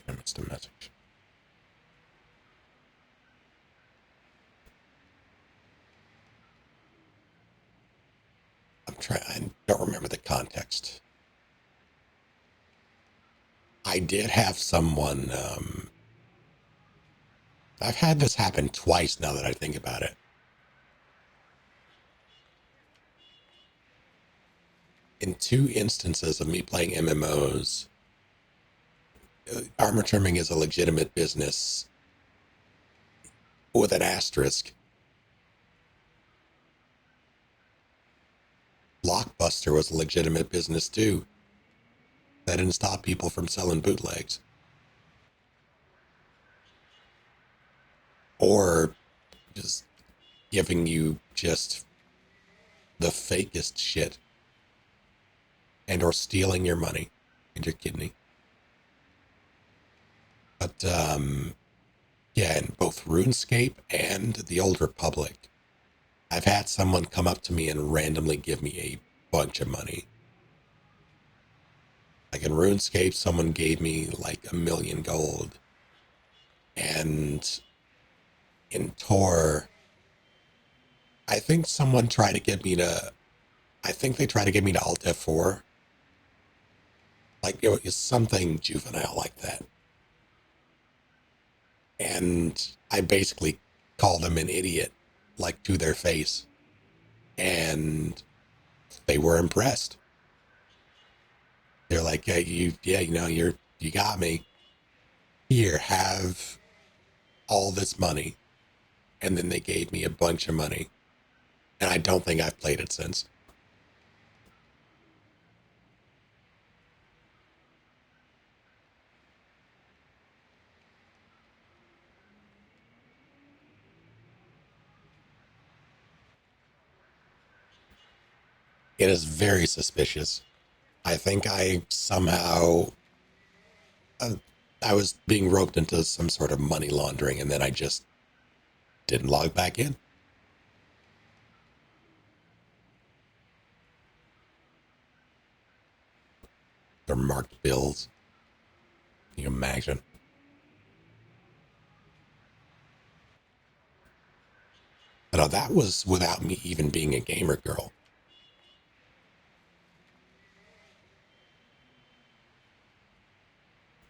I missed a message. I'm trying. I don't remember the context. I did have someone. I've had this happen twice now that I think about it. in two instances of me playing MMOs, armor trimming is a legitimate business with an asterisk. Blockbuster was a legitimate business too. That didn't stop people from selling bootlegs. Or just giving you just the fakest shit and or stealing your money and your kidney. But yeah, in both RuneScape and the Old Republic, I've had someone come up to me and randomly give me a bunch of money. Like in RuneScape, someone gave me like 1,000,000 gold. And in Tor, I think someone tried to get me to, I think they tried to get me to Alt F4. Like it was something juvenile like that. And I basically called them an idiot, like to their face. And they were impressed. They're like, yeah, you got me. Here, have all this money. And then they gave me a bunch of money. And I don't think I've played it since. It is very suspicious. I think I somehow, uh, I was being roped into some sort of money laundering, and then I just didn't log back in. They're marked bills. Can you imagine? But that was without me even being a gamer girl.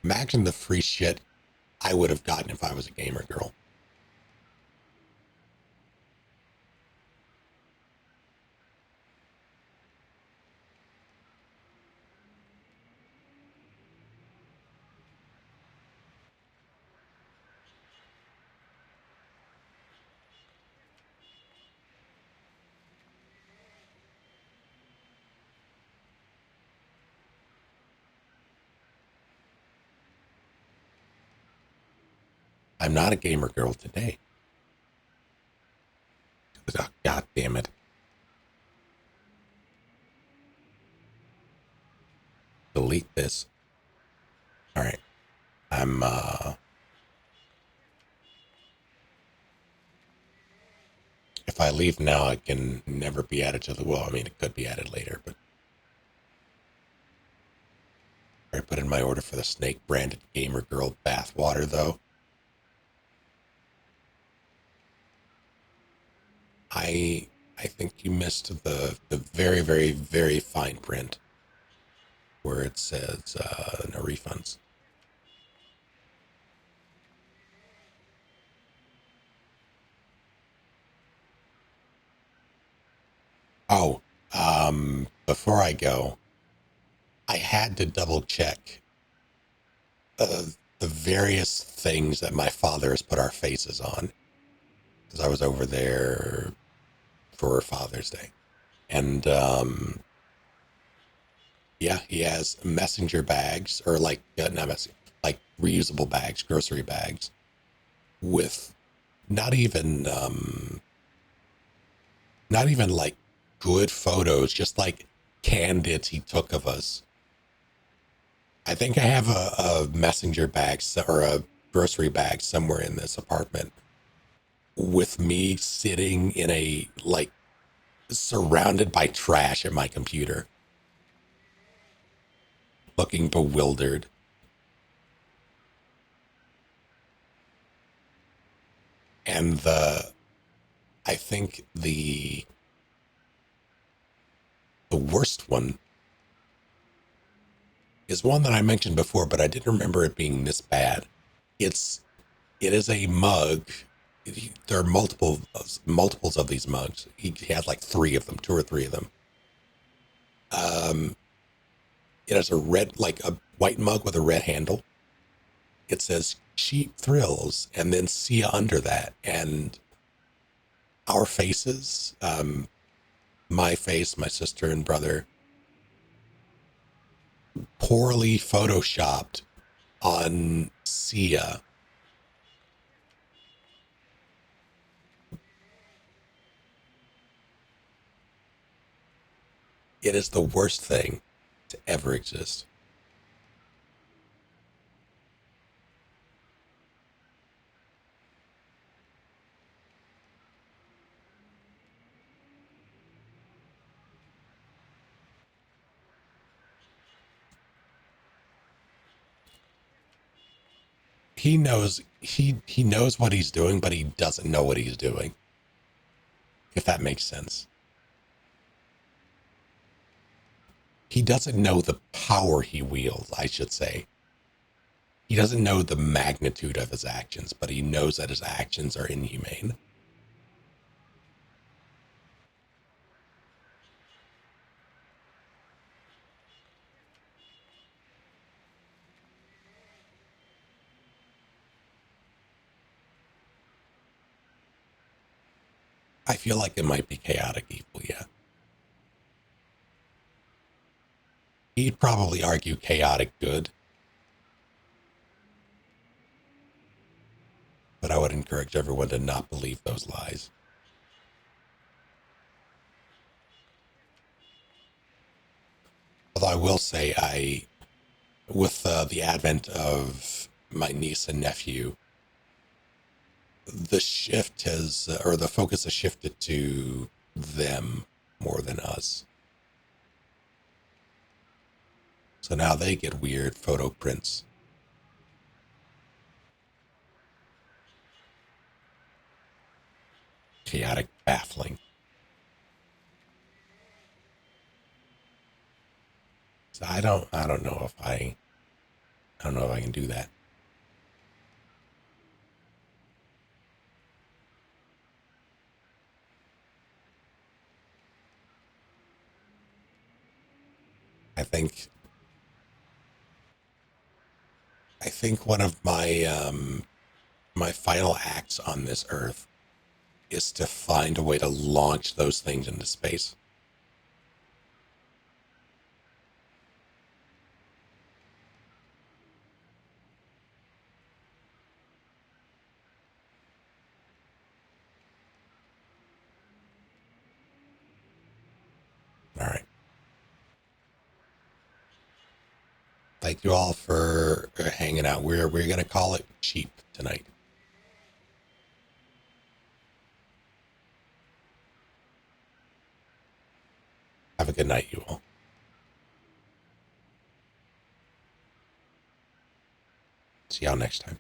Imagine the free shit I would have gotten if I was a gamer girl. I'm not a gamer girl today. Oh, God damn it. Delete this. All right. I'm, if I leave now, it can never be added to the, well, I mean, it could be added later, but I put in my order for the snake branded gamer girl bathwater, though. I think you missed the very, very, very fine print where it says no refunds. Oh, before I go, I had to double check the various things that my father has put our faces on because I was over there for Father's Day. And yeah, he has messenger bags or like, not messenger, like reusable bags, grocery bags with not even, not even like good photos, just like candids he took of us. I think I have a messenger bag or a grocery bag somewhere in this apartment with me sitting in a like surrounded by trash at my computer, looking bewildered. And I think the worst one is one that I mentioned before, but I didn't remember it being this bad. It's it is a mug. There are multiples of these mugs. He had like three of them, two or three of them, Um, it has a red, like a white mug with a red handle. It says cheap thrills and then Sia under that. And our faces, my face, my sister and brother, poorly photoshopped on Sia. It is the worst thing to ever exist. He knows what he's doing, but he doesn't know what he's doing. If that makes sense. He doesn't know the power he wields, I should say. He doesn't know the magnitude of his actions, but he knows that his actions are inhumane. I feel like it might be chaotic evil, yeah. He'd probably argue chaotic good, but I would encourage everyone to not believe those lies. Although I will say, with the advent of my niece and nephew, the shift has, or the focus has shifted to them more than us. So now they get weird photo prints. Chaotic, baffling. So I don't know if I don't know if I can do that. I think I think one of my final acts on this earth is to find a way to launch those things into space. All right. Thank you all for hanging out. We're gonna call it cheap tonight. Have a good night, you all. See y'all next time.